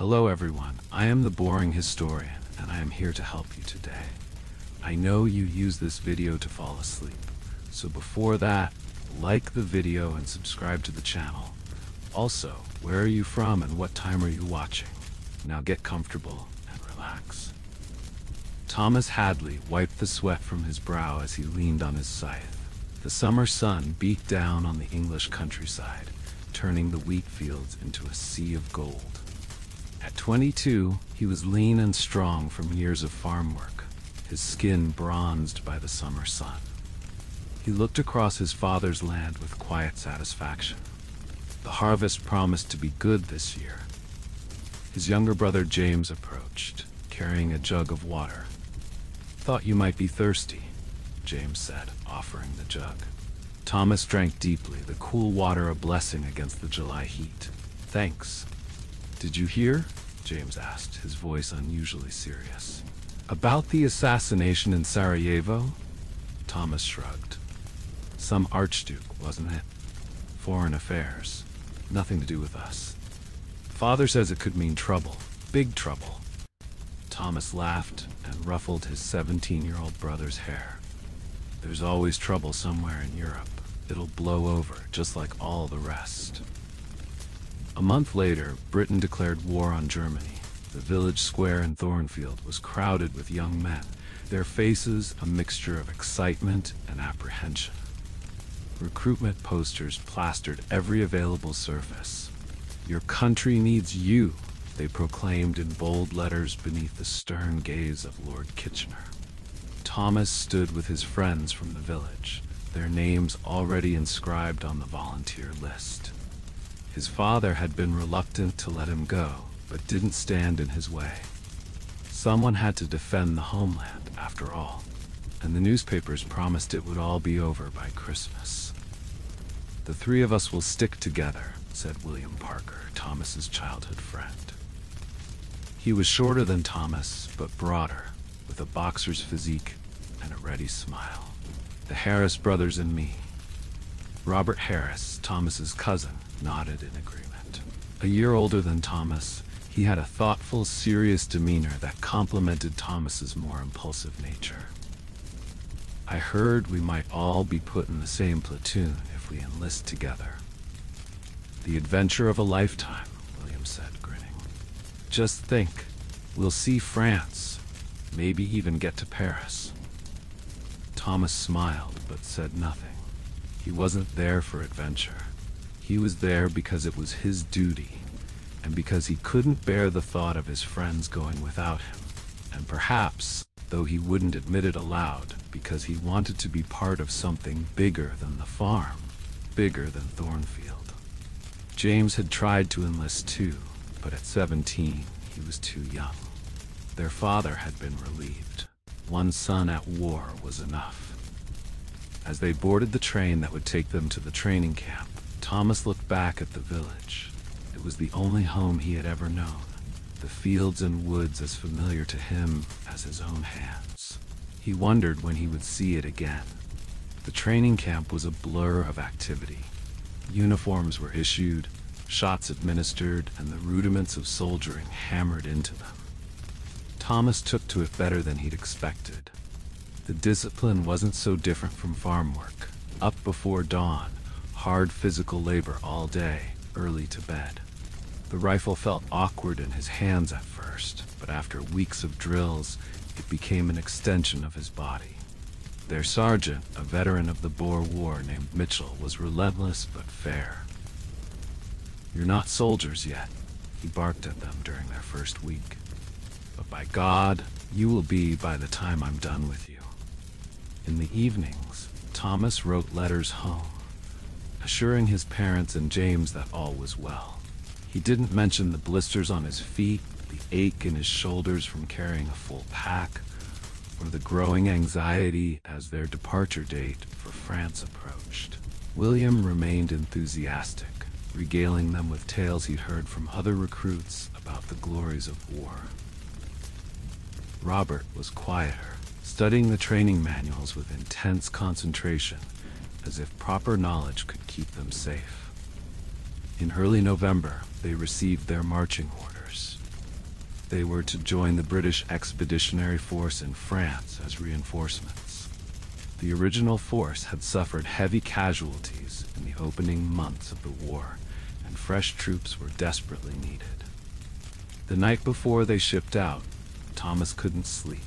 Hello everyone, I am the Boring Historian, and I am here to help you today. I know you use this video to fall asleep, so before that, like the video and subscribe to the channel. Also, where are you from and what time are you watching? Now get comfortable and relax. Thomas Hadley wiped the sweat from his brow as he leaned on his scythe. The summer sun beat down on the English countryside, turning the wheat fields into a sea of gold. At 22, he was lean and strong from years of farm work, his skin bronzed by the summer sun. He looked across his father's land with quiet satisfaction. The harvest promised to be good this year. His younger brother James approached, carrying a jug of water. "Thought you might be thirsty," James said, offering the jug. Thomas drank deeply, the cool water a blessing against the July heat. "Thanks." "Did you hear?" James asked, his voice unusually serious. "About the assassination in Sarajevo?" Thomas shrugged. "Some archduke, wasn't it? Foreign affairs. Nothing to do with us. Father says it could mean trouble. Big trouble." Thomas laughed and ruffled his 17-year-old brother's hair. "There's always trouble somewhere in Europe. It'll blow over, just like all the rest." A month later, Britain declared war on Germany. The village square in Thornfield was crowded with young men, their faces a mixture of excitement and apprehension. Recruitment posters plastered every available surface. "Your country needs you," they proclaimed in bold letters beneath the stern gaze of Lord Kitchener. Thomas stood with his friends from the village, their names already inscribed on the volunteer list. His father had been reluctant to let him go, but didn't stand in his way. Someone had to defend the homeland, after all, and the newspapers promised it would all be over by Christmas. "The three of us will stick together," said William Parker, Thomas's childhood friend. He was shorter than Thomas, but broader, with a boxer's physique and a ready smile. "The Harris brothers and me." Robert Harris, Thomas's cousin, nodded in agreement. A year older than Thomas, he had a thoughtful, serious demeanor that complemented Thomas's more impulsive nature. "I heard we might all be put in the same platoon if we enlist together." "The adventure of a lifetime," William said, grinning. "Just think, we'll see France, maybe even get to Paris." Thomas smiled but said nothing. He wasn't there for adventure. He was there because it was his duty, and because he couldn't bear the thought of his friends going without him, and perhaps, though he wouldn't admit it aloud, because he wanted to be part of something bigger than the farm, bigger than Thornfield. James had tried to enlist too, but at 17, he was too young. Their father had been relieved. One son at war was enough. As they boarded the train that would take them to the training camp, Thomas looked back at the village. It was the only home he had ever known, the fields and woods as familiar to him as his own hands. He wondered when he would see it again. The training camp was a blur of activity. Uniforms were issued, shots administered, and the rudiments of soldiering hammered into them. Thomas took to it better than he'd expected. The discipline wasn't so different from farm work. Up before dawn, hard physical labor all day, early to bed. The rifle felt awkward in his hands at first, but after weeks of drills, it became an extension of his body. Their sergeant, a veteran of the Boer War named Mitchell, was relentless but fair. "You're not soldiers yet," he barked at them during their first week. "But by God, you will be by the time I'm done with you." In the evenings, Thomas wrote letters home, assuring his parents and James that all was well. He didn't mention the blisters on his feet, the ache in his shoulders from carrying a full pack, or the growing anxiety as their departure date for France approached. William remained enthusiastic, regaling them with tales he'd heard from other recruits about the glories of war. Robert was quieter, studying the training manuals with intense concentration, as if proper knowledge could keep them safe. In early November, they received their marching orders. They were to join the British Expeditionary Force in France as reinforcements. The original force had suffered heavy casualties in the opening months of the war, and fresh troops were desperately needed. The night before they shipped out, Thomas couldn't sleep.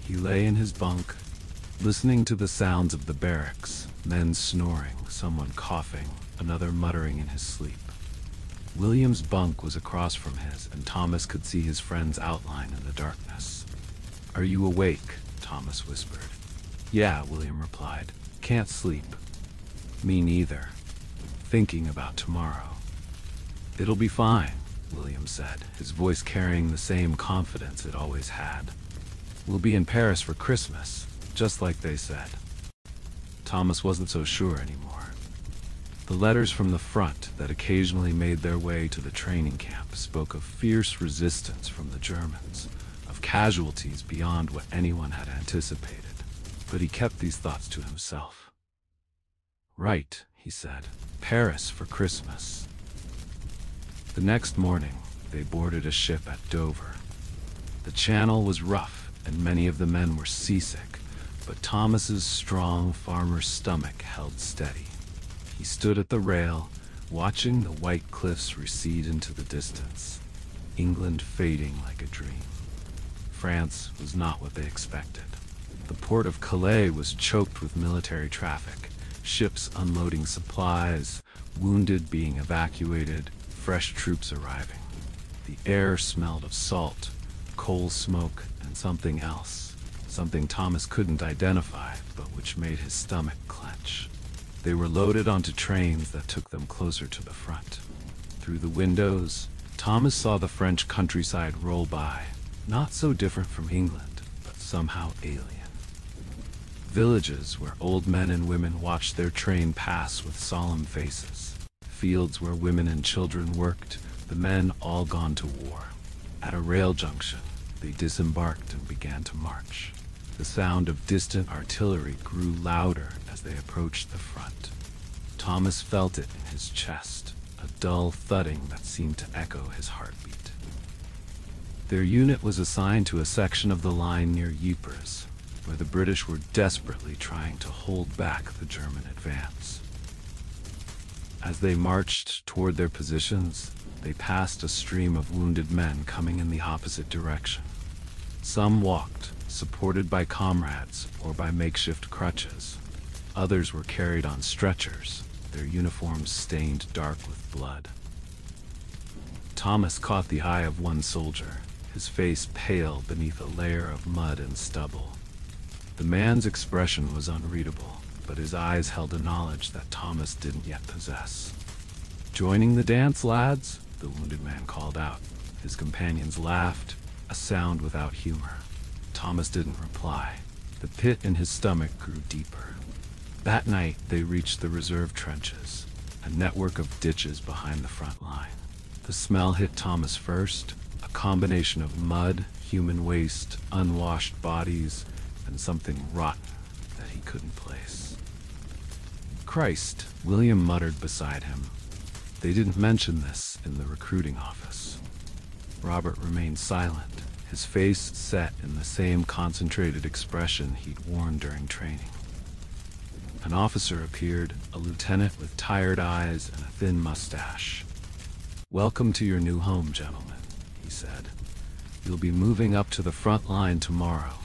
He lay in his bunk, listening to the sounds of the barracks, men snoring, someone coughing, another muttering in his sleep. William's bunk was across from his, and Thomas could see his friend's outline in the darkness. "Are you awake?" Thomas whispered. "Yeah," William replied. "Can't sleep." "Me neither. Thinking about tomorrow." "It'll be fine," William said, his voice carrying the same confidence it always had. "We'll be in Paris for Christmas, just like they said." Thomas wasn't so sure anymore. The letters from the front that occasionally made their way to the training camp spoke of fierce resistance from the Germans, of casualties beyond what anyone had anticipated, but he kept these thoughts to himself. "Right," he said, "Paris for Christmas." The next morning, they boarded a ship at Dover. The channel was rough, and many of the men were seasick, but Thomas's strong farmer's stomach held steady. He stood at the rail, watching the white cliffs recede into the distance, England fading like a dream. France was not what they expected. The port of Calais was choked with military traffic, ships unloading supplies, wounded being evacuated, fresh troops arriving. The air smelled of salt, coal smoke, and something else, something Thomas couldn't identify, but which made his stomach clench. They were loaded onto trains that took them closer to the front. Through the windows, Thomas saw the French countryside roll by, not so different from England, but somehow alien. Villages where old men and women watched their train pass with solemn faces. Fields where women and children worked, the men all gone to war. At a rail junction, they disembarked and began to march. The sound of distant artillery grew louder as they approached the front. Thomas felt it in his chest, a dull thudding that seemed to echo his heartbeat. Their unit was assigned to a section of the line near Ypres, where the British were desperately trying to hold back the German advance. As they marched toward their positions, they passed a stream of wounded men coming in the opposite direction. Some walked, supported by comrades or by makeshift crutches. Others were carried on stretchers, their uniforms stained dark with blood. Thomas caught the eye of one soldier, his face pale beneath a layer of mud and stubble. The man's expression was unreadable, but his eyes held a knowledge that Thomas didn't yet possess. "Joining the dance, lads?" the wounded man called out. His companions laughed, a sound without humor. Thomas didn't reply. The pit in his stomach grew deeper. That night, they reached the reserve trenches, a network of ditches behind the front line. The smell hit Thomas first, a combination of mud, human waste, unwashed bodies, and something rotten that he couldn't place. "Christ," William muttered beside him. They didn't mention this in the recruiting office. Robert remained silent, his face set in the same concentrated expression he'd worn during training. An officer appeared, a lieutenant with tired eyes and a thin mustache. "Welcome to your new home, gentlemen," he said. "You'll be moving up to the front line tomorrow.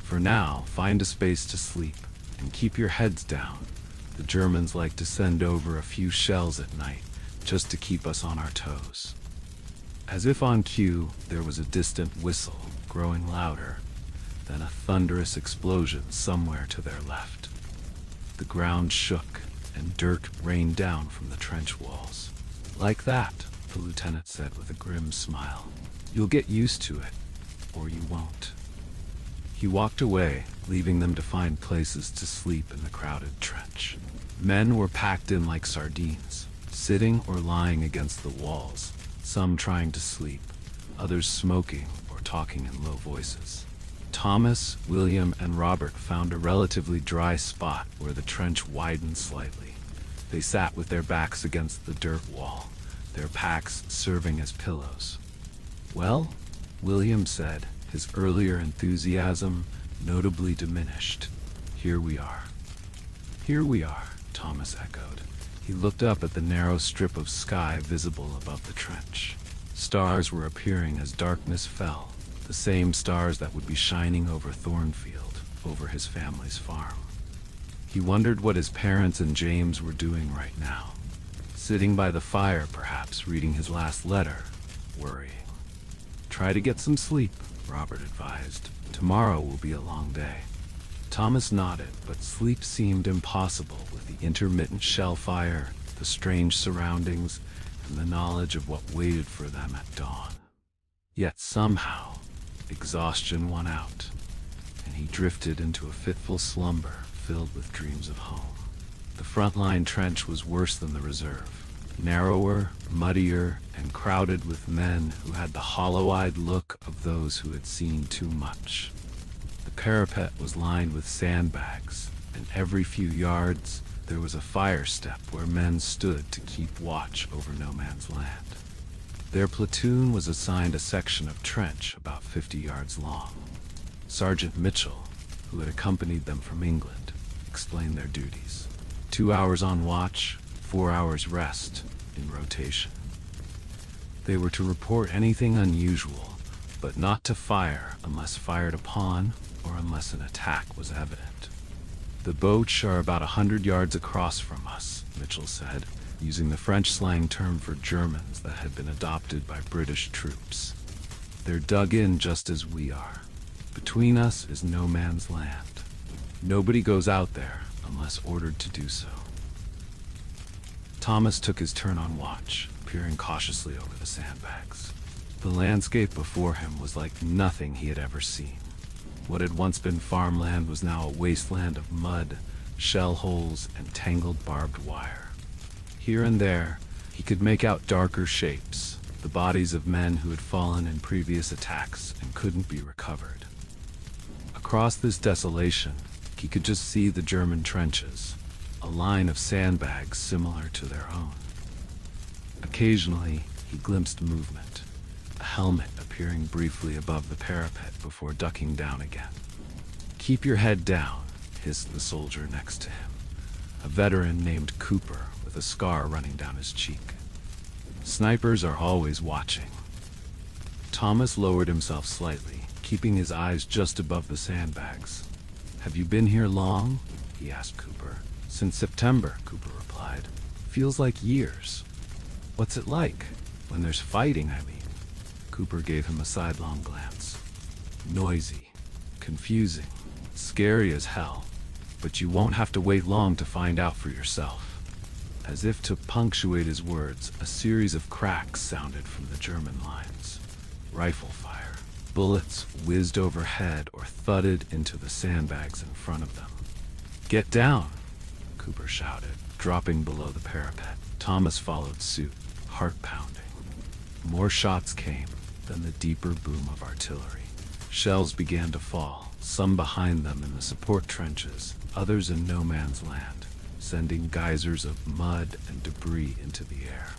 For now, find a space to sleep, and keep your heads down. The Germans like to send over a few shells at night, just to keep us on our toes." As if on cue, there was a distant whistle, growing louder, then a thunderous explosion somewhere to their left. The ground shook, and dirt rained down from the trench walls. "Like that," the lieutenant said with a grim smile. "You'll get used to it, or you won't." He walked away, leaving them to find places to sleep in the crowded trench. Men were packed in like sardines, sitting or lying against the walls, some trying to sleep, others smoking or talking in low voices. Thomas, William, and Robert found a relatively dry spot where the trench widened slightly. They sat with their backs against the dirt wall, their packs serving as pillows. Well, William said, his earlier enthusiasm notably diminished. Here we are. Here we are, Thomas echoed. He looked up at the narrow strip of sky visible above the trench. Stars were appearing as darkness fell, the same stars that would be shining over Thornfield, over his family's farm. He wondered what his parents and James were doing right now. Sitting by the fire, perhaps, reading his last letter, worrying. Try to get some sleep, Robert advised. Tomorrow will be a long day. Thomas nodded, but sleep seemed impossible with the intermittent shell fire, the strange surroundings, and the knowledge of what waited for them at dawn. Yet somehow, exhaustion won out, and he drifted into a fitful slumber filled with dreams of home. The front-line trench was worse than the reserve, narrower, muddier, and crowded with men who had the hollow-eyed look of those who had seen too much. The parapet was lined with sandbags, and every few yards there was a fire step where men stood to keep watch over no man's land. Their platoon was assigned a section of trench about 50 yards long. Sergeant Mitchell, who had accompanied them from England, explained their duties. 2 hours on watch, 4 hours rest, in rotation. They were to report anything unusual, but not to fire unless fired upon or unless an attack was evident. The boats are about 100 yards across from us, Mitchell said, using the French slang term for Germans that had been adopted by British troops. They're dug in just as we are. Between us is no man's land. Nobody goes out there unless ordered to do so. Thomas took his turn on watch, peering cautiously over the sandbags. The landscape before him was like nothing he had ever seen. What had once been farmland was now a wasteland of mud, shell holes, and tangled barbed wire. Here and there, he could make out darker shapes, the bodies of men who had fallen in previous attacks and couldn't be recovered. Across this desolation, he could just see the German trenches, a line of sandbags similar to their own. Occasionally, he glimpsed movement, a helmet appearing briefly above the parapet before ducking down again. "Keep your head down," hissed the soldier next to him, a veteran named Cooper with a scar running down his cheek. "Snipers are always watching." Thomas lowered himself slightly, keeping his eyes just above the sandbags. "Have you been here long?" he asked Cooper. "Since September," Cooper replied. "Feels like years." "What's it like? When there's fighting, I mean." Cooper gave him a sidelong glance. "Noisy, confusing, scary as hell, but you won't have to wait long to find out for yourself." As if to punctuate his words, a series of cracks sounded from the German lines. Rifle fire. Bullets whizzed overhead or thudded into the sandbags in front of them. "Get down!" Cooper shouted, dropping below the parapet. Thomas followed suit, heart pounding. More shots came, then the deeper boom of artillery. Shells began to fall, some behind them in the support trenches, others in no man's land, sending geysers of mud and debris into the air.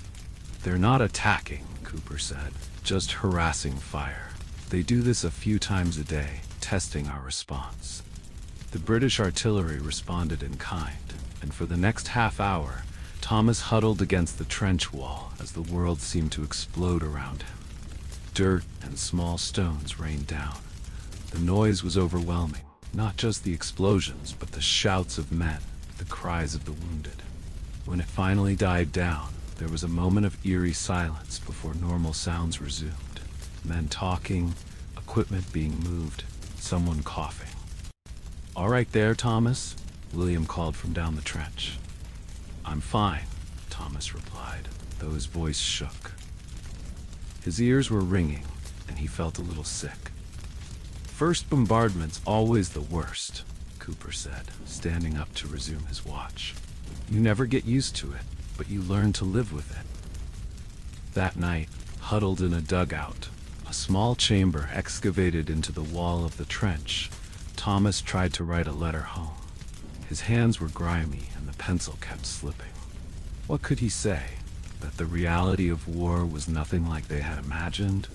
"They're not attacking," Cooper said, "just harassing fire. They do this a few times a day, testing our response." The British artillery responded in kind, and for the next half hour, Thomas huddled against the trench wall as the world seemed to explode around him. Dirt and small stones rained down. The noise was overwhelming, not just the explosions, but the shouts of men, the cries of the wounded. When it finally died down, there was a moment of eerie silence before normal sounds resumed. Men talking, equipment being moved, someone coughing. "All right there, Thomas," William called from down the trench. "I'm fine," Thomas replied, though his voice shook. His ears were ringing, and he felt a little sick. "First bombardment's always the worst," Cooper said, standing up to resume his watch. "You never get used to it, but you learn to live with it." That night, huddled in a dugout, a small chamber excavated into the wall of the trench, Thomas tried to write a letter home. His hands were grimy and the pencil kept slipping. What could he say? That the reality of war was nothing like they had imagined?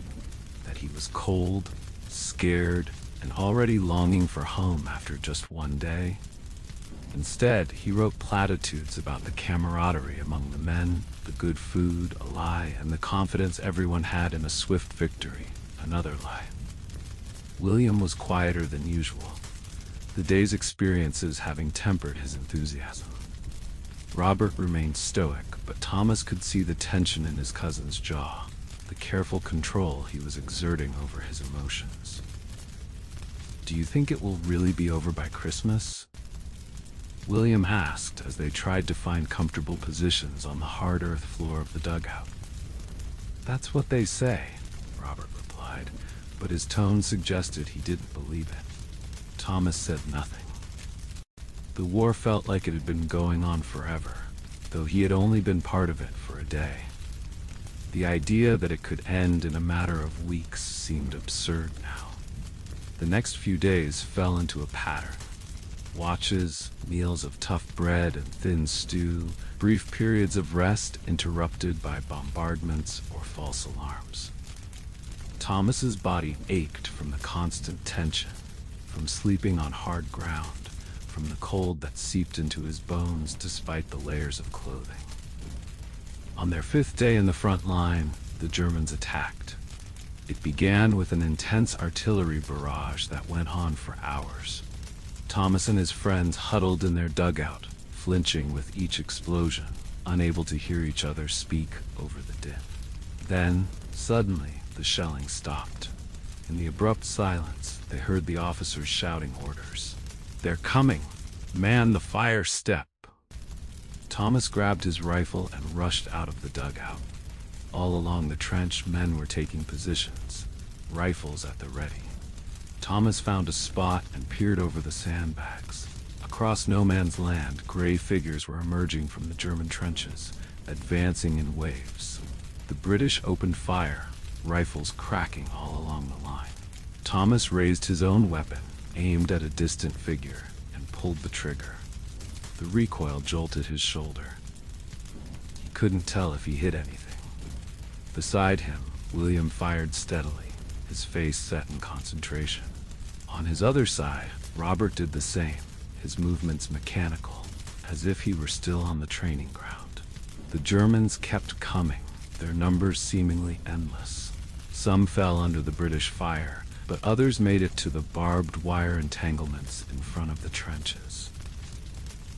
that he was cold, scared, and already longing for home after just one day. Instead, he wrote platitudes about the camaraderie among the men, the good food, a lie, and the confidence everyone had in a swift victory, another lie. William was quieter than usual, the day's experiences having tempered his enthusiasm. Robert remained stoic, but Thomas could see the tension in his cousin's jaw, the careful control he was exerting over his emotions. "Do you think it will really be over by Christmas?" William asked as they tried to find comfortable positions on the hard earth floor of the dugout. "That's what they say," Robert replied, but his tone suggested he didn't believe it. Thomas said nothing. The war felt like it had been going on forever, though he had only been part of it for a day. The idea that it could end in a matter of weeks seemed absurd now. The next few days fell into a pattern. Watches, meals of tough bread and thin stew, brief periods of rest interrupted by bombardments or false alarms. Thomas's body ached from the constant tension, from sleeping on hard ground, from the cold that seeped into his bones despite the layers of clothing. On their 5th day in the front line, the Germans attacked. It began with an intense artillery barrage that went on for hours. Thomas and his friends huddled in their dugout, flinching with each explosion, unable to hear each other speak over the din. Then, suddenly, the shelling stopped. In the abrupt silence, they heard the officers shouting orders. "They're coming! Man the fire step!" Thomas grabbed his rifle and rushed out of the dugout. All along the trench, men were taking positions, rifles at the ready. Thomas found a spot and peered over the sandbags. Across no man's land, gray figures were emerging from the German trenches, advancing in waves. The British opened fire, rifles cracking all along the line. Thomas raised his own weapon, aimed at a distant figure, and pulled the trigger. The recoil jolted his shoulder. He couldn't tell if he hit anything. Beside him, William fired steadily, his face set in concentration. On his other side, Robert did the same, his movements mechanical, as if he were still on the training ground. The Germans kept coming, their numbers seemingly endless. Some fell under the British fire, but others made it to the barbed wire entanglements in front of the trenches.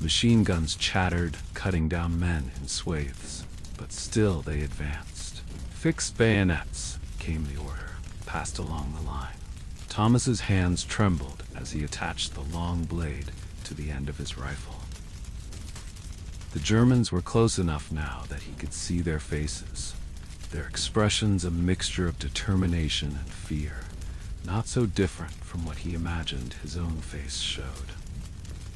Machine guns chattered, cutting down men in swathes, but still they advanced. "Fix bayonets," came the order, passed along the line. Thomas's hands trembled as he attached the long blade to the end of his rifle. The Germans were close enough now that he could see their faces, their expressions a mixture of determination and fear, not so different from what he imagined his own face showed.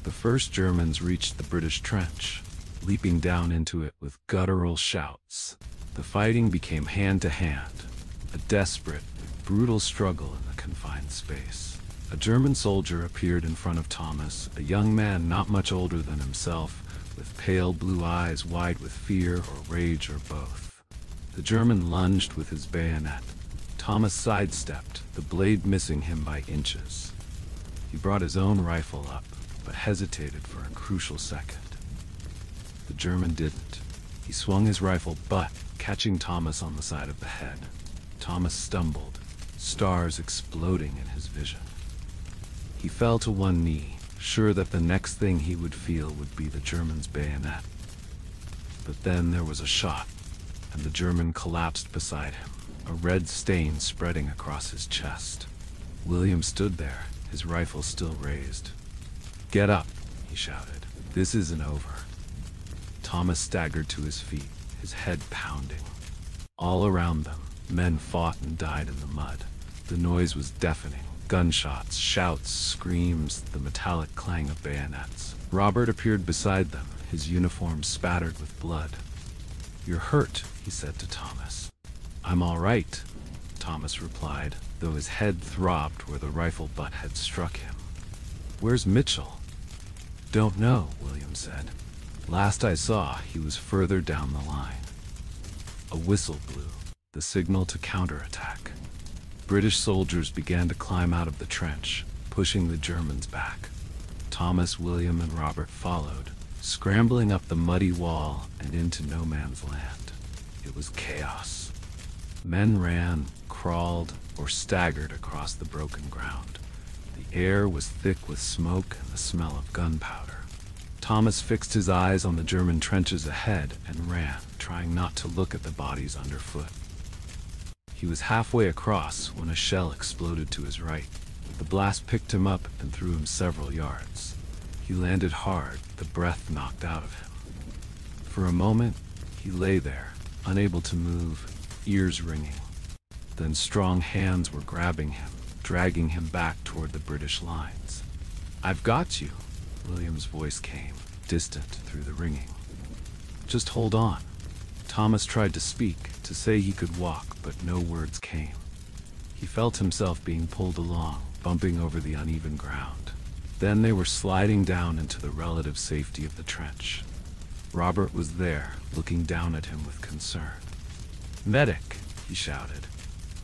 The first Germans reached the British trench, leaping down into it with guttural shouts. The fighting became hand-to-hand, a desperate, brutal struggle in the confined space. A German soldier appeared in front of Thomas, a young man not much older than himself, with pale blue eyes wide with fear or rage or both. The German lunged with his bayonet. Thomas sidestepped, the blade missing him by inches. He brought his own rifle up, but hesitated for a crucial second. The German didn't. He swung his rifle butt, catching Thomas on the side of the head. Thomas stumbled, stars exploding in his vision. He fell to one knee, sure that the next thing he would feel would be the German's bayonet. But then there was a shot, and the German collapsed beside him, a red stain spreading across his chest. William stood there, his rifle still raised. "Get up," he shouted. "This isn't over." Thomas staggered to his feet, his head pounding. All around them, men fought and died in the mud. The noise was deafening. Gunshots, shouts, screams, the metallic clang of bayonets. Robert appeared beside them, his uniform spattered with blood. "You're hurt," he said to Thomas. "I'm all right," Thomas replied, though his head throbbed where the rifle butt had struck him. "Where's Mitchell?" "Don't know," William said. "Last I saw, he was further down the line." A whistle blew, the signal to counterattack. British soldiers began to climb out of the trench, pushing the Germans back. Thomas, William, and Robert followed, scrambling up the muddy wall and into no man's land. It was chaos. Men ran, crawled, or staggered across the broken ground. The air was thick with smoke and the smell of gunpowder. Thomas fixed his eyes on the German trenches ahead and ran, trying not to look at the bodies underfoot. He was halfway across when a shell exploded to his right. The blast picked him up and threw him several yards. He landed hard, the breath knocked out of him. For a moment, he lay there, unable to move, ears ringing. Then strong hands were grabbing him, dragging him back toward the British lines. "I've got you," William's voice came, distant through the ringing. "Just hold on." Thomas tried to speak, to say he could walk, but no words came. He felt himself being pulled along, bumping over the uneven ground. Then they were sliding down into the relative safety of the trench. Robert was there, looking down at him with concern. "Medic," he shouted.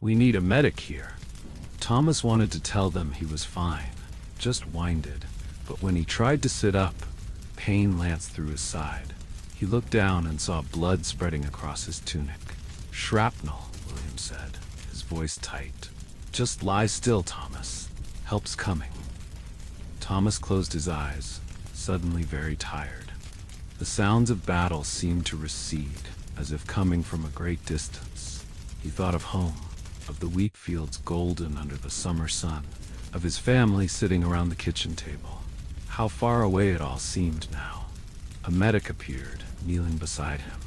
"We need a medic here." Thomas wanted to tell them he was fine, just winded, but when he tried to sit up, pain lanced through his side. He looked down and saw blood spreading across his tunic. "Shrapnel," William said, his voice tight. "Just lie still, Thomas. Help's coming." Thomas closed his eyes, suddenly very tired. The sounds of battle seemed to recede, as if coming from a great distance. He thought of home, of the wheat fields golden under the summer sun, of his family sitting around the kitchen table. How far away it all seemed now. A medic appeared, kneeling beside him.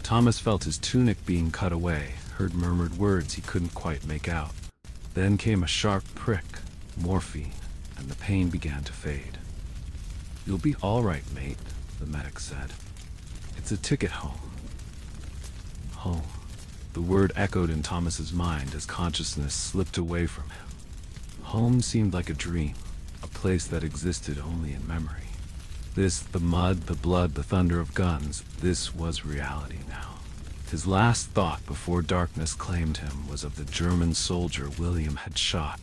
Thomas felt his tunic being cut away, heard murmured words he couldn't quite make out. Then came a sharp prick, morphine, and the pain began to fade. "You'll be all right, mate," the medic said. "It's a ticket home." Home. The word echoed in Thomas's mind as consciousness slipped away from him. Home seemed like a dream, a place that existed only in memory. This, the mud, the blood, the thunder of guns, this was reality now. His last thought before darkness claimed him was of the German soldier William had shot,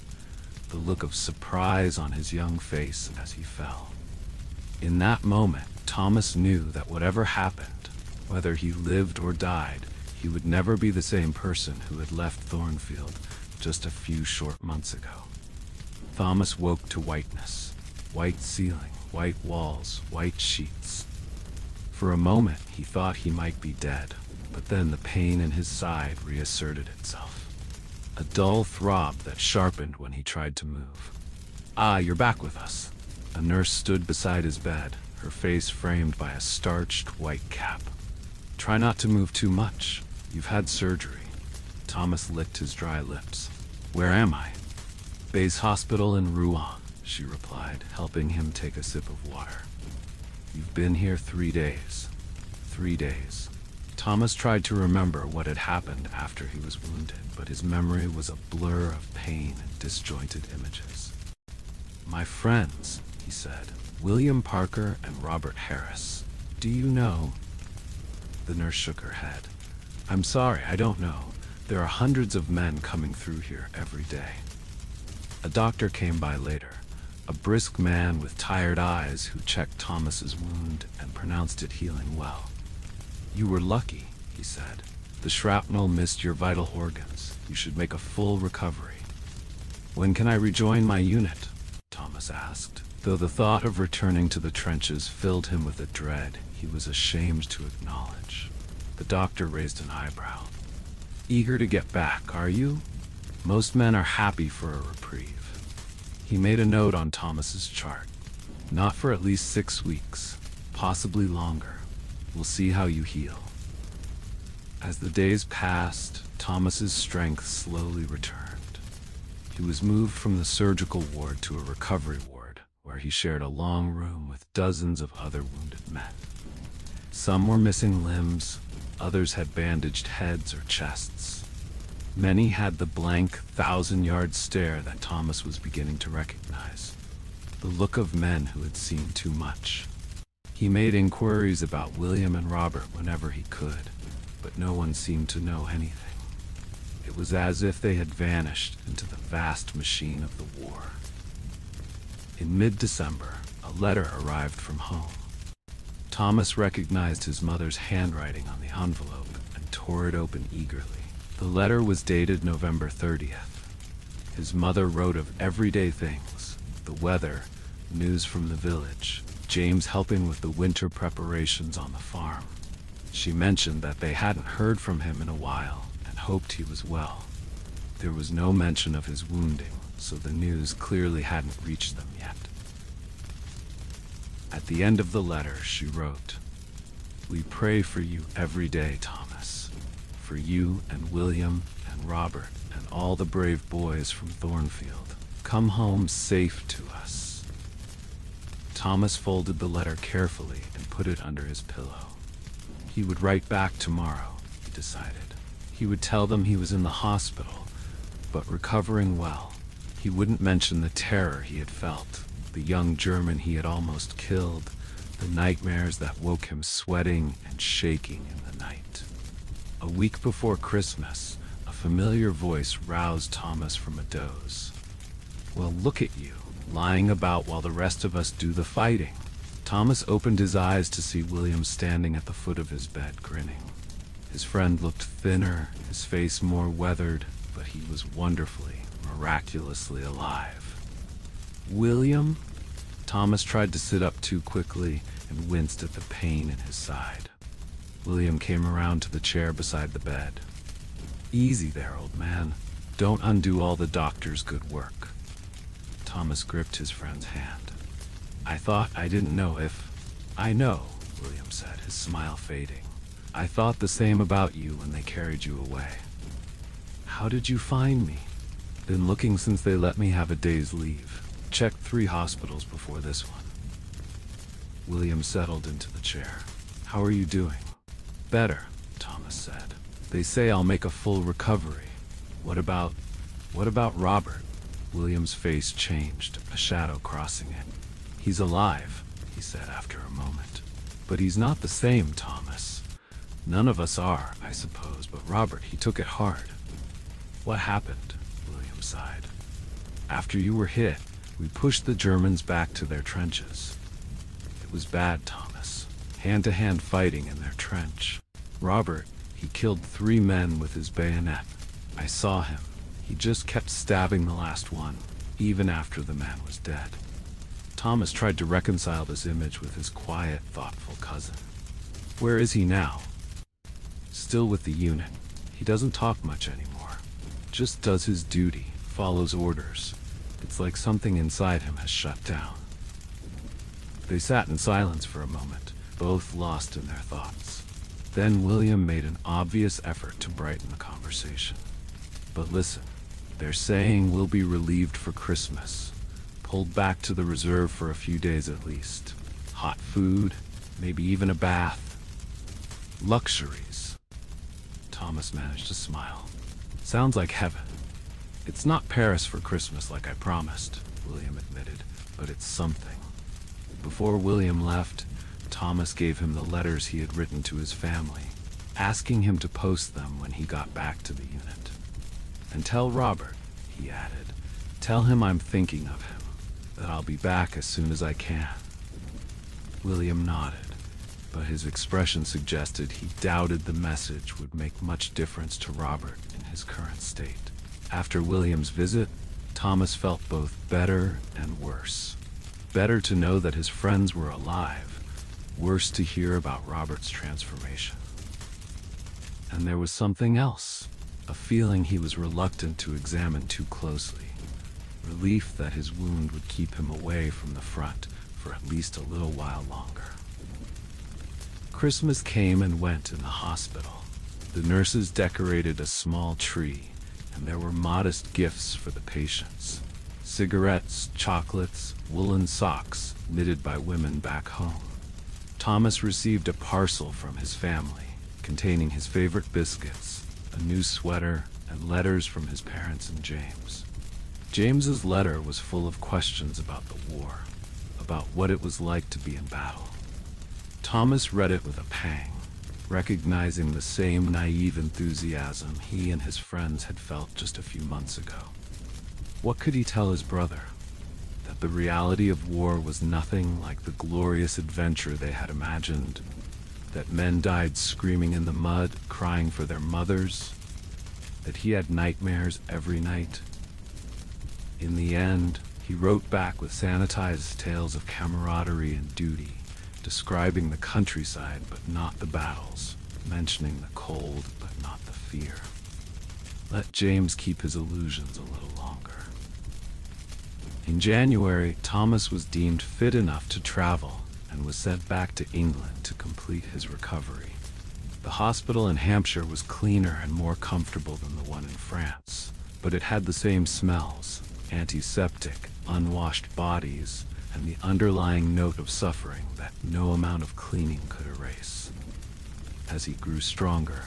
the look of surprise on his young face as he fell. In that moment, Thomas knew that whatever happened, whether he lived or died, he would never be the same person who had left Thornfield just a few short months ago. Thomas woke to whiteness, white ceiling, white walls, white sheets. For a moment, he thought he might be dead, but then the pain in his side reasserted itself. A dull throb that sharpened when he tried to move. "Ah, you're back with us." A nurse stood beside his bed, her face framed by a starched white cap. "Try not to move too much. You've had surgery." Thomas licked his dry lips. "Where am I?" "Base Hospital in Rouen," she replied, helping him take a sip of water. "You've been here 3 days. 3 days. Thomas tried to remember what had happened after he was wounded, but his memory was a blur of pain and disjointed images. "My friends," he said, "William Parker and Robert Harris. Do you know?" The nurse shook her head. "I'm sorry, I don't know. There are hundreds of men coming through here every day." A doctor came by later, a brisk man with tired eyes who checked Thomas's wound and pronounced it healing well. "You were lucky," he said. "The shrapnel missed your vital organs. You should make a full recovery." "When can I rejoin my unit?" Thomas asked, though the thought of returning to the trenches filled him with a dread he was ashamed to acknowledge. The doctor raised an eyebrow. "Eager to get back, are you? Most men are happy for a reprieve." He made a note on Thomas's chart. "Not for at least 6 weeks, possibly longer. We'll see how you heal." As the days passed, Thomas's strength slowly returned. He was moved from the surgical ward to a recovery ward, where he shared a long room with dozens of other wounded men. Some were missing limbs, others had bandaged heads or chests. Many had the blank, thousand-yard stare that Thomas was beginning to recognize, the look of men who had seen too much. He made inquiries about William and Robert whenever he could, but no one seemed to know anything. It was as if they had vanished into the vast machine of the war. In mid-December, a letter arrived from home. Thomas recognized his mother's handwriting on the envelope and tore it open eagerly. The letter was dated November 30th. His mother wrote of everyday things: the weather, news from the village, James helping with the winter preparations on the farm. She mentioned that they hadn't heard from him in a while and hoped he was well. There was no mention of his wounding, so the news clearly hadn't reached them yet. At the end of the letter, she wrote, "We pray for you every day, Thomas. For you and William and Robert and all the brave boys from Thornfield. Come home safe to us." Thomas folded the letter carefully and put it under his pillow. He would write back tomorrow, he decided. He would tell them he was in the hospital, but recovering well. He wouldn't mention the terror he had felt, the young German he had almost killed, the nightmares that woke him sweating and shaking in the night. A week before Christmas, a familiar voice roused Thomas from a doze. "Well, look at you, lying about while the rest of us do the fighting." Thomas opened his eyes to see William standing at the foot of his bed, grinning. His friend looked thinner, his face more weathered, but he was wonderfully, miraculously alive. "William?" Thomas tried to sit up too quickly and winced at the pain in his side. William came around to the chair beside the bed. "Easy there, old man. Don't undo all the doctor's good work." Thomas gripped his friend's hand. "I thought I didn't know if—" "I know," William said, his smile fading. "I thought the same about you when they carried you away." "How did you find me?" "Been looking since they let me have a day's leave. Checked 3 hospitals before this one." William settled into the chair. "How are you doing?" "Better," Thomas said. "They say I'll make a full recovery. What about Robert?" William's face changed, a shadow crossing it. "He's alive," he said after a moment. "But he's not the same, Thomas. None of us are, I suppose, but Robert, he took it hard." "What happened?" William sighed. "After you were hit, we pushed the Germans back to their trenches. It was bad, Thomas. Hand-to-hand fighting in their trench. Robert, he killed 3 men with his bayonet. I saw him. He just kept stabbing the last one, even after the man was dead." Thomas tried to reconcile this image with his quiet, thoughtful cousin. "Where is he now?" "Still with the unit. He doesn't talk much anymore. Just does his duty, follows orders. It's like something inside him has shut down." They sat in silence for a moment, both lost in their thoughts. Then William made an obvious effort to brighten the conversation. "But listen, they're saying we'll be relieved for Christmas. Pulled back to the reserve for a few days at least. Hot food, maybe even a bath. Luxuries." Thomas managed to smile. "Sounds like heaven." "It's not Paris for Christmas like I promised," William admitted, "but it's something." Before William left, Thomas gave him the letters he had written to his family, asking him to post them when he got back to the unit. "And tell Robert," he added, "tell him I'm thinking of him, that I'll be back as soon as I can." William nodded, but his expression suggested he doubted the message would make much difference to Robert in his current state. After William's visit, Thomas felt both better and worse. Better to know that his friends were alive, worse to hear about Robert's transformation. And there was something else, a feeling he was reluctant to examine too closely. Relief that his wound would keep him away from the front for at least a little while longer. Christmas came and went in the hospital. The nurses decorated a small tree, and there were modest gifts for the patients. Cigarettes, chocolates, woolen socks, knitted by women back home. Thomas received a parcel from his family, containing his favorite biscuits, a new sweater, and letters from his parents and James. James's letter was full of questions about the war, about what it was like to be in battle. Thomas read it with a pang. recognizing the same naive enthusiasm he and his friends had felt just a few months ago. What could he tell his brother? That the reality of war was nothing like the glorious adventure they had imagined? That men died screaming in the mud, crying for their mothers? That he had nightmares every night? In the end, he wrote back with sanitized tales of camaraderie and duty, describing the countryside but not the battles, mentioning the cold but not the fear. Let James keep his illusions a little longer. In January, Thomas was deemed fit enough to travel and was sent back to England to complete his recovery. The hospital in Hampshire was cleaner and more comfortable than the one in France, but it had the same smells, antiseptic, unwashed bodies, and the underlying note of suffering that no amount of cleaning could erase. As he grew stronger,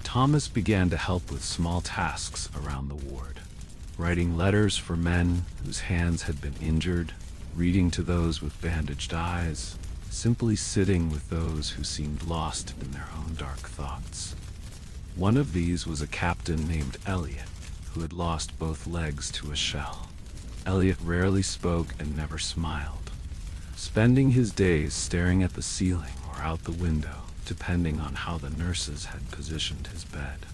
Thomas began to help with small tasks around the ward, writing letters for men whose hands had been injured, reading to those with bandaged eyes, simply sitting with those who seemed lost in their own dark thoughts. One of these was a captain named Elliot, who had lost both legs to a shell. Elliot rarely spoke and never smiled, spending his days staring at the ceiling or out the window, depending on how the nurses had positioned his bed.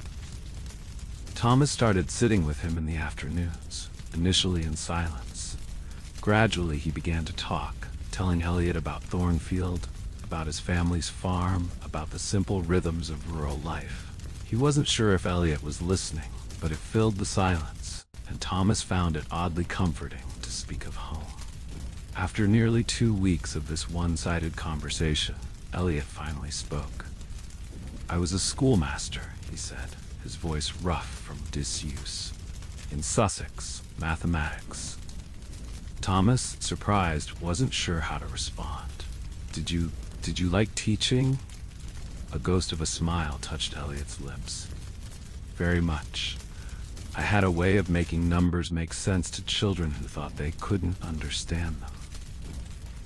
Thomas started sitting with him in the afternoons, initially in silence. Gradually he began to talk, telling Elliot about Thornfield, about his family's farm, about the simple rhythms of rural life. He wasn't sure if Elliot was listening, but it filled the silence, and Thomas found it oddly comforting to speak of home. After nearly 2 weeks of this one-sided conversation, Elliot finally spoke. "I was a schoolmaster," he said, his voice rough from disuse. "In Sussex, mathematics." Thomas, surprised, wasn't sure how to respond. Did you like teaching?" A ghost of a smile touched Elliot's lips. "Very much. I had a way of making numbers make sense to children who thought they couldn't understand them."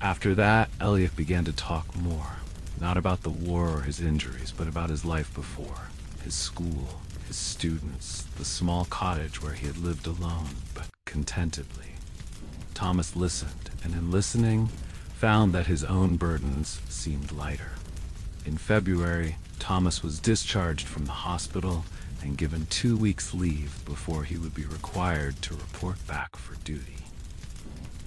After that, Elliot began to talk more, not about the war or his injuries, but about his life before, his school, his students, the small cottage where he had lived alone, but contentedly. Thomas listened, and in listening, found that his own burdens seemed lighter. In February, Thomas was discharged from the hospital and given 2 weeks' leave before he would be required to report back for duty.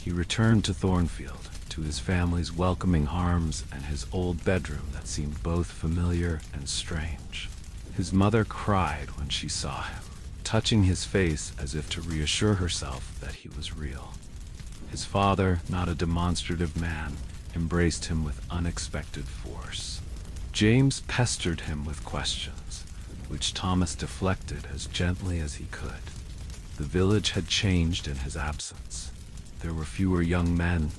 He returned to Thornfield, to his family's welcoming arms and his old bedroom that seemed both familiar and strange. His mother cried when she saw him, touching his face as if to reassure herself that he was real. His father, not a demonstrative man, embraced him with unexpected force. James pestered him with questions, which Thomas deflected as gently as he could. The village had changed in his absence. There were fewer young men,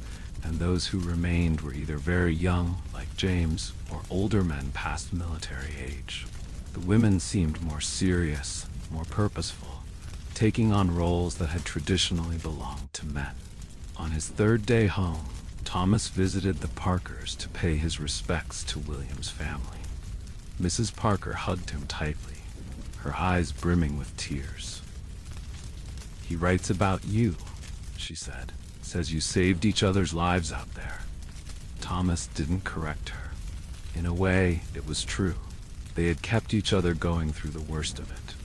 and those who remained were either very young, like James, or older men past military age. The women seemed more serious, more purposeful, taking on roles that had traditionally belonged to men. On his 3rd day home, Thomas visited the Parkers to pay his respects to William's family. Mrs. Parker hugged him tightly, her eyes brimming with tears. "He writes about you," she said. "Says you saved each other's lives out there." Thomas didn't correct her. In a way, it was true. They had kept each other going through the worst of it.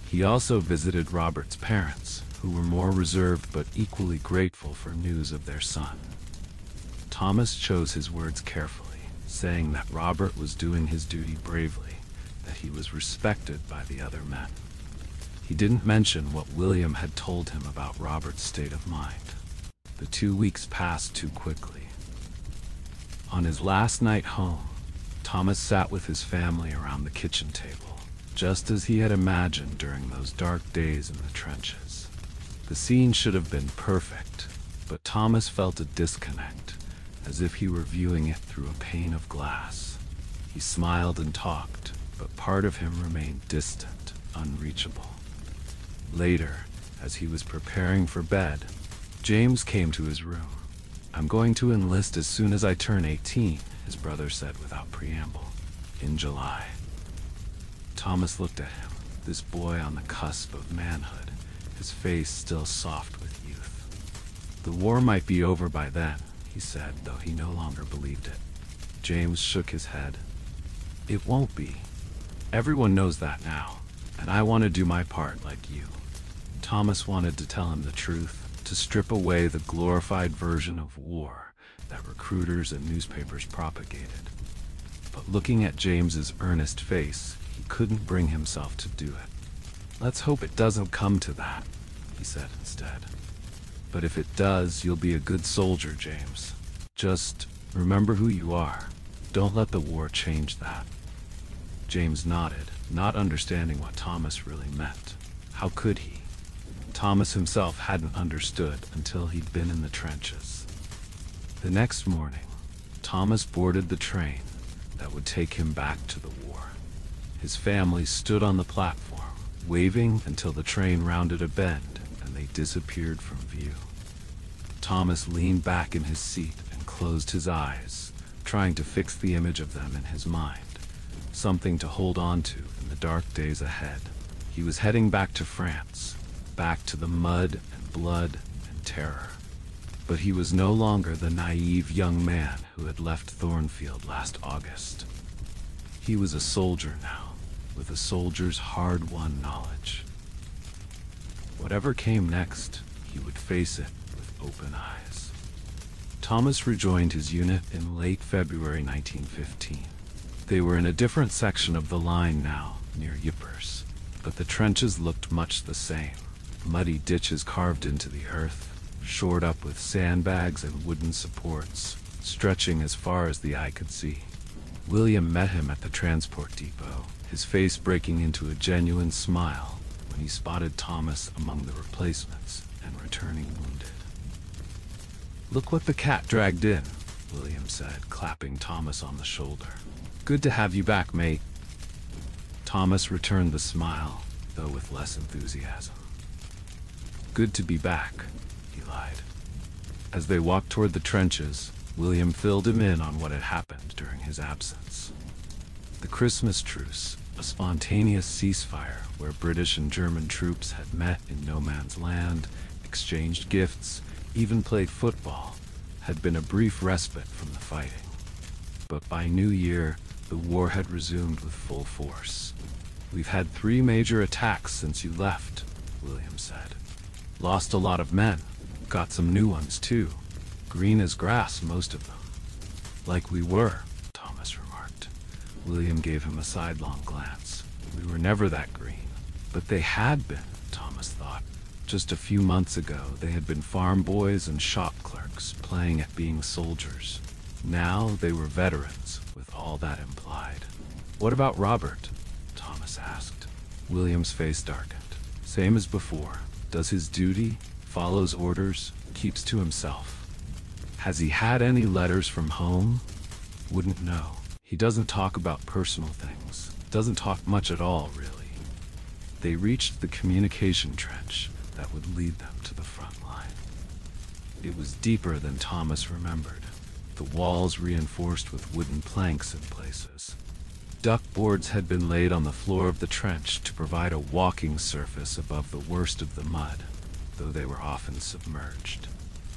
He also visited Robert's parents, who were more reserved but equally grateful for news of their son. Thomas chose his words carefully, saying that Robert was doing his duty bravely, that he was respected by the other men. He didn't mention what William had told him about Robert's state of mind. The 2 weeks passed too quickly. On his last night home, Thomas sat with his family around the kitchen table, just as he had imagined during those dark days in the trenches. The scene should have been perfect, but Thomas felt a disconnect, as if he were viewing it through a pane of glass. He smiled and talked, but part of him remained distant, unreachable. Later, as he was preparing for bed, James came to his room. "I'm going to enlist as soon as I turn 18, his brother said without preamble. in July. Thomas looked at him, this boy on the cusp of manhood, his face still soft with youth. The war might be over by then, he said, though he no longer believed it. James shook his head. It won't be. Everyone knows that now, and I want to do my part like you. Thomas wanted to tell him the truth, to strip away the glorified version of war that recruiters and newspapers propagated. But looking at James's earnest face, he couldn't bring himself to do it. Let's hope it doesn't come to that, he said instead. But if it does, you'll be a good soldier, James. Just remember who you are. Don't let the war change that. James nodded, not understanding what Thomas really meant. How could he? Thomas himself hadn't understood until he'd been in the trenches. The next morning, Thomas boarded the train that would take him back to the war. His family stood on the platform, waving until the train rounded a bend and they disappeared from view. Thomas leaned back in his seat and closed his eyes, trying to fix the image of them in his mind, something to hold on to in the dark days ahead. He was heading back to France, back to the mud and blood and terror. But he was no longer the naive young man who had left Thornfield last August. He was a soldier now, with a soldier's hard-won knowledge. Whatever came next, he would face it with open eyes. Thomas rejoined his unit in late February 1915. They were in a different section of the line now, near Ypres, but the trenches looked much the same. Muddy ditches carved into the earth, shored up with sandbags and wooden supports, stretching as far as the eye could see. William met him at the transport depot, his face breaking into a genuine smile when he spotted Thomas among the replacements and returning wounded. "Look what the cat dragged in," William said, clapping Thomas on the shoulder. "Good to have you back, mate." Thomas returned the smile, though with less enthusiasm. "Good to be back," he lied. As they walked toward the trenches, William filled him in on what had happened during his absence. The Christmas truce, a spontaneous ceasefire where British and German troops had met in no man's land, exchanged gifts, even played football, had been a brief respite from the fighting. But by New Year, the war had resumed with full force. "We've had 3 major attacks since you left," William said. "Lost a lot of men. Got some new ones, too. Green as grass, most of them." "Like we were," Thomas remarked. William gave him a sidelong glance. "We were never that green." But they had been, Thomas thought. Just a few months ago, they had been farm boys and shop clerks, playing at being soldiers. Now they were veterans, with all that implied. "What about Robert?" Thomas asked. William's face darkened. "Same as before. Does his duty, follows orders, keeps to himself." "Has he had any letters from home?" "Wouldn't know. He doesn't talk about personal things. Doesn't talk much at all, really." They reached the communication trench that would lead them to the front line. It was deeper than Thomas remembered, the walls reinforced with wooden planks in places. Duck boards had been laid on the floor of the trench to provide a walking surface above the worst of the mud, though they were often submerged.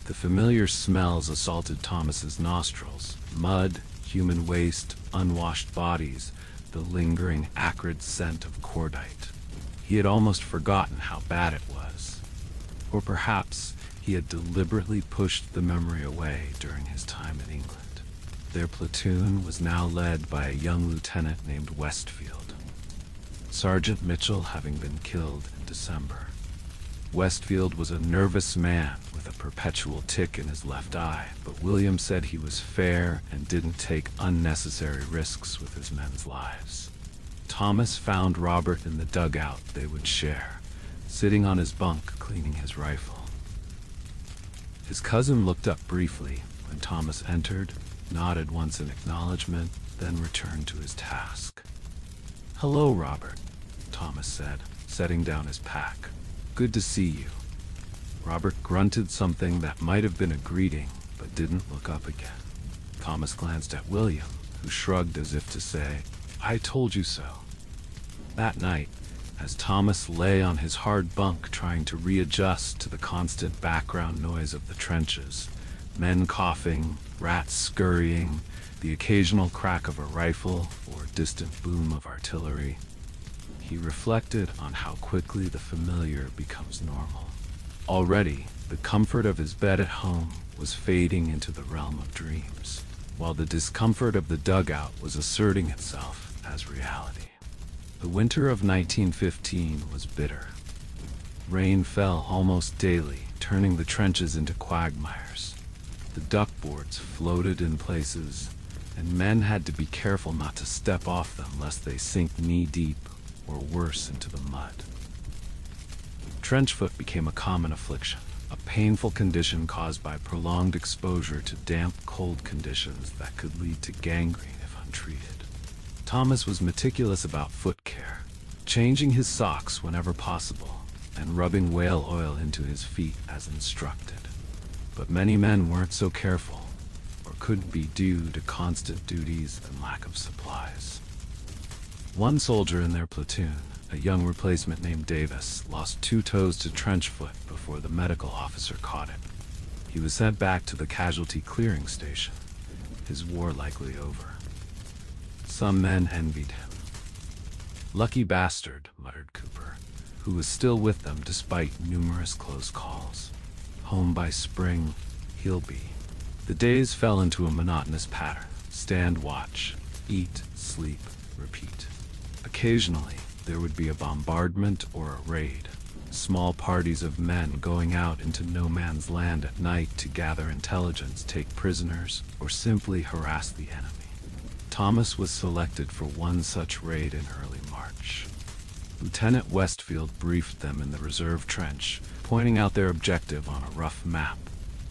The familiar smells assaulted Thomas's nostrils: mud, human waste, unwashed bodies, the lingering acrid scent of cordite. He had almost forgotten how bad it was. Or perhaps he had deliberately pushed the memory away during his time in England. Their platoon was now led by a young lieutenant named Westfield, Sergeant Mitchell having been killed in December. Westfield was a nervous man with a perpetual tic in his left eye, but William said he was fair and didn't take unnecessary risks with his men's lives. Thomas found Robert in the dugout they would share, sitting on his bunk cleaning his rifle. His cousin looked up briefly when Thomas entered, nodded once in acknowledgement, then returned to his task. "Hello, Robert," Thomas said, setting down his pack. "Good to see you." Robert grunted something that might have been a greeting, but didn't look up again. Thomas glanced at William, who shrugged as if to say, I told you so. That night, as Thomas lay on his hard bunk trying to readjust to the constant background noise of the trenches, men coughing, rats scurrying, the occasional crack of a rifle or distant boom of artillery, he reflected on how quickly the familiar becomes normal. Already, the comfort of his bed at home was fading into the realm of dreams, while the discomfort of the dugout was asserting itself as reality. The winter of 1915 was bitter. Rain fell almost daily, turning the trenches into quagmires. The duckboards floated in places, and men had to be careful not to step off them lest they sink knee-deep or worse into the mud. Trench foot became a common affliction, a painful condition caused by prolonged exposure to damp, cold conditions that could lead to gangrene if untreated. Thomas was meticulous about foot care, changing his socks whenever possible and rubbing whale oil into his feet as instructed. But many men weren't so careful, or could be due to constant duties and lack of supplies. One soldier in their platoon, a young replacement named Davis, lost 2 toes to trench foot before the medical officer caught him. He was sent back to the casualty clearing station, his war likely over. Some men envied him. "Lucky bastard," muttered Cooper, who was still with them despite numerous close calls. "Home by spring, he'll be." The days fell into a monotonous pattern. Stand watch, eat, sleep, repeat. Occasionally, there would be a bombardment or a raid, small parties of men going out into no man's land at night to gather intelligence, take prisoners, or simply harass the enemy. Thomas was selected for one such raid in early March. Lieutenant Westfield briefed them in the reserve trench, pointing out their objective on a rough map,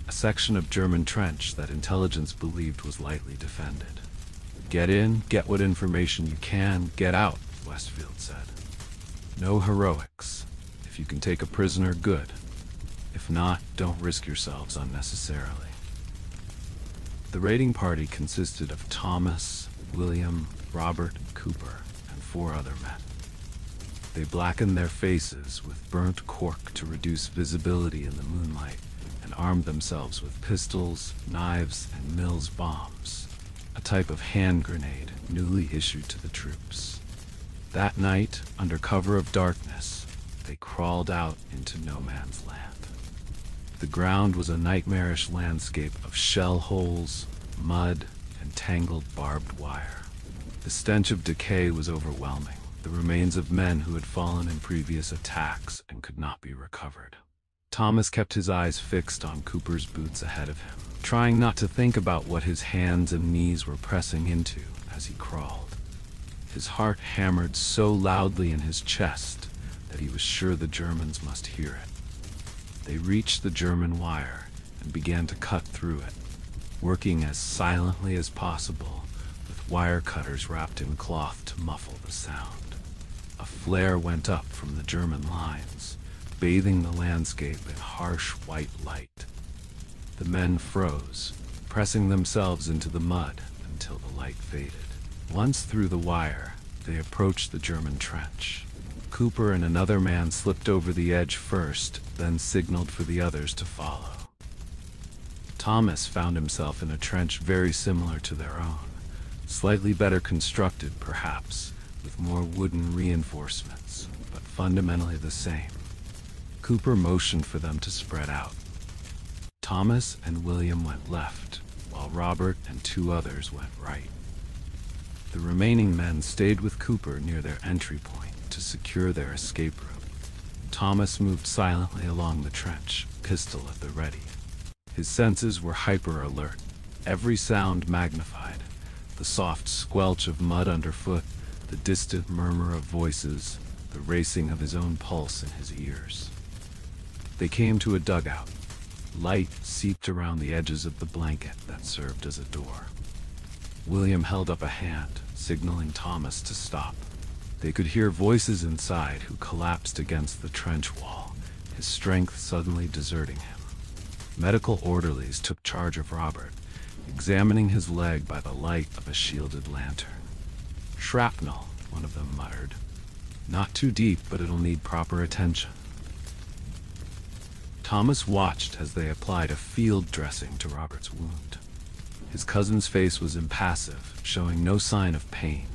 a section of German trench that intelligence believed was lightly defended. "Get in, get what information you can, get out," Westfield said. "No heroics. If you can take a prisoner, good. If not, don't risk yourselves unnecessarily." The raiding party consisted of Thomas, William, Robert, Cooper, and 4 other men. They blackened their faces with burnt cork to reduce visibility in the moonlight, and armed themselves with pistols, knives, and Mills bombs, a type of hand grenade newly issued to the troops. That night, under cover of darkness, they crawled out into no man's land. The ground was a nightmarish landscape of shell holes, mud, and tangled barbed wire. The stench of decay was overwhelming, the remains of men who had fallen in previous attacks and could not be recovered. Thomas kept his eyes fixed on Cooper's boots ahead of him, trying not to think about what his hands and knees were pressing into as he crawled. His heart hammered so loudly in his chest that he was sure the Germans must hear it. They reached the German wire and began to cut through it, working as silently as possible, with wire cutters wrapped in cloth to muffle the sound. A flare went up from the German lines, bathing the landscape in harsh white light. The men froze, pressing themselves into the mud until the light faded. Once through the wire, they approached the German trench. Cooper and another man slipped over the edge first, then signaled for the others to follow. Thomas found himself in a trench very similar to their own, slightly better constructed perhaps, with more wooden reinforcements, but fundamentally the same. Cooper motioned for them to spread out. Thomas and William went left, while Robert and 2 others went right. The remaining men stayed with Cooper near their entry point to secure their escape route. Thomas moved silently along the trench, pistol at the ready. His senses were hyper-alert, every sound magnified, the soft squelch of mud underfoot, the distant murmur of voices, the racing of his own pulse in his ears. They came to a dugout. Light seeped around the edges of the blanket that served as a door. William held up a hand, signaling Thomas to stop. They could hear voices inside who collapsed against the trench wall, his strength suddenly deserting him. Medical orderlies took charge of Robert, examining his leg by the light of a shielded lantern. Shrapnel, one of them muttered. Not too deep, but it'll need proper attention. Thomas watched as they applied a field dressing to Robert's wound. His cousin's face was impassive, showing no sign of pain.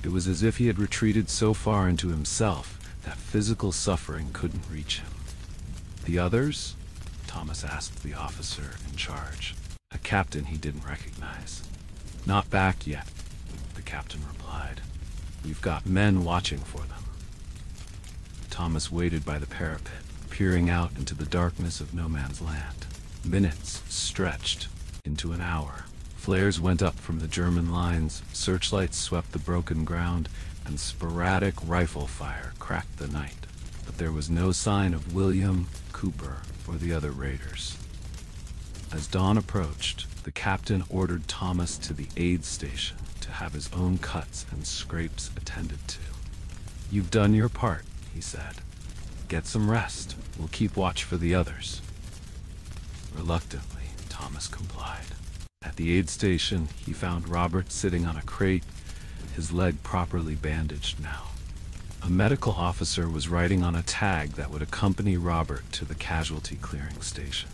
It was as if he had retreated so far into himself that physical suffering couldn't reach him. The others? Thomas asked the officer in charge, a captain he didn't recognize. Not back yet, the captain replied. We've got men watching for them. Thomas waited by the parapet, peering out into the darkness of no man's land. Minutes stretched into an hour. Flares went up from the German lines, searchlights swept the broken ground, and sporadic rifle fire cracked the night. But there was no sign of William, Cooper, or the other raiders. As dawn approached, the captain ordered Thomas to the aid station to have his own cuts and scrapes attended to. You've done your part, he said. Get some rest. We'll keep watch for the others. Reluctantly, Thomas complied. At the aid station, he found Robert sitting on a crate, his leg properly bandaged now. A medical officer was writing on a tag that would accompany Robert to the casualty clearing station.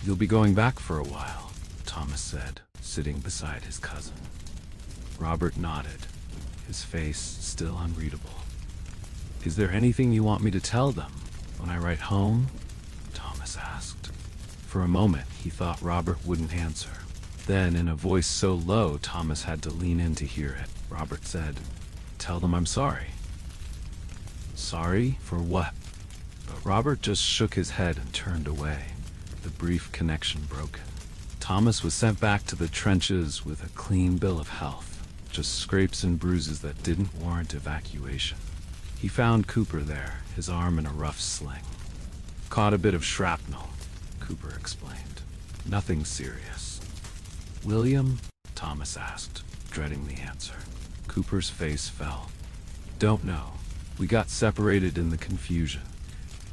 You'll be going back for a while, Thomas said, sitting beside his cousin. Robert nodded, his face still unreadable. Is there anything you want me to tell them when I write home? Thomas asked. For a moment, he thought Robert wouldn't answer. Then, in a voice so low Thomas had to lean in to hear it, Robert said, Tell them I'm sorry. Sorry? For what? But Robert just shook his head and turned away, the brief connection broken. Thomas was sent back to the trenches with a clean bill of health, just scrapes and bruises that didn't warrant evacuation. He found Cooper there, his arm in a rough sling. Caught a bit of shrapnel, Cooper explained. Nothing serious. William? Thomas asked, dreading the answer. Cooper's face fell. Don't know. We got separated in the confusion.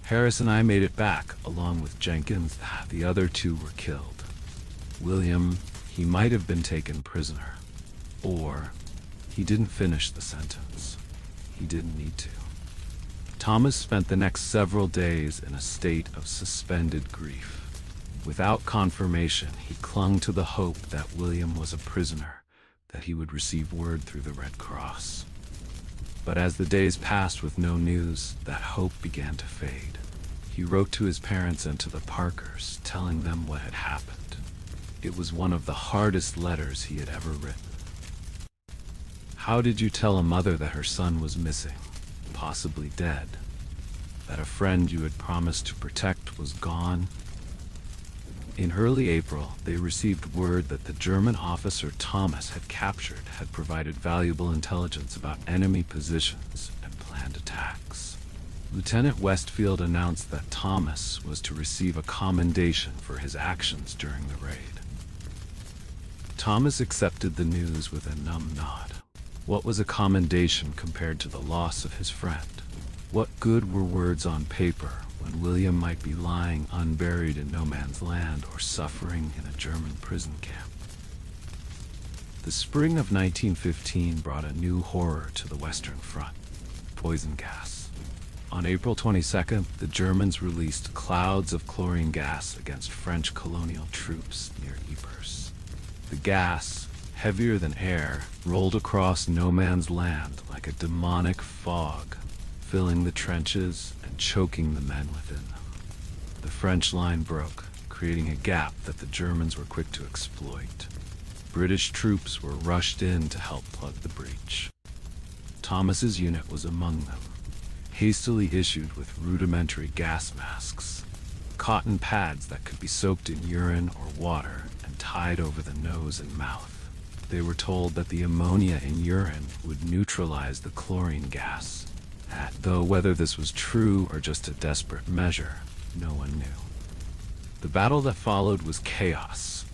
Harris and I made it back, along with Jenkins. The other two were killed. William, he might have been taken prisoner. Or, he didn't finish the sentence. He didn't need to. Thomas spent the next several days in a state of suspended grief. Without confirmation, he clung to the hope that William was a prisoner, that he would receive word through the Red Cross. But as the days passed with no news, that hope began to fade. He wrote to his parents and to the Parkers, telling them what had happened. It was one of the hardest letters he had ever written. How did you tell a mother that her son was missing, possibly dead? That a friend you had promised to protect was gone? In early April, they received word that the German officer Thomas had captured had provided valuable intelligence about enemy positions and planned attacks. Lieutenant Westfield announced that Thomas was to receive a commendation for his actions during the raid. Thomas accepted the news with a numb nod. What was a commendation compared to the loss of his friend? What good were words on paper when William might be lying unburied in no man's land or suffering in a German prison camp? The spring of 1915 brought a new horror to the Western Front: poison gas. On April 22nd, the Germans released clouds of chlorine gas against French colonial troops near Ypres. The gas, heavier than air, rolled across no man's land like a demonic fog, filling the trenches and choking the men within them. The French line broke, creating a gap that the Germans were quick to exploit. British troops were rushed in to help plug the breach. Thomas's unit was among them, hastily issued with rudimentary gas masks, cotton pads that could be soaked in urine or water and tied over the nose and mouth. They were told that the ammonia in urine would neutralize the chlorine gas. Though whether this was true or just a desperate measure, no one knew. The battle that followed was chaos.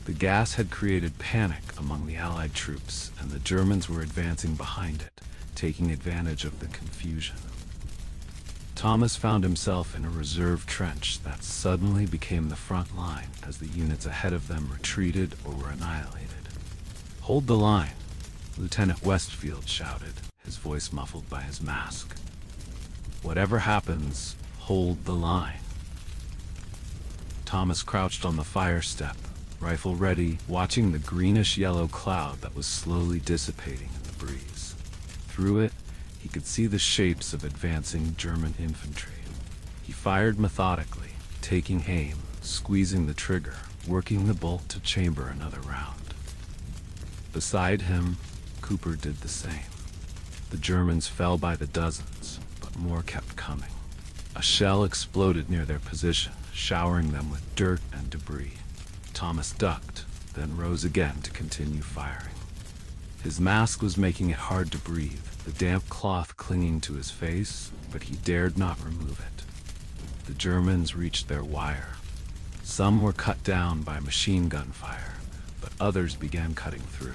The gas had created panic among the Allied troops, and the Germans were advancing behind it, taking advantage of the confusion. Thomas found himself in a reserve trench that suddenly became the front line as the units ahead of them retreated or were annihilated. Hold the line, Lieutenant Westfield shouted, his voice muffled by his mask. "Whatever happens, hold the line." Thomas crouched on the fire step, rifle ready, watching the greenish-yellow cloud that was slowly dissipating in the breeze. Through it, he could see the shapes of advancing German infantry. He fired methodically, taking aim, squeezing the trigger, working the bolt to chamber another round. Beside him, Cooper did the same. The Germans fell by the dozens, but more kept coming. A shell exploded near their position, showering them with dirt and debris. Thomas ducked, then rose again to continue firing. His mask was making it hard to breathe, the damp cloth clinging to his face, but he dared not remove it. The Germans reached their wire. Some were cut down by machine gun fire, but others began cutting through.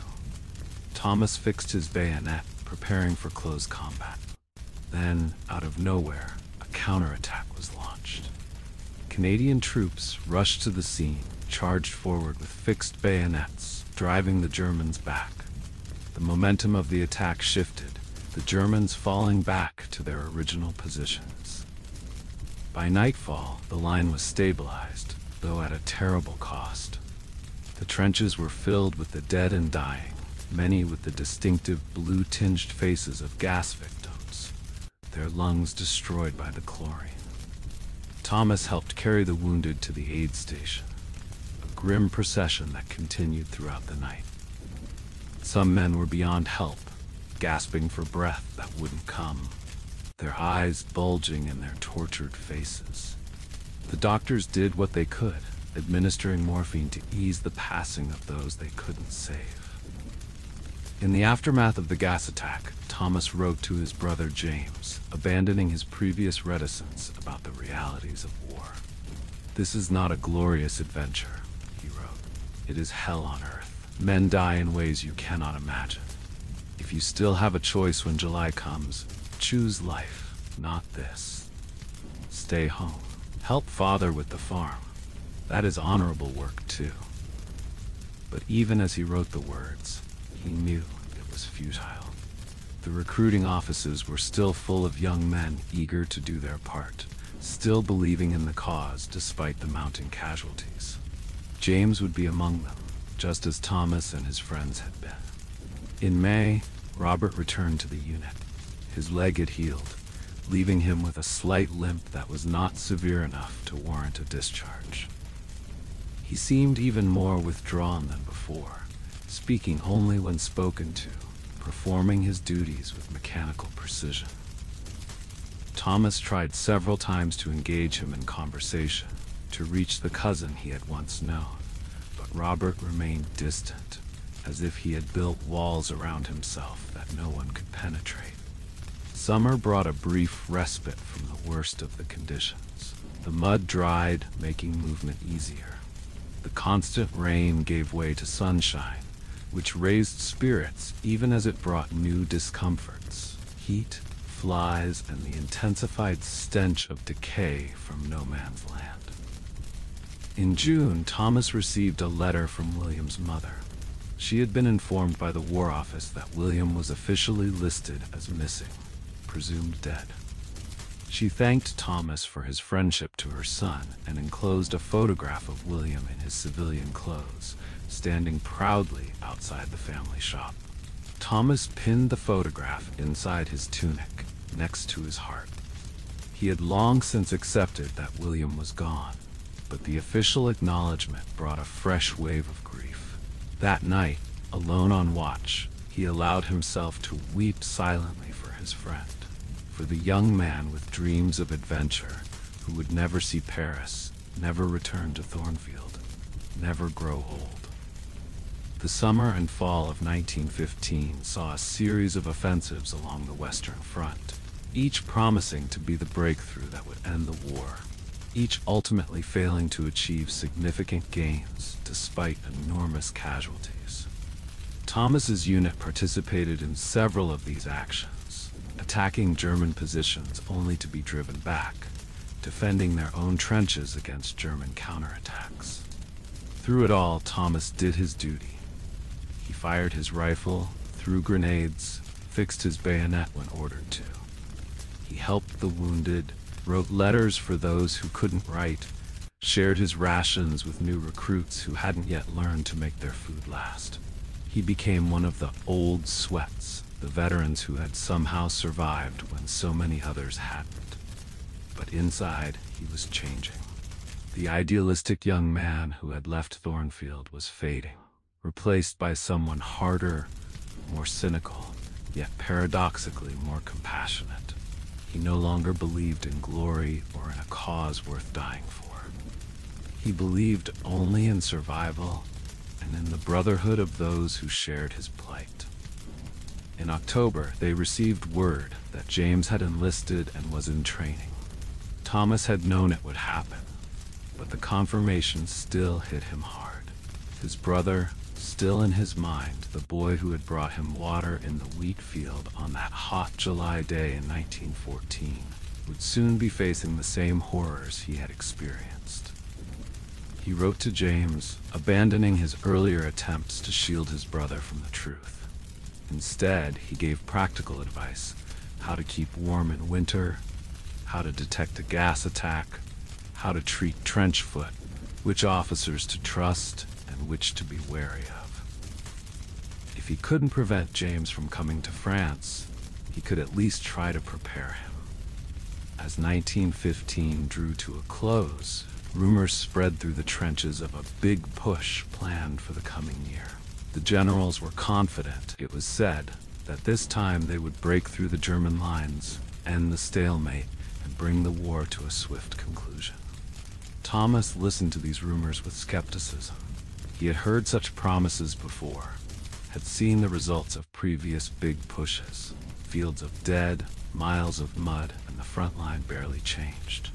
Thomas fixed his bayonet, preparing for close combat. Then, out of nowhere, a counterattack was launched. Canadian troops rushed to the scene, charged forward with fixed bayonets, driving the Germans back. The momentum of the attack shifted, the Germans falling back to their original positions. By nightfall, the line was stabilized, though at a terrible cost. The trenches were filled with the dead and dying, many with the distinctive blue-tinged faces of gas victims, their lungs destroyed by the chlorine. Thomas helped carry the wounded to the aid station, a grim procession that continued throughout the night. Some men were beyond help, gasping for breath that wouldn't come, their eyes bulging in their tortured faces. The doctors did what they could, administering morphine to ease the passing of those they couldn't save. In the aftermath of the gas attack, Thomas wrote to his brother James, abandoning his previous reticence about the realities of war. "This is not a glorious adventure," he wrote. "It is hell on earth. Men die in ways you cannot imagine. If you still have a choice when July comes, choose life, not this. Stay home. Help father with the farm. That is honorable work too." But even as he wrote the words, he knew it was futile. The recruiting offices were still full of young men eager to do their part, still believing in the cause despite the mounting casualties. James would be among them, just as Thomas and his friends had been. In May, Robert returned to the unit. His leg had healed, leaving him with a slight limp that was not severe enough to warrant a discharge. He seemed even more withdrawn than before, speaking only when spoken to, performing his duties with mechanical precision. Thomas tried several times to engage him in conversation, to reach the cousin he had once known, but Robert remained distant, as if he had built walls around himself that no one could penetrate. Summer brought a brief respite from the worst of the conditions. The mud dried, making movement easier. The constant rain gave way to sunshine, which raised spirits even as it brought new discomforts, heat, flies, and the intensified stench of decay from no man's land. In June, Thomas received a letter from William's mother. She had been informed by the War Office that William was officially listed as missing, presumed dead. She thanked Thomas for his friendship to her son and enclosed a photograph of William in his civilian clothes, standing proudly outside the family shop. Thomas pinned the photograph inside his tunic, next to his heart. He had long since accepted that William was gone, but the official acknowledgement brought a fresh wave of grief. That night, alone on watch, he allowed himself to weep silently for his friend, for the young man with dreams of adventure who would never see Paris, never return to Thornfield, never grow old. The summer and fall of 1915 saw a series of offensives along the Western Front, each promising to be the breakthrough that would end the war, each ultimately failing to achieve significant gains despite enormous casualties. Thomas's unit participated in several of these actions, attacking German positions only to be driven back, defending their own trenches against German counterattacks. Through it all, Thomas did his duty. He fired his rifle, threw grenades, fixed his bayonet when ordered to. He helped the wounded, wrote letters for those who couldn't write, shared his rations with new recruits who hadn't yet learned to make their food last. He became one of the old sweats, the veterans who had somehow survived when so many others hadn't. But inside, he was changing. The idealistic young man who had left Thornfield was fading, replaced by someone harder, more cynical, yet paradoxically more compassionate. He no longer believed in glory or in a cause worth dying for. He believed only in survival and in the brotherhood of those who shared his plight. In October, they received word that James had enlisted and was in training. Thomas had known it would happen, but the confirmation still hit him hard. His brother, still in his mind, the boy who had brought him water in the wheat field on that hot July day in 1914, would soon be facing the same horrors he had experienced. He wrote to James, abandoning his earlier attempts to shield his brother from the truth. Instead, he gave practical advice: how to keep warm in winter, how to detect a gas attack, how to treat trench foot, which officers to trust and which to be wary of. If he couldn't prevent James from coming to France, he could at least try to prepare him. As 1915 drew to a close, rumors spread through the trenches of a big push planned for the coming year. The generals were confident, it was said, that this time they would break through the German lines, end the stalemate, and bring the war to a swift conclusion. Thomas listened to these rumors with skepticism. He had heard such promises before, had seen the results of previous big pushes: fields of dead, miles of mud, and the front line barely changed.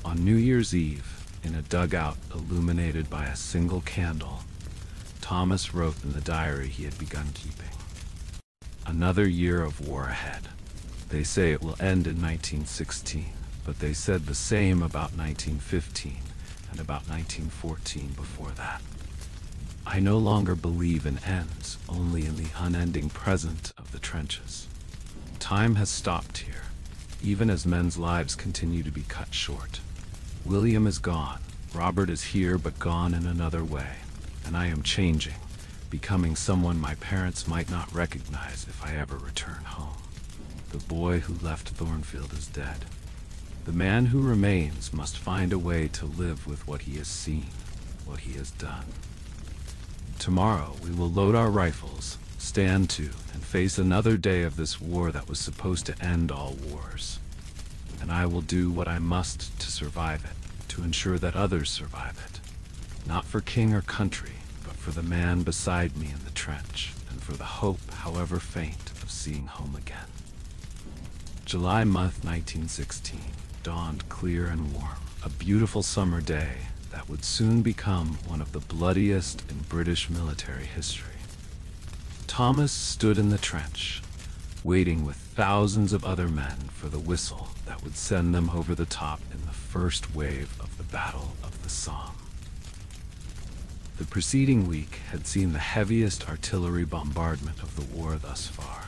On New Year's Eve, in a dugout illuminated by a single candle, Thomas wrote in the diary he had begun keeping. Another year of war ahead. They say it will end in 1916, but they said the same about 1915 and about 1914 before that. I no longer believe in ends, only in the unending present of the trenches. Time has stopped here, even as men's lives continue to be cut short. William is gone, Robert is here but gone in another way, and I am changing, becoming someone my parents might not recognize if I ever return home. The boy who left Thornfield is dead. The man who remains must find a way to live with what he has seen, what he has done. Tomorrow we will load our rifles, stand to, and face another day of this war that was supposed to end all wars. And I will do what I must to survive it, to ensure that others survive it. Not for king or country, but for the man beside me in the trench, and for the hope, however faint, of seeing home again. July month 1916 dawned clear and warm, a beautiful summer day that would soon become one of the bloodiest in British military history. Thomas stood in the trench, waiting with thousands of other men for the whistle that would send them over the top in the first wave of the Battle of the Somme. The preceding week had seen the heaviest artillery bombardment of the war thus far.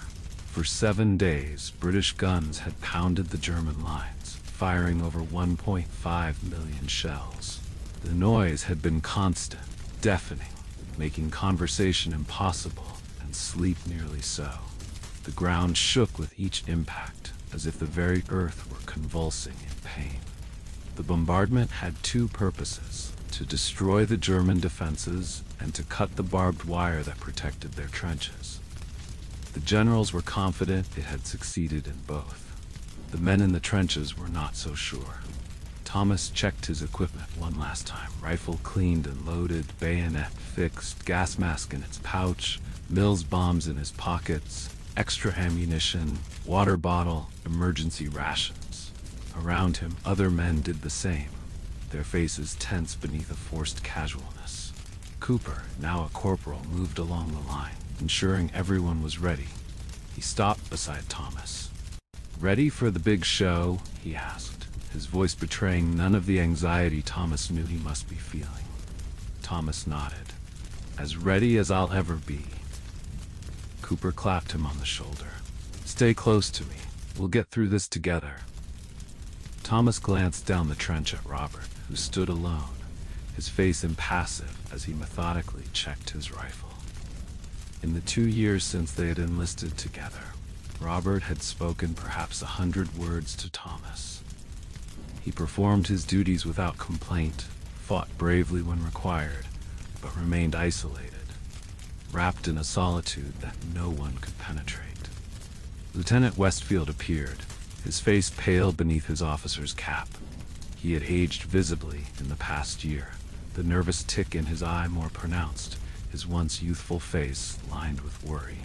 For 7 days, British guns had pounded the German lines, firing over 1.5 million shells. The noise had been constant, deafening, making conversation impossible and sleep nearly so. The ground shook with each impact, as if the very earth were convulsing in pain. The bombardment had two purposes: to destroy the German defenses and to cut the barbed wire that protected their trenches. The generals were confident it had succeeded in both. The men in the trenches were not so sure. Thomas checked his equipment one last time: rifle cleaned and loaded, bayonet fixed, gas mask in its pouch, Mills bombs in his pockets, extra ammunition, water bottle, emergency rations. Around him, other men did the same, their faces tense beneath a forced casualness. Cooper, now a corporal, moved along the line, ensuring everyone was ready. He stopped beside Thomas. "Ready for the big show?" he asked, his voice betraying none of the anxiety Thomas knew he must be feeling. Thomas nodded. "As ready as I'll ever be." Cooper clapped him on the shoulder. "Stay close to me. We'll get through this together." Thomas glanced down the trench at Robert, who stood alone, his face impassive as he methodically checked his rifle. In the 2 years since they had enlisted together, Robert had spoken perhaps 100 words to Thomas. He performed his duties without complaint, fought bravely when required, but remained isolated, wrapped in a solitude that no one could penetrate. Lieutenant Westfield appeared, his face pale beneath his officer's cap. He had aged visibly in the past year, the nervous tick in his eye more pronounced, his once youthful face lined with worry.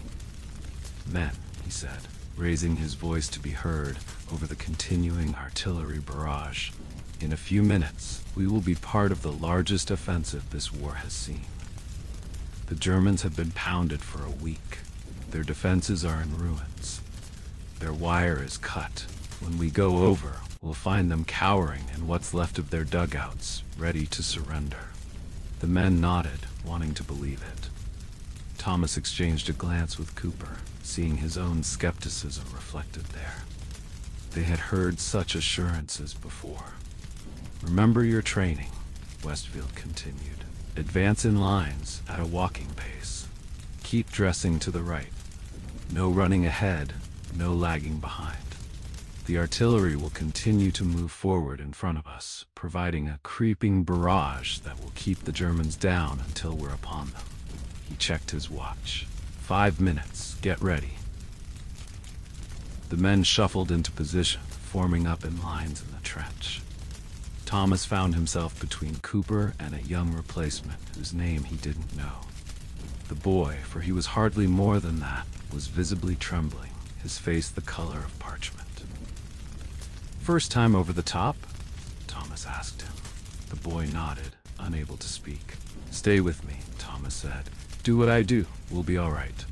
"Men," he said, raising his voice to be heard over the continuing artillery barrage, "in a few minutes, we will be part of the largest offensive this war has seen. The Germans have been pounded for a week. Their defenses are in ruins. Their wire is cut. When we go over, we'll find them cowering in what's left of their dugouts, ready to surrender." The men nodded, wanting to believe it. Thomas exchanged a glance with Cooper, seeing his own skepticism reflected there. They had heard such assurances before. "Remember your training," Westfield continued. "Advance in lines at a walking pace. Keep dressing to the right. No running ahead, no lagging behind. The artillery will continue to move forward in front of us, providing a creeping barrage that will keep the Germans down until we're upon them." He checked his watch. 5 minutes. Get ready." The men shuffled into position, forming up in lines in the trench. Thomas found himself between Cooper and a young replacement whose name he didn't know. The boy, for he was hardly more than that, was visibly trembling, his face the color of parchment. "First time over the top?" Thomas asked him. The boy nodded, unable to speak. "Stay with me," Thomas said. "Do what I do. We'll be all right."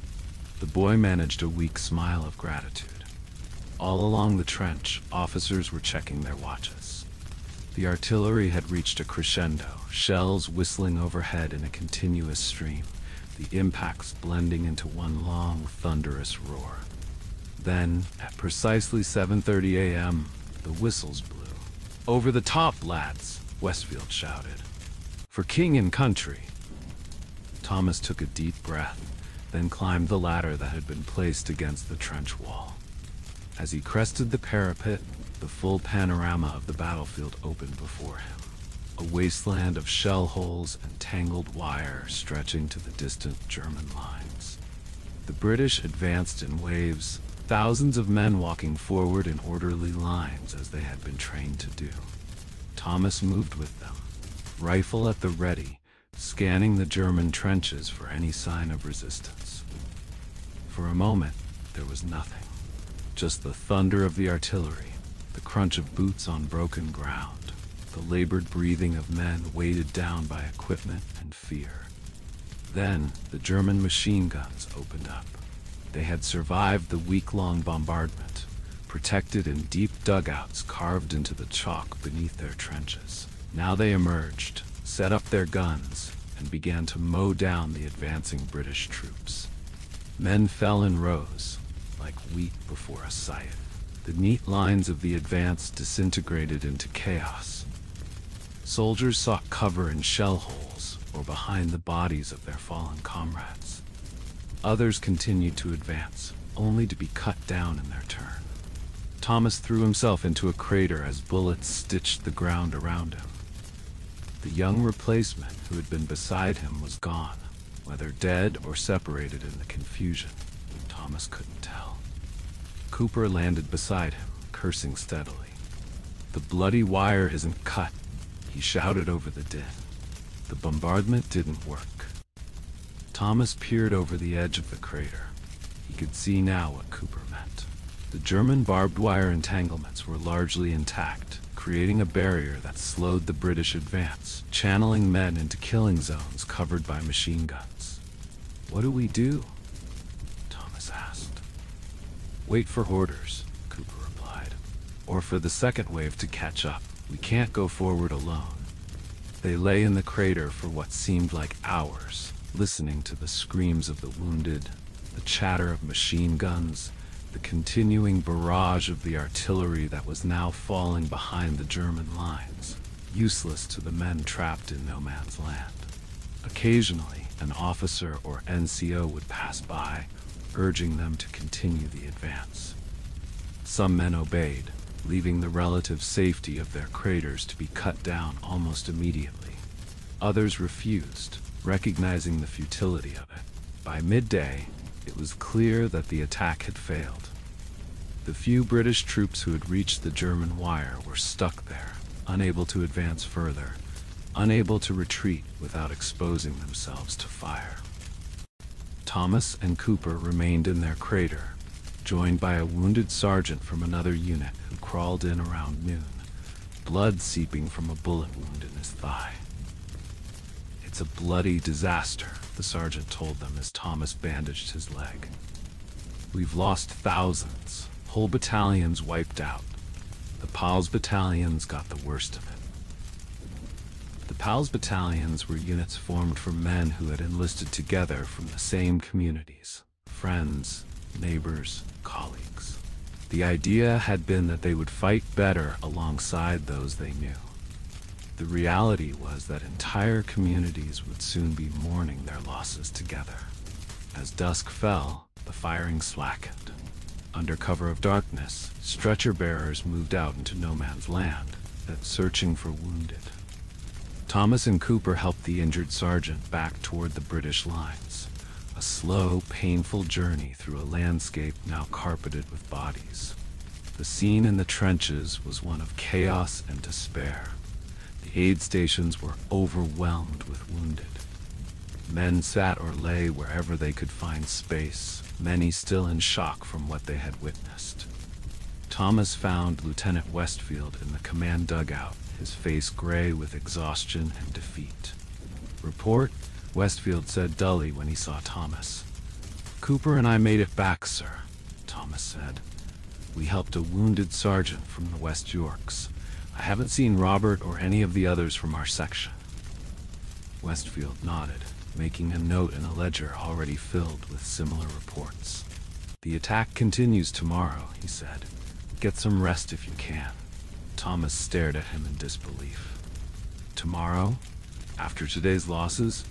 The boy managed a weak smile of gratitude. All along the trench, officers were checking their watches. The artillery had reached a crescendo, shells whistling overhead in a continuous stream, the impacts blending into one long, thunderous roar. Then, at precisely 7:30 a.m., the whistles blew. "Over the top, lads!" Westfield shouted. "For king and country!" Thomas took a deep breath, then climbed the ladder that had been placed against the trench wall. As he crested the parapet, the full panorama of the battlefield opened before him. A wasteland of shell holes and tangled wire stretching to the distant German lines. The British advanced in waves, thousands of men walking forward in orderly lines as they had been trained to do. Thomas moved with them, rifle at the ready, scanning the German trenches for any sign of resistance. For a moment, there was nothing. Just the thunder of the artillery, the crunch of boots on broken ground, the labored breathing of men weighted down by equipment and fear. Then, the German machine guns opened up. They had survived the week-long bombardment, protected in deep dugouts carved into the chalk beneath their trenches. Now they emerged, set up their guns, and began to mow down the advancing British troops. Men fell in rows, like wheat before a scythe. The neat lines of the advance disintegrated into chaos. Soldiers sought cover in shell holes or behind the bodies of their fallen comrades. Others continued to advance, only to be cut down in their turn. Thomas threw himself into a crater as bullets stitched the ground around him. The young replacement who had been beside him was gone, whether dead or separated in the confusion. Thomas couldn't tell. Cooper landed beside him, cursing steadily. "The bloody wire isn't cut," he shouted over the din. The bombardment didn't work. Thomas peered over the edge of the crater. He could see now what Cooper meant. The German barbed wire entanglements were largely intact, creating a barrier that slowed the British advance, channeling men into killing zones covered by machine guns. "What do we do?" Thomas asked. "Wait for orders," Cooper replied. "Or for the second wave to catch up. We can't go forward alone." They lay in the crater for what seemed like hours, listening to the screams of the wounded, The chatter of machine guns, the continuing barrage of the artillery that was now falling behind the German lines, useless to the men trapped in no man's land. Occasionally, an officer or NCO would pass by, urging them to continue the advance. Some men obeyed, leaving the relative safety of their craters to be cut down almost immediately. Others refused, recognizing the futility of it. By midday, it was clear that the attack had failed. The few British troops who had reached the German wire were stuck there, unable to advance further, unable to retreat without exposing themselves to fire. Thomas and Cooper remained in their crater, joined by a wounded sergeant from another unit who crawled in around noon, blood seeping from a bullet wound in his thigh. "It's a bloody disaster," the sergeant told them as Thomas bandaged his leg. "We've lost thousands, whole battalions wiped out. The PALS battalions got the worst of it." The PALS battalions were units formed from men who had enlisted together from the same communities, friends, neighbors, colleagues. The idea had been that they would fight better alongside those they knew. The reality was that entire communities would soon be mourning their losses together. As dusk fell, the firing slackened. Under cover of darkness, stretcher bearers moved out into no man's land, searching for wounded. Thomas and Cooper helped the injured sergeant back toward the British lines, a slow, painful journey through a landscape now carpeted with bodies. The scene in the trenches was one of chaos and despair. The aid stations were overwhelmed with wounded. Men sat or lay wherever they could find space, many still in shock from what they had witnessed. Thomas found Lieutenant Westfield in the command dugout, his face gray with exhaustion and defeat. "Report," Westfield said dully when he saw Thomas. "Cooper and I made it back, sir," Thomas said. "We helped a wounded sergeant from the West Yorks. I haven't seen Robert or any of the others from our section." Westfield nodded, making a note in a ledger already filled with similar reports. "The attack continues tomorrow," he said. "Get some rest if you can." Thomas stared at him in disbelief. "Tomorrow? After today's losses?"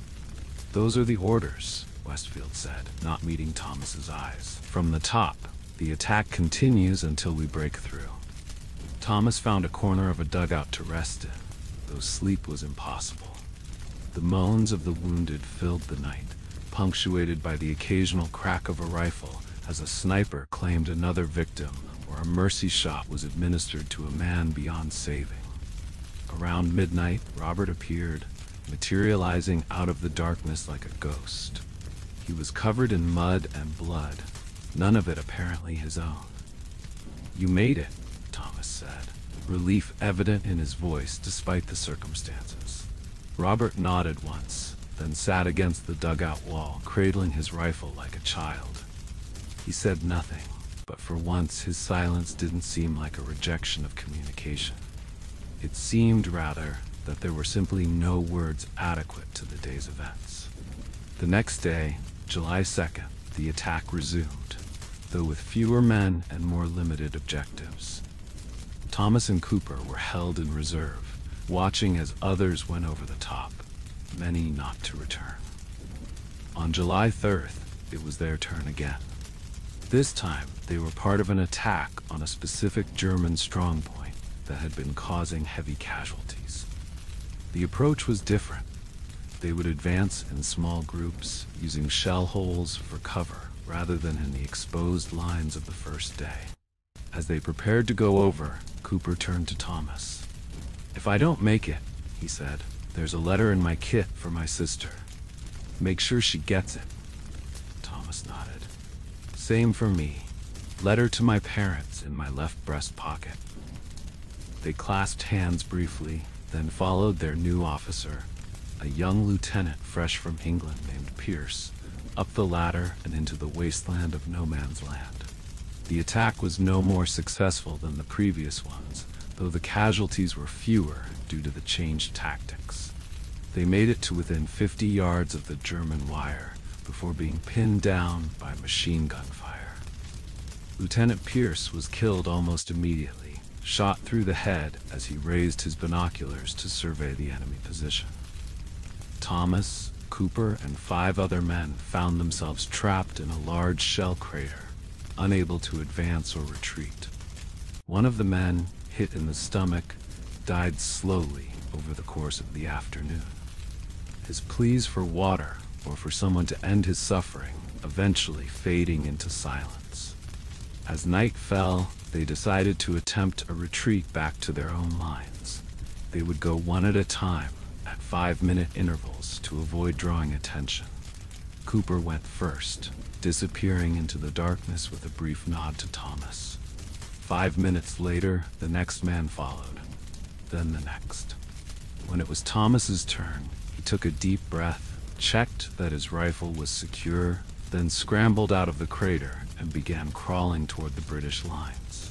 "Those are the orders," Westfield said, not meeting Thomas's eyes. "From the top, the attack continues until we break through." Thomas found a corner of a dugout to rest in, though sleep was impossible. The moans of the wounded filled the night, punctuated by the occasional crack of a rifle as a sniper claimed another victim or a mercy shot was administered to a man beyond saving. Around midnight, Robert appeared, materializing out of the darkness like a ghost. He was covered in mud and blood, none of it apparently his own. "You made it," Thomas said, relief evident in his voice despite the circumstances. Robert nodded once, then sat against the dugout wall, cradling his rifle like a child. He said nothing, but for once his silence didn't seem like a rejection of communication. It seemed, rather, that there were simply no words adequate to the day's events. The next day, July 2nd, the attack resumed, though with fewer men and more limited objectives. Thomas and Cooper were held in reserve, watching as others went over the top, many not to return. On July 3rd, it was their turn again. This time, they were part of an attack on a specific German strongpoint that had been causing heavy casualties. The approach was different. They would advance in small groups, using shell holes for cover rather than in the exposed lines of the first day. As they prepared to go over, Cooper turned to Thomas. "If I don't make it," he said, "there's a letter in my kit for my sister. Make sure she gets it." Thomas nodded. "Same for me. Letter to my parents in my left breast pocket." They clasped hands briefly, then followed their new officer, a young lieutenant fresh from England named Pierce, up the ladder and into the wasteland of no man's land. The attack was no more successful than the previous ones, though the casualties were fewer due to the changed tactics. They made it to within 50 yards of the German wire, before being pinned down by machine gun fire. Lieutenant Pierce was killed almost immediately, shot through the head as he raised his binoculars to survey the enemy position. Thomas, Cooper, and 5 other men found themselves trapped in a large shell crater, unable to advance or retreat. One of the men, hit in the stomach, died slowly over the course of the afternoon. His pleas for water or for someone to end his suffering eventually fading into silence. As night fell, they decided to attempt a retreat back to their own lines. They would go one at a time, at 5-minute intervals to avoid drawing attention. Cooper went first, disappearing into the darkness with a brief nod to Thomas. 5 minutes later, the next man followed, then the next. When it was Thomas's turn, he took a deep breath, checked that his rifle was secure, then scrambled out of the crater and began crawling toward the British lines.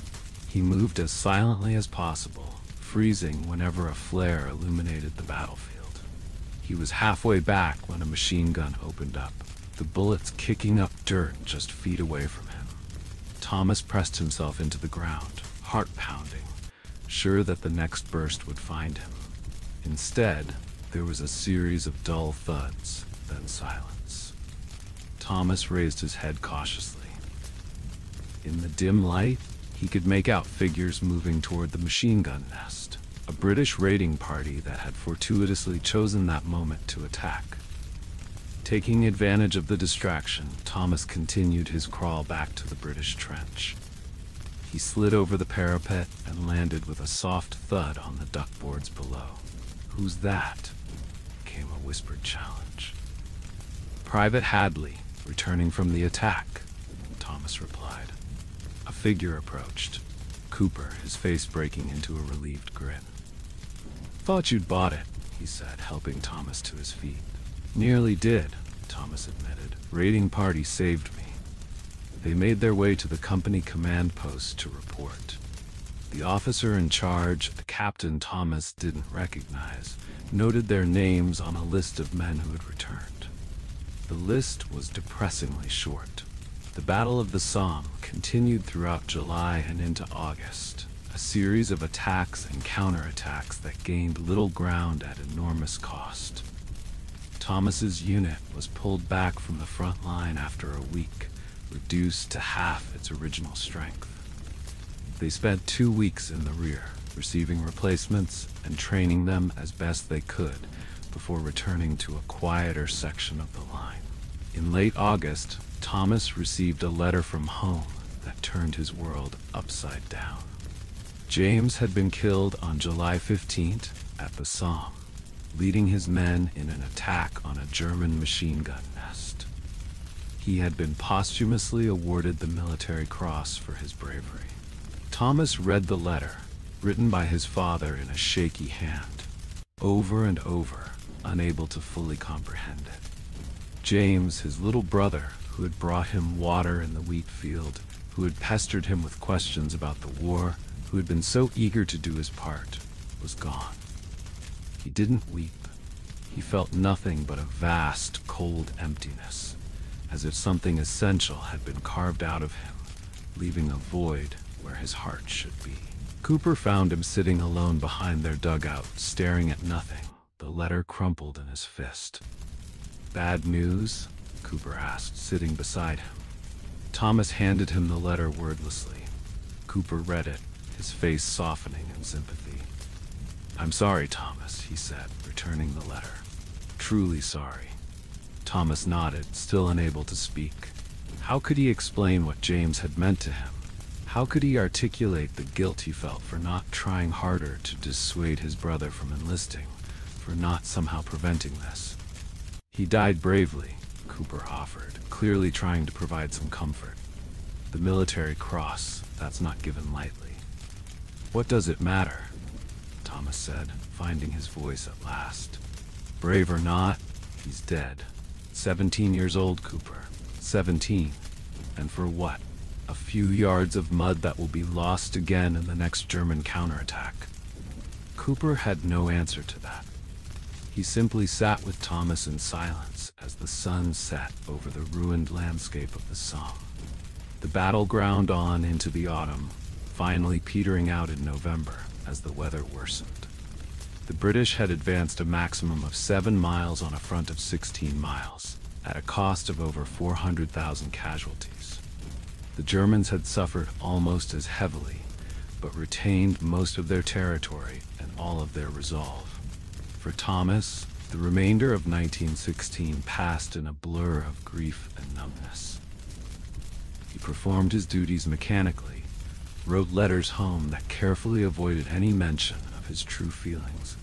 He moved as silently as possible, freezing whenever a flare illuminated the battlefield. He was halfway back when a machine gun opened up, the bullets kicking up dirt just feet away from him. Thomas pressed himself into the ground, heart pounding, sure that the next burst would find him. Instead, there was a series of dull thuds, then silence. Thomas raised his head cautiously. In the dim light, he could make out figures moving toward the machine gun nest, a British raiding party that had fortuitously chosen that moment to attack. Taking advantage of the distraction, Thomas continued his crawl back to the British trench. He slid over the parapet and landed with a soft thud on the duckboards below. "Who's that?" came a whispered challenge. "Private Hadley, returning from the attack," Thomas replied. A figure approached. Cooper, his face breaking into a relieved grin. "Thought you'd bought it," he said, helping Thomas to his feet. "Nearly did," Thomas admitted. "Raiding party saved me." They made their way to the company command post to report. The officer in charge, a captain Thomas didn't recognize, noted their names on a list of men who had returned. The list was depressingly short. The Battle of the Somme continued throughout July and into August, a series of attacks and counterattacks that gained little ground at enormous cost. Thomas's unit was pulled back from the front line after a week, reduced to half its original strength. They spent 2 weeks in the rear, receiving replacements and training them as best they could before returning to a quieter section of the line. In late August, Thomas received a letter from home that turned his world upside down. James had been killed on July 15th at the Somme, leading his men in an attack on a German machine gun nest. He had been posthumously awarded the Military Cross for his bravery. Thomas read the letter, written by his father in a shaky hand, over and over, unable to fully comprehend it. James, his little brother, who had brought him water in the wheat field, who had pestered him with questions about the war, who had been so eager to do his part, was gone. He didn't weep. He felt nothing but a vast, cold emptiness, as if something essential had been carved out of him, leaving a void where his heart should be. Cooper found him sitting alone behind their dugout, staring at nothing, the letter crumpled in his fist. "Bad news?" Cooper asked, sitting beside him. Thomas handed him the letter wordlessly. Cooper read it, his face softening in sympathy. "I'm sorry, Thomas," he said, returning the letter. "Truly sorry." Thomas nodded, still unable to speak. How could he explain what James had meant to him? How could he articulate the guilt he felt for not trying harder to dissuade his brother from enlisting, for not somehow preventing this? "He died bravely," Cooper offered, clearly trying to provide some comfort. "The Military Cross, that's not given lightly." "What does it matter?" Thomas said, finding his voice at last. "Brave or not, he's dead. 17 years old, Cooper. 17. And for what? A few yards of mud that will be lost again in the next German counterattack." Cooper had no answer to that. He simply sat with Thomas in silence as the sun set over the ruined landscape of the Somme. The battle ground on into the autumn, finally petering out in November as the weather worsened. The British had advanced a maximum of 7 miles on a front of 16 miles, at a cost of over 400,000 casualties. The Germans had suffered almost as heavily, but retained most of their territory and all of their resolve. For Thomas, the remainder of 1916 passed in a blur of grief and numbness. He performed his duties mechanically, wrote letters home that carefully avoided any mention of his true feelings,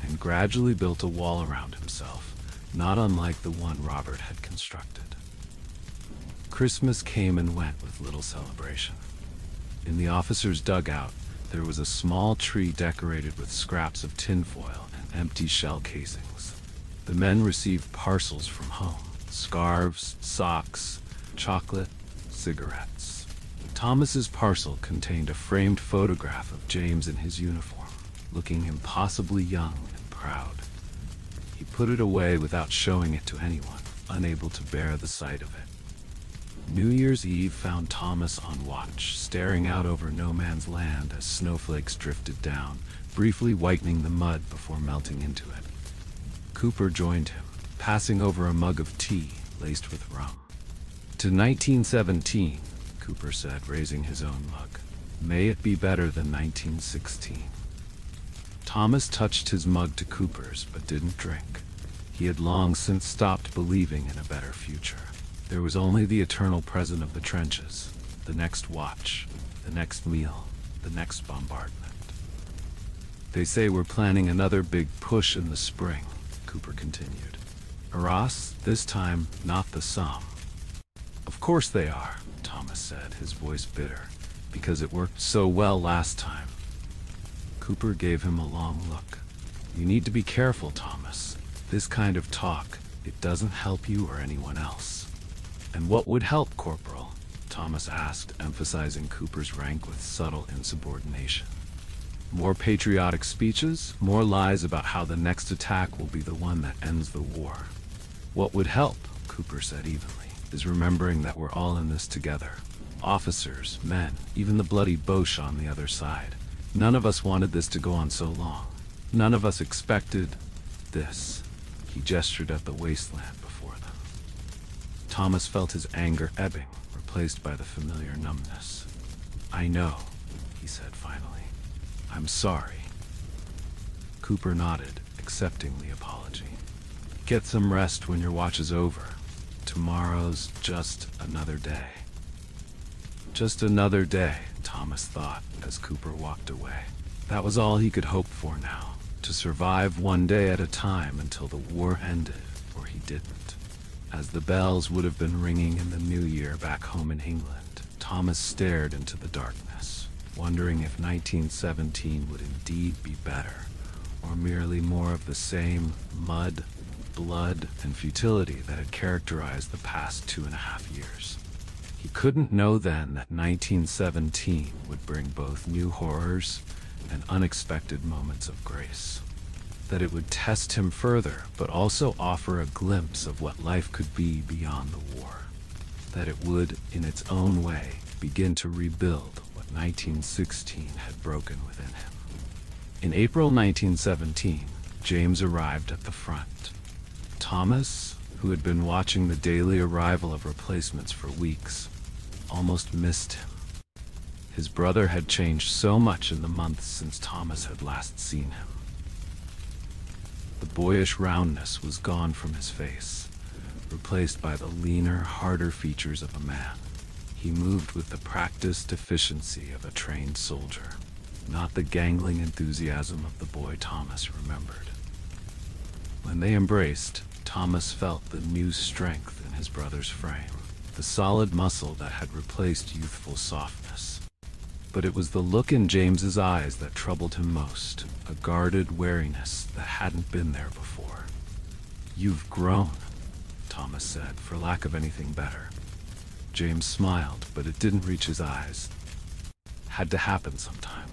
and gradually built a wall around himself, not unlike the one Robert had constructed. Christmas came and went with little celebration. In the officers' dugout, there was a small tree decorated with scraps of tinfoil and empty shell casings. The men received parcels from home: scarves, socks, chocolate, cigarettes. Thomas's parcel contained a framed photograph of James in his uniform, looking impossibly young and proud. He put it away without showing it to anyone, unable to bear the sight of it. New Year's Eve found Thomas on watch, staring out over no man's land as snowflakes drifted down, briefly whitening the mud before melting into it. Cooper joined him, passing over a mug of tea laced with rum. "To 1917, Cooper said, raising his own mug. "May it be better than 1916. Thomas touched his mug to Cooper's, but didn't drink. He had long since stopped believing in a better future. There was only the eternal present of the trenches, the next watch, the next meal, the next bombardment. "They say we're planning another big push in the spring," Cooper continued. "Arras, this time, not the Somme." "Of course they are," Thomas said, his voice bitter, "because it worked so well last time." Cooper gave him a long look. "You need to be careful, Thomas. This kind of talk, it doesn't help you or anyone else." "And what would help, Corporal?" Thomas asked, emphasizing Cooper's rank with subtle insubordination. "More patriotic speeches, more lies about how the next attack will be the one that ends the war." "What would help," Cooper said evenly, "is remembering that we're all in this together. Officers, men, even the bloody Boche on the other side. None of us wanted this to go on so long. None of us expected this." He gestured at the wasteland before them. Thomas felt his anger ebbing, replaced by the familiar numbness. "I know," he said finally. "I'm sorry." Cooper nodded, accepting the apology. "Get some rest when your watch is over. Tomorrow's just another day." Just another day, Thomas thought, as Cooper walked away. That was all he could hope for now, to survive one day at a time until the war ended, or he didn't. As the bells would have been ringing in the new year back home in England, Thomas stared into the darkness, wondering if 1917 would indeed be better, or merely more of the same mud, blood, and futility that had characterized the past 2.5 years. He couldn't know then that 1917 would bring both new horrors and unexpected moments of grace. That it would test him further, but also offer a glimpse of what life could be beyond the war. That it would, in its own way, begin to rebuild what 1916 had broken within him. In April 1917, James arrived at the front. Thomas, who had been watching the daily arrival of replacements for weeks, almost missed him. His brother had changed so much in the months since Thomas had last seen him. The boyish roundness was gone from his face, replaced by the leaner, harder features of a man. He moved with the practiced efficiency of a trained soldier, not the gangling enthusiasm of the boy Thomas remembered. When they embraced, Thomas felt the new strength in his brother's frame, the solid muscle that had replaced youthful softness. But it was the look in James's eyes that troubled him most, a guarded wariness that hadn't been there before. "You've grown," Thomas said, for lack of anything better. James smiled, but it didn't reach his eyes. "Had to happen sometime."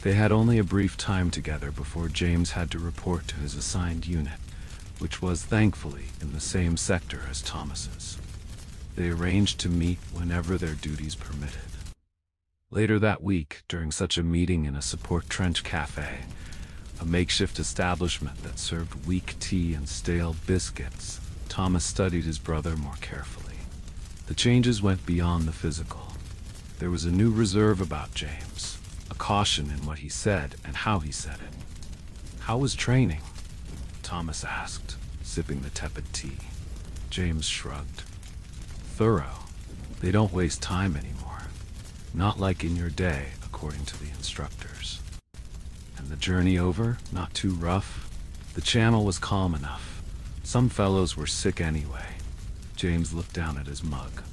They had only a brief time together before James had to report to his assigned unit, which was, thankfully, in the same sector as Thomas's. They arranged to meet whenever their duties permitted. Later that week, during such a meeting in a support trench cafe, a makeshift establishment that served weak tea and stale biscuits, Thomas studied his brother more carefully. The changes went beyond the physical. There was a new reserve about James, a caution in what he said and how he said it. "How was training?" Thomas asked, sipping the tepid tea. James shrugged. "Thorough. They don't waste time anymore. Not like in your day, according to the instructors." "And the journey over? Not too rough?" "The channel was calm enough. Some fellows were sick anyway." James looked down at his mug.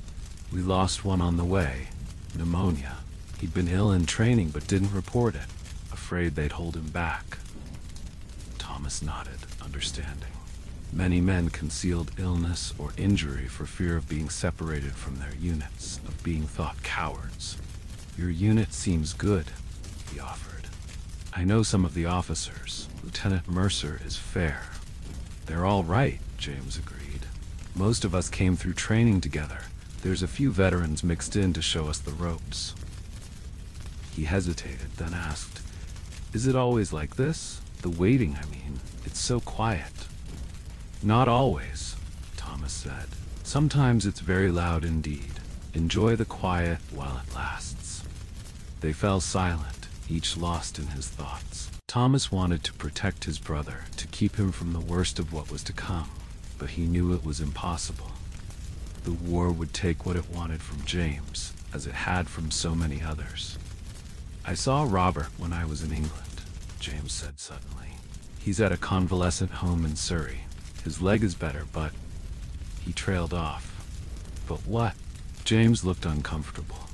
"We lost one on the way. Pneumonia. He'd been ill in training but didn't report it. Afraid they'd hold him back." Thomas nodded, understanding. Many men concealed illness or injury for fear of being separated from their units, of being thought cowards. "Your unit seems good," he offered. "I know some of the officers. Lieutenant Mercer is fair." "They're all right," James agreed. "Most of us came through training together. There's a few veterans mixed in to show us the ropes." He hesitated, then asked, "Is it always like this? The waiting, I mean. It's so quiet." "Not always," Thomas said. "Sometimes it's very loud indeed. Enjoy the quiet while it lasts." They fell silent, each lost in his thoughts. Thomas wanted to protect his brother, to keep him from the worst of what was to come, but he knew it was impossible. The war would take what it wanted from James, as it had from so many others. "I saw Robert when I was in England," James said suddenly. "He's at a convalescent home in Surrey. His leg is better, but—" He trailed off. "But what?" James looked uncomfortable.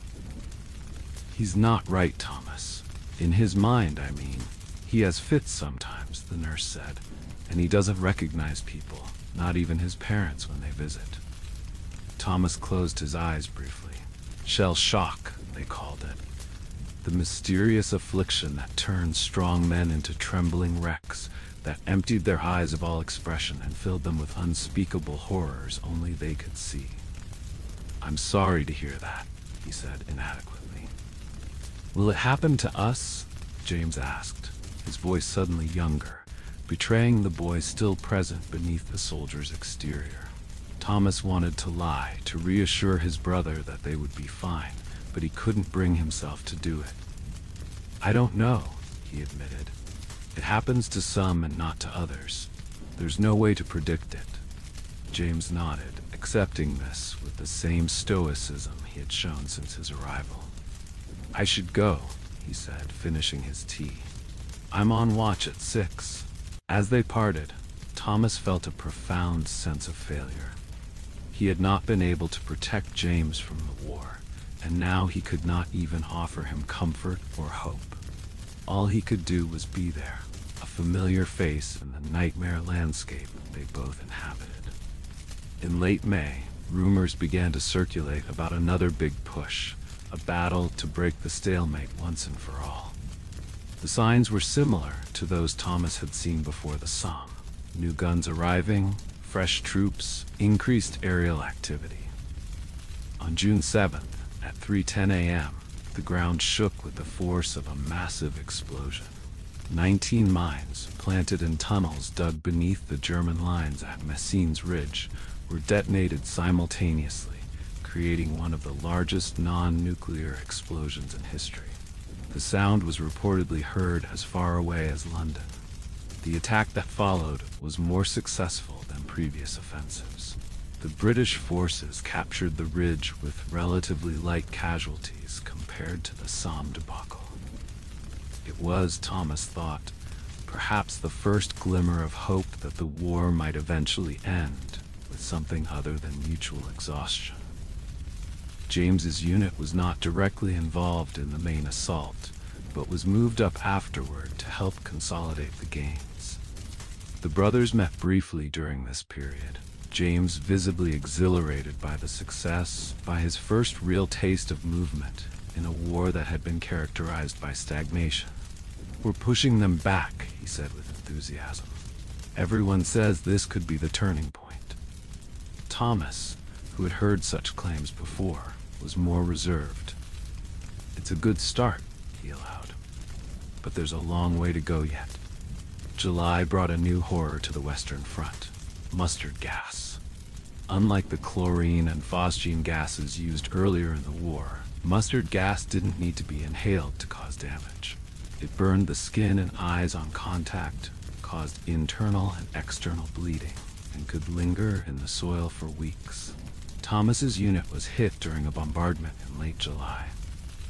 "He's not right, Thomas. In his mind, I mean. He has fits sometimes," the nurse said, "and he doesn't recognize people, not even his parents when they visit." Thomas closed his eyes briefly. Shell shock, they called it. The mysterious affliction that turned strong men into trembling wrecks, that emptied their eyes of all expression and filled them with unspeakable horrors only they could see. "I'm sorry to hear that," he said inadequately. "Will it happen to us?" James asked, his voice suddenly younger, betraying the boy still present beneath the soldier's exterior. Thomas wanted to lie, to reassure his brother that they would be fine, but he couldn't bring himself to do it. "I don't know," he admitted. "It happens to some and not to others. There's no way to predict it." James nodded, accepting this with the same stoicism he had shown since his arrival. "I should go," he said, finishing his tea. "I'm on watch at 6. As they parted, Thomas felt a profound sense of failure. He had not been able to protect James from the war, and now he could not even offer him comfort or hope. All he could do was be there, a familiar face in the nightmare landscape they both inhabited. In late May, rumors began to circulate about another big push, a battle to break the stalemate once and for all. The signs were similar to those Thomas had seen before the Somme. New guns arriving, fresh troops, increased aerial activity. On June 7th, at 3:10 a.m., the ground shook with the force of a massive explosion. 19 mines, planted in tunnels dug beneath the German lines at Messines Ridge, were detonated simultaneously, creating one of the largest non-nuclear explosions in history. The sound was reportedly heard as far away as London. The attack that followed was more successful than previous offensives. The British forces captured the ridge with relatively light casualties compared to the Somme debacle. It was, Thomas thought, perhaps the first glimmer of hope that the war might eventually end with something other than mutual exhaustion. James's unit was not directly involved in the main assault, but was moved up afterward to help consolidate the gains. The brothers met briefly during this period, James visibly exhilarated by the success, by his first real taste of movement in a war that had been characterized by stagnation. We're pushing them back, he said with enthusiasm. Everyone says this could be the turning point. Thomas, who had heard such claims before, was more reserved. It's a good start, he allowed. But there's a long way to go yet. July brought a new horror to the Western Front: mustard gas. Unlike the chlorine and phosgene gases used earlier in the war, mustard gas didn't need to be inhaled to cause damage. It burned the skin and eyes on contact, caused internal and external bleeding, and could linger in the soil for weeks. Thomas's unit was hit during a bombardment in late July.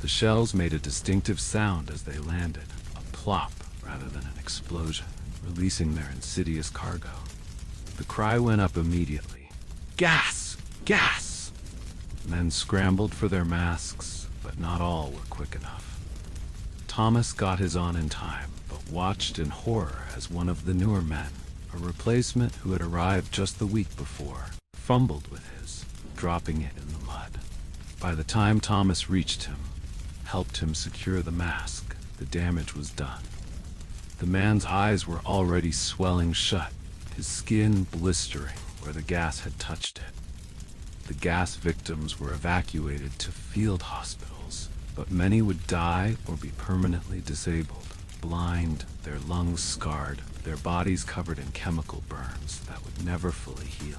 The shells made a distinctive sound as they landed, a plop rather than an explosion, releasing their insidious cargo. The cry went up immediately. Gas! Gas! Men scrambled for their masks, but not all were quick enough. Thomas got his on in time, but watched in horror as one of the newer men, a replacement who had arrived just the week before, fumbled with his, dropping it in the mud. By the time Thomas reached him, helped him secure the mask, the damage was done. The man's eyes were already swelling shut, his skin blistering where the gas had touched it. The gas victims were evacuated to field hospitals, but many would die or be permanently disabled, blind, their lungs scarred, their bodies covered in chemical burns that would never fully heal.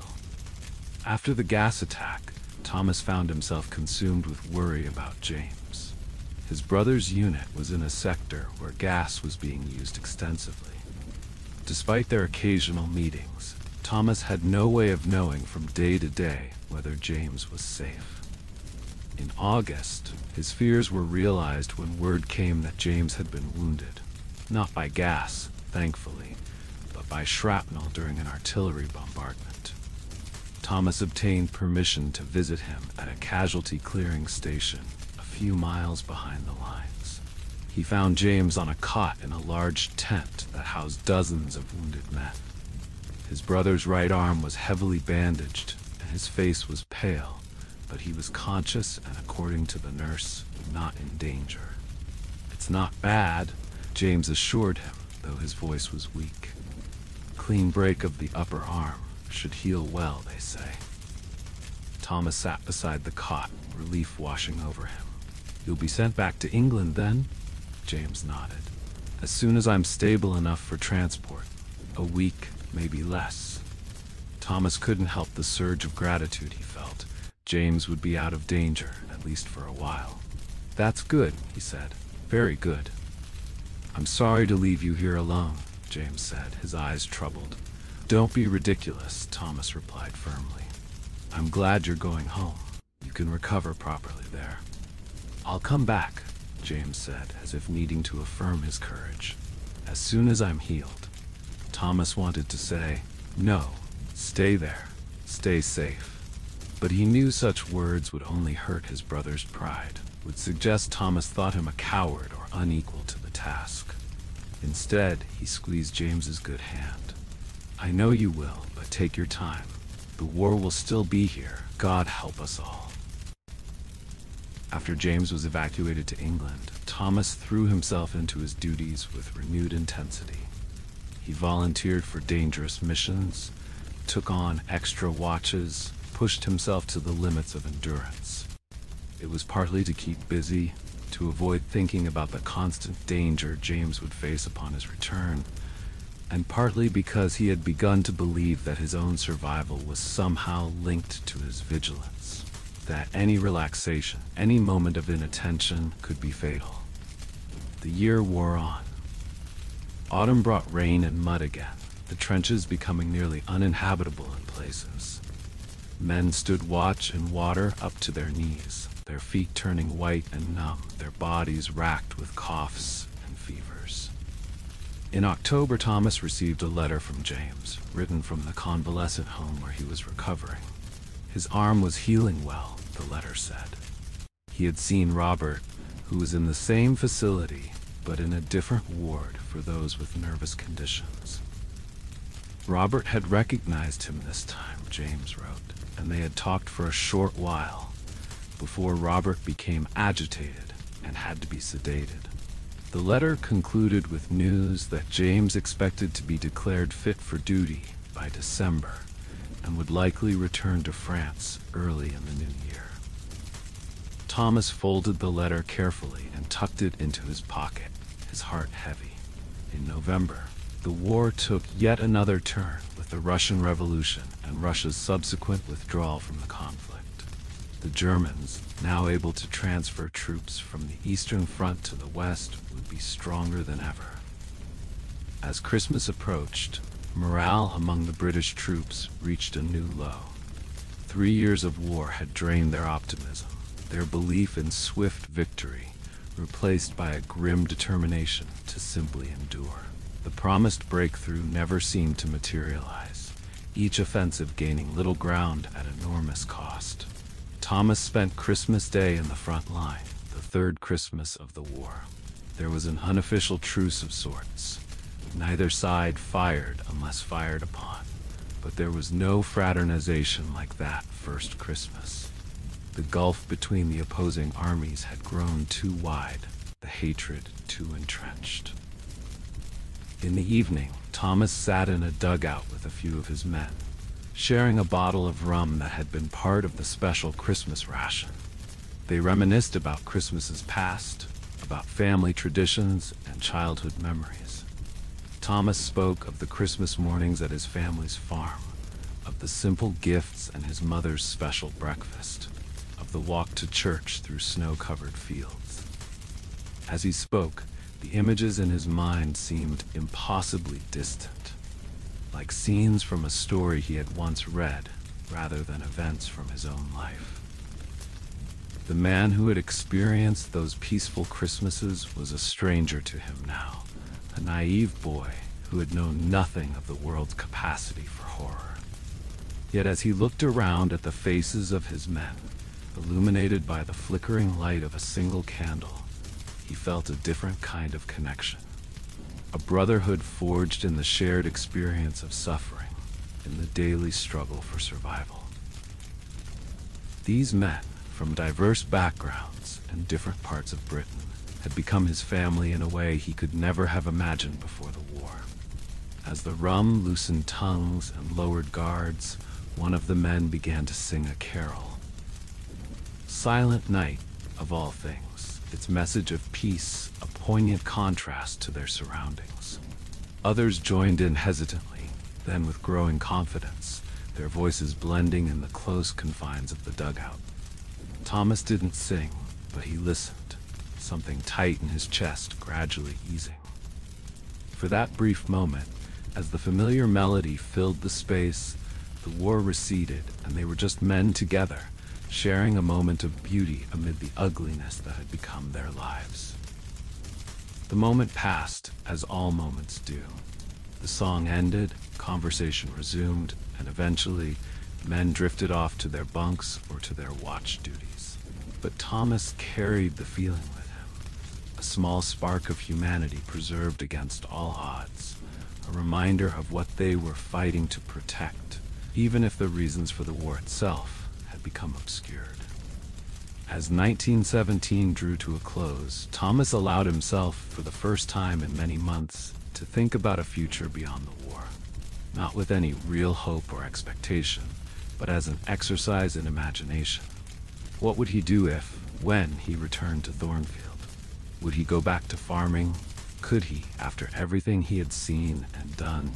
After the gas attack, Thomas found himself consumed with worry about James. His brother's unit was in a sector where gas was being used extensively. Despite their occasional meetings, Thomas had no way of knowing from day to day whether James was safe. In August, his fears were realized when word came that James had been wounded, not by gas, thankfully, but by shrapnel during an artillery bombardment. Thomas obtained permission to visit him at a casualty clearing station a few miles behind the lines. He found James on a cot in a large tent that housed dozens of wounded men. His brother's right arm was heavily bandaged, and his face was pale, but he was conscious and, according to the nurse, not in danger. "It's not bad," James assured him, though his voice was weak. "Clean break of the upper arm. Should heal well, they say." Thomas sat beside the cot, relief washing over him. "You'll be sent back to England then?" James nodded. "As soon as I'm stable enough for transport. A week, maybe less." Thomas couldn't help the surge of gratitude he felt. James would be out of danger, at least for a while. "That's good," he said. "Very good." "I'm sorry to leave you here alone," James said, his eyes troubled. "Don't be ridiculous," Thomas replied firmly. "I'm glad you're going home. You can recover properly there." "I'll come back," James said, as if needing to affirm his courage. "As soon as I'm healed." Thomas wanted to say, "No, stay there, stay safe." But he knew such words would only hurt his brother's pride, would suggest Thomas thought him a coward or unequal to the task. Instead, he squeezed James's good hand. "I know you will, but take your time. The war will still be here. God help us all." After James was evacuated to England, Thomas threw himself into his duties with renewed intensity. He volunteered for dangerous missions, took on extra watches, pushed himself to the limits of endurance. It was partly to keep busy, to avoid thinking about the constant danger James would face upon his return, and partly because he had begun to believe that his own survival was somehow linked to his vigilance, that any relaxation, any moment of inattention could be fatal. The year wore on. Autumn brought rain and mud again, the trenches becoming nearly uninhabitable in places. Men stood watch in water up to their knees, their feet turning white and numb, their bodies racked with coughs and fevers. In October, Thomas received a letter from James, written from the convalescent home where he was recovering. His arm was healing well, the letter said. He had seen Robert, who was in the same facility, but in a different ward for those with nervous conditions. Robert had recognized him this time, James wrote, and they had talked for a short while, before Robert became agitated and had to be sedated. The letter concluded with news that James expected to be declared fit for duty by December and would likely return to France early in the new year. Thomas folded the letter carefully and tucked it into his pocket, his heart heavy. In November, the war took yet another turn with the Russian Revolution and Russia's subsequent withdrawal from the conflict. The Germans, now able to transfer troops from the Eastern Front to the West, would be stronger than ever. As Christmas approached, morale among the British troops reached a new low. 3 years of war had drained their optimism, their belief in swift victory, replaced by a grim determination to simply endure. The promised breakthrough never seemed to materialize, each offensive gaining little ground at enormous cost. Thomas spent Christmas Day in the front line, the third Christmas of the war. There was an unofficial truce of sorts. Neither side fired unless fired upon, but there was no fraternization like that first Christmas. The gulf between the opposing armies had grown too wide, the hatred too entrenched. In the evening, Thomas sat in a dugout with a few of his men, sharing a bottle of rum that had been part of the special Christmas ration. They reminisced about Christmases past, about family traditions and childhood memories. Thomas spoke of the Christmas mornings at his family's farm, of the simple gifts and his mother's special breakfast, of the walk to church through snow-covered fields. As he spoke, the images in his mind seemed impossibly distant, like scenes from a story he had once read, rather than events from his own life. The man who had experienced those peaceful Christmases was a stranger to him now, a naive boy who had known nothing of the world's capacity for horror. Yet as he looked around at the faces of his men, illuminated by the flickering light of a single candle, he felt a different kind of connection. A brotherhood forged in the shared experience of suffering, in the daily struggle for survival. These men, from diverse backgrounds and different parts of Britain, had become his family in a way he could never have imagined before the war. As the rum loosened tongues and lowered guards, one of the men began to sing a carol. Silent Night, of all things, its message of peace, a poignant contrast to their surroundings. Others joined in hesitantly, then with growing confidence, their voices blending in the close confines of the dugout. Thomas didn't sing, but he listened, something tight in his chest gradually easing. For that brief moment, as the familiar melody filled the space, the war receded and they were just men together, sharing a moment of beauty amid the ugliness that had become their lives. The moment passed, as all moments do. The song ended, conversation resumed, and eventually, men drifted off to their bunks or to their watch duties. But Thomas carried the feeling with him, a small spark of humanity preserved against all odds, a reminder of what they were fighting to protect, even if the reasons for the war itself had become obscured. As 1917 drew to a close, Thomas allowed himself, for the first time in many months, to think about a future beyond the war. Not with any real hope or expectation, but as an exercise in imagination. What would he do if, when he returned to Thornfield? Would he go back to farming? Could he, after everything he had seen and done?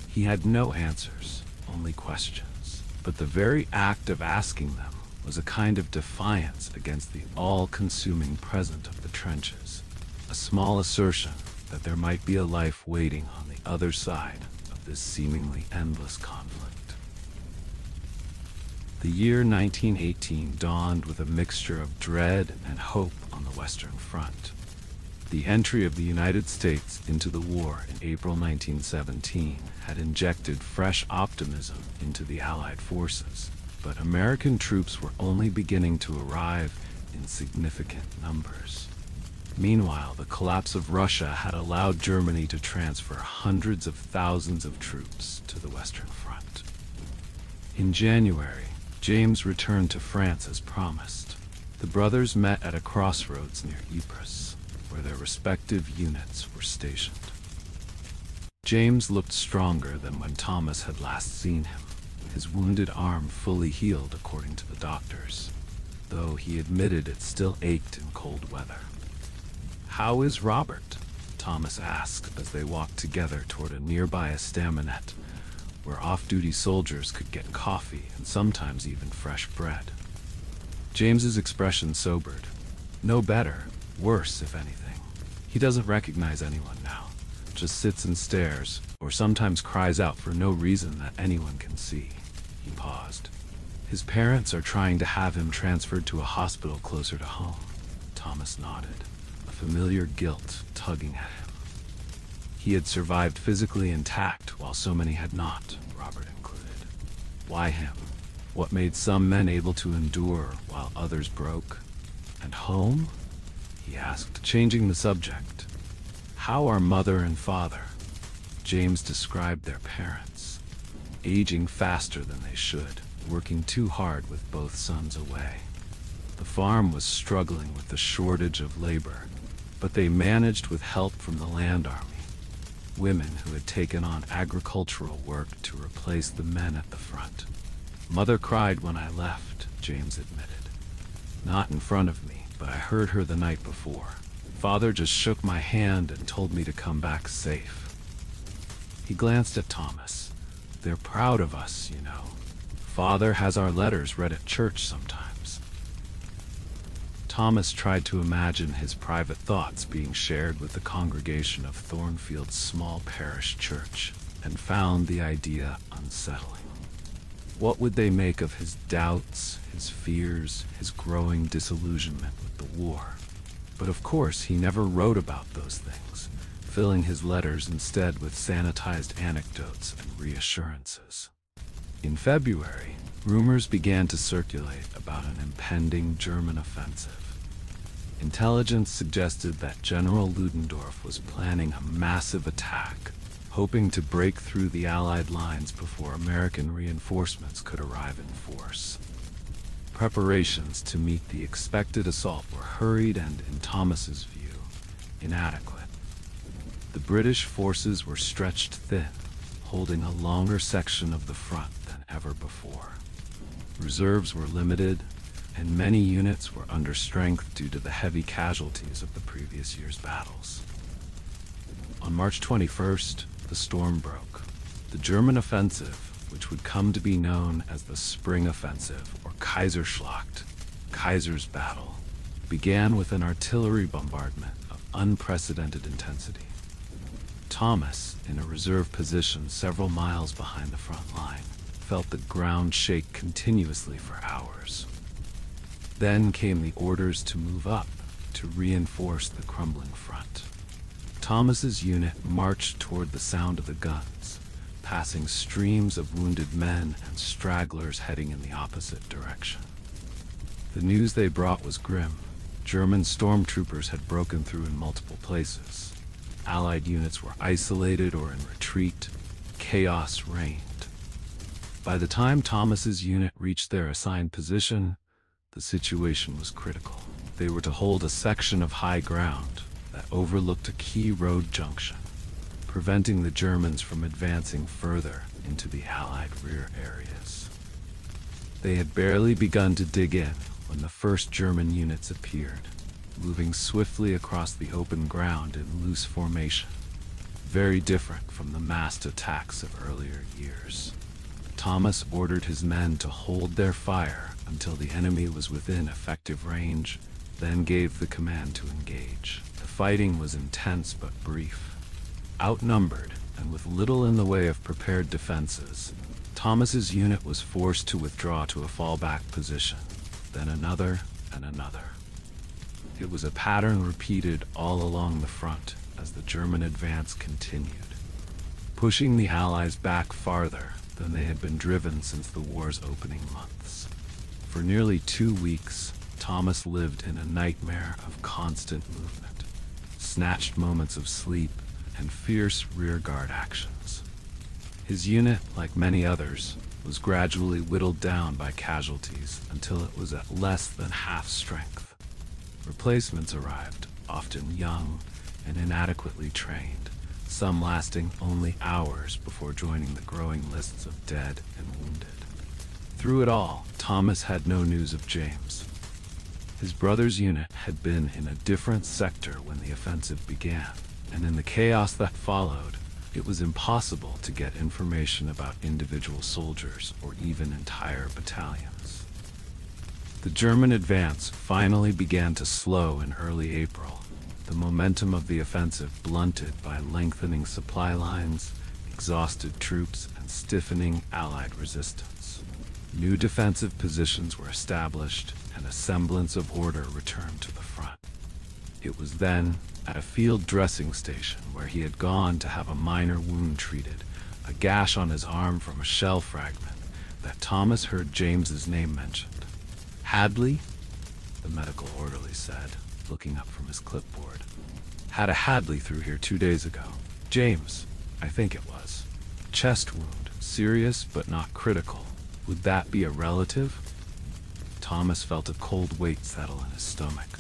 He had no answers, only questions. But the very act of asking them was a kind of defiance against the all-consuming present of the trenches, a small assertion that there might be a life waiting on the other side of this seemingly endless conflict. The year 1918 dawned with a mixture of dread and hope on the Western Front. The entry of the United States into the war in April 1917 had injected fresh optimism into the Allied forces, but American troops were only beginning to arrive in significant numbers. Meanwhile, the collapse of Russia had allowed Germany to transfer hundreds of thousands of troops to the Western Front. In January, James returned to France as promised. The brothers met at a crossroads near Ypres, where their respective units were stationed. James looked stronger than when Thomas had last seen him, his wounded arm fully healed according to the doctors, though he admitted it still ached in cold weather. "How is Robert?" Thomas asked as they walked together toward a nearby estaminet, where off-duty soldiers could get coffee and sometimes even fresh bread. James's expression sobered. "No better, worse if anything. He doesn't recognize anyone now, just sits and stares, or sometimes cries out for no reason that anyone can see." He paused. "His parents are trying to have him transferred to a hospital closer to home." Thomas nodded, a familiar guilt tugging at him. He had survived physically intact while so many had not, Robert included. Why him? What made some men able to endure while others broke? "And home?" he asked, changing the subject. "How are mother and father?" James described their parents, aging faster than they should, working too hard with both sons away. The farm was struggling with the shortage of labor, but they managed with help from the land army, women who had taken on agricultural work to replace the men at the front. "Mother cried when I left," James admitted. "Not in front of me, but I heard her the night before. Father just shook my hand and told me to come back safe." He glanced at Thomas. "They're proud of us, you know. Father has our letters read at church sometimes." Thomas tried to imagine his private thoughts being shared with the congregation of Thornfield's small parish church, and found the idea unsettling. What would they make of his doubts, his fears, his growing disillusionment with the war? But of course, he never wrote about those things, filling his letters instead with sanitized anecdotes and reassurances. In February, rumors began to circulate about an impending German offensive. Intelligence suggested that General Ludendorff was planning a massive attack, hoping to break through the Allied lines before American reinforcements could arrive in force. Preparations to meet the expected assault were hurried and, in Thomas's view, inadequate. The British forces were stretched thin, holding a longer section of the front than ever before. Reserves were limited, and many units were under strength due to the heavy casualties of the previous year's battles. On March 21st, the storm broke. The German offensive, which would come to be known as the Spring Offensive or Kaiserschlacht, Kaiser's Battle, began with an artillery bombardment of unprecedented intensity. Thomas, in a reserve position several miles behind the front line, felt the ground shake continuously for hours. Then came the orders to move up, to reinforce the crumbling front. Thomas's unit marched toward the sound of the guns, passing streams of wounded men and stragglers heading in the opposite direction. The news they brought was grim. German stormtroopers had broken through in multiple places. Allied units were isolated or in retreat. Chaos reigned. By the time Thomas's unit reached their assigned position, the situation was critical. They were to hold a section of high ground that overlooked a key road junction, preventing the Germans from advancing further into the Allied rear areas. They had barely begun to dig in when the first German units appeared, moving swiftly across the open ground in loose formation, very different from the massed attacks of earlier years. Thomas ordered his men to hold their fire until the enemy was within effective range, then gave the command to engage. The fighting was intense but brief. Outnumbered, and with little in the way of prepared defenses, Thomas's unit was forced to withdraw to a fallback position, then another and another. It was a pattern repeated all along the front as the German advance continued, pushing the Allies back farther than they had been driven since the war's opening months. For nearly 2 weeks, Thomas lived in a nightmare of constant movement, snatched moments of sleep, and fierce rearguard actions. His unit, like many others, was gradually whittled down by casualties until it was at less than half strength. Replacements arrived, often young and inadequately trained, some lasting only hours before joining the growing lists of dead and wounded. Through it all, Thomas had no news of James. His brother's unit had been in a different sector when the offensive began, and in the chaos that followed, it was impossible to get information about individual soldiers or even entire battalions. The German advance finally began to slow in early April, the momentum of the offensive blunted by lengthening supply lines, exhausted troops, and stiffening Allied resistance. New defensive positions were established, and a semblance of order returned to the front. It was then, at a field dressing station where he had gone to have a minor wound treated, a gash on his arm from a shell fragment, that Thomas heard James's name mentioned. "Hadley?" the medical orderly said, looking up from his clipboard. "Had a Hadley through here 2 days ago. James, I think it was. Chest wound, serious but not critical. Would that be a relative?" Thomas felt a cold weight settle in his stomach.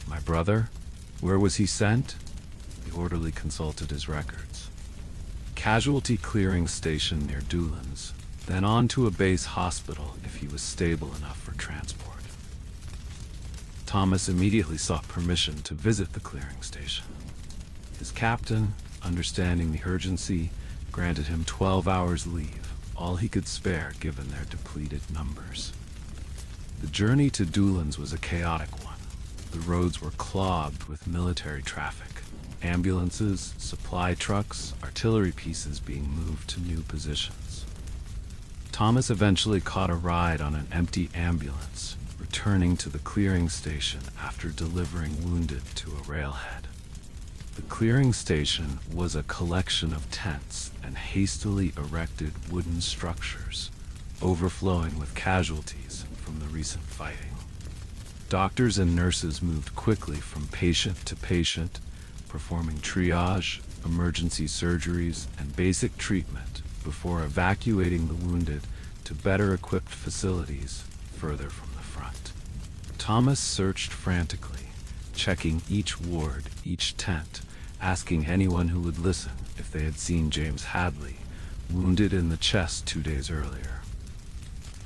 "My brother? Where was he sent?" The orderly consulted his records. "Casualty clearing station near Doullens, then on to a base hospital if he was stable enough for transport." Thomas immediately sought permission to visit the clearing station. His captain, understanding the urgency, granted him 12 hours leave, all he could spare given their depleted numbers. The journey to Doullens was a chaotic one. The roads were clogged with military traffic, ambulances, supply trucks, artillery pieces being moved to new positions. Thomas eventually caught a ride on an empty ambulance, returning to the clearing station after delivering wounded to a railhead. The clearing station was a collection of tents and hastily erected wooden structures, overflowing with casualties from the recent fighting. Doctors and nurses moved quickly from patient to patient, performing triage, emergency surgeries, and basic treatment before evacuating the wounded to better-equipped facilities further from the front. Thomas searched frantically, checking each ward, each tent, asking anyone who would listen if they had seen James Hadley, wounded in the chest 2 days earlier.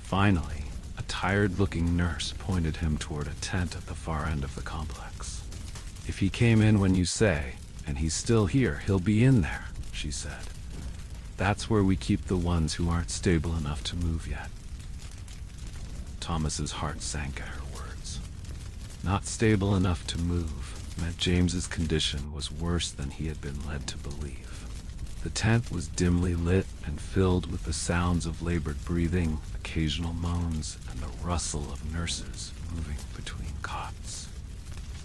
Finally, a tired-looking nurse pointed him toward a tent at the far end of the complex. "If he came in when you say, and he's still here, he'll be in there," she said. "That's where we keep the ones who aren't stable enough to move yet." Thomas's heart sank at her words. Not stable enough to move meant James's condition was worse than he had been led to believe. The tent was dimly lit and filled with the sounds of labored breathing, occasional moans, and the rustle of nurses moving between cots.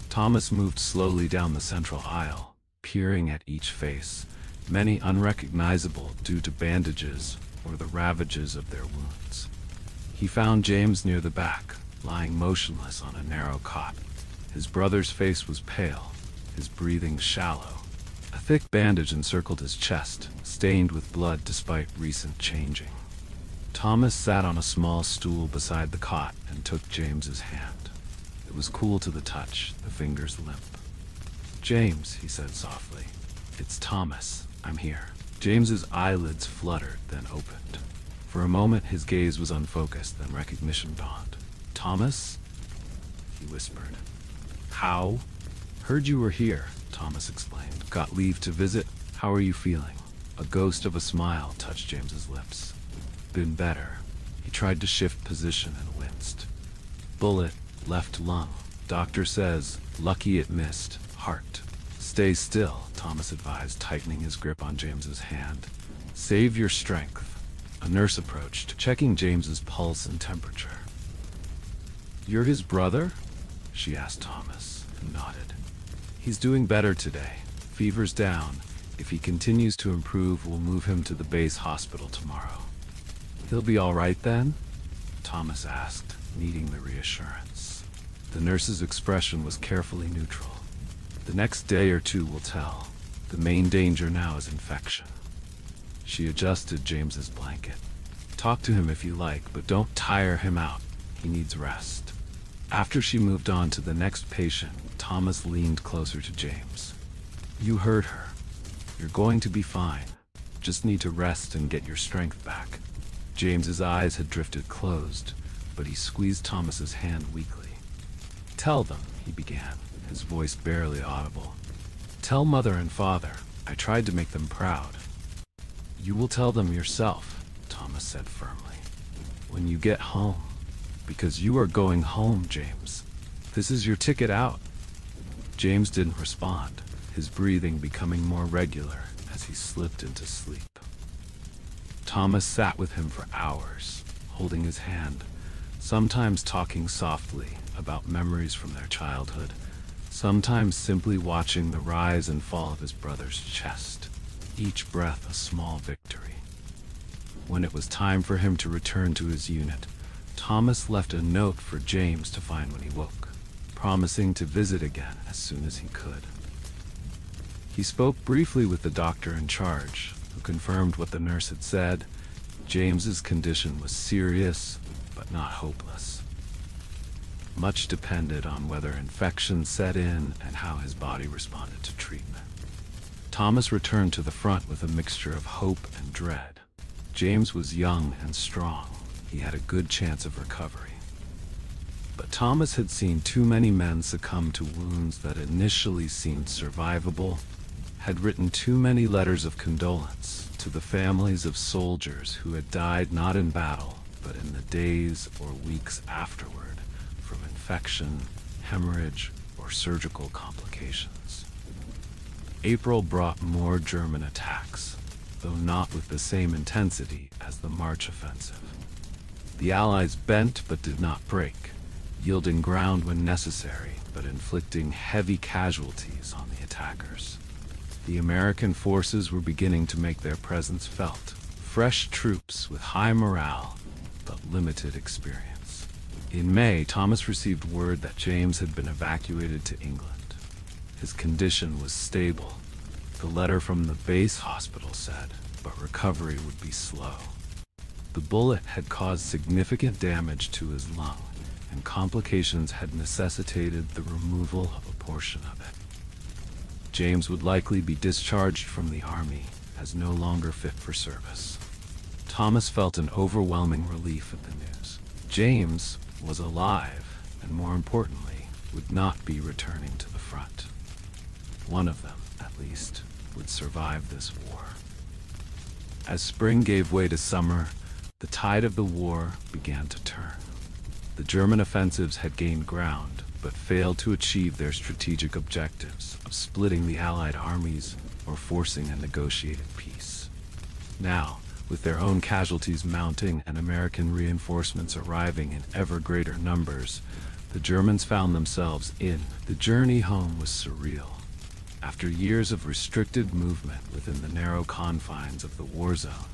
Thomas moved slowly down the central aisle, peering at each face, many unrecognizable due to bandages or the ravages of their wounds. He found James near the back, lying motionless on a narrow cot. His brother's face was pale, his breathing shallow. A thick bandage encircled his chest, stained with blood despite recent changing. Thomas sat on a small stool beside the cot and took James's hand. It was cool to the touch, the fingers limp. "James," he said softly. "It's Thomas. I'm here." James's eyelids fluttered, then opened. For a moment his gaze was unfocused, then recognition dawned. "Thomas?" he whispered. "How?" "Heard you were here," Thomas explained. "Got leave to visit? How are you feeling?" A ghost of a smile touched James's lips. "Been better." He tried to shift position and winced. "Bullet, left lung. Doctor says, lucky it missed. Heart." "Stay still," Thomas advised, tightening his grip on James's hand. "Save your strength." A nurse approached, checking James's pulse and temperature. "You're his brother?" she asked Thomas, and nodded. "He's doing better today. Fever's down. If he continues to improve, we'll move him to the base hospital tomorrow." "He'll be all right then?" Thomas asked, needing the reassurance. The nurse's expression was carefully neutral. "The next day or two will tell. The main danger now is infection." She adjusted James's blanket. "Talk to him if you like, but don't tire him out. He needs rest." After she moved on to the next patient, Thomas leaned closer to James. "You heard her. You're going to be fine. Just need to rest and get your strength back." James's eyes had drifted closed, but he squeezed Thomas's hand weakly. "Tell them," he began, his voice barely audible. "Tell Mother and Father. I tried to make them proud." "You will tell them yourself," Thomas said firmly. "When you get home. Because you are going home, James. This is your ticket out." James didn't respond, his breathing becoming more regular as he slipped into sleep. Thomas sat with him for hours, holding his hand, sometimes talking softly about memories from their childhood, sometimes simply watching the rise and fall of his brother's chest, each breath a small victory. When it was time for him to return to his unit, Thomas left a note for James to find when he woke, promising to visit again as soon as he could. He spoke briefly with the doctor in charge, who confirmed what the nurse had said. James's condition was serious, but not hopeless. Much depended on whether infection set in and how his body responded to treatment. Thomas returned to the front with a mixture of hope and dread. James was young and strong. He had a good chance of recovery. But Thomas had seen too many men succumb to wounds that initially seemed survivable, had written too many letters of condolence to the families of soldiers who had died not in battle, but in the days or weeks afterward from infection, hemorrhage, or surgical complications. April brought more German attacks, though not with the same intensity as the March offensive. The Allies bent but did not break, yielding ground when necessary, but inflicting heavy casualties on the attackers. The American forces were beginning to make their presence felt, fresh troops with high morale, but limited experience. In May, Thomas received word that James had been evacuated to England. His condition was stable, the letter from the base hospital said, but recovery would be slow. The bullet had caused significant damage to his lung, and complications had necessitated the removal of a portion of it. James would likely be discharged from the army as no longer fit for service. Thomas felt an overwhelming relief at the news. James was alive, and more importantly, would not be returning to the front. One of them, at least, would survive this war. As spring gave way to summer, the tide of the war began to turn. The German offensives had gained ground, but failed to achieve their strategic objectives of splitting the Allied armies or forcing a negotiated peace. Now, with their own casualties mounting and American reinforcements arriving in ever greater numbers, the Germans found themselves in. The journey home was surreal. After years of restricted movement within the narrow confines of the war zone,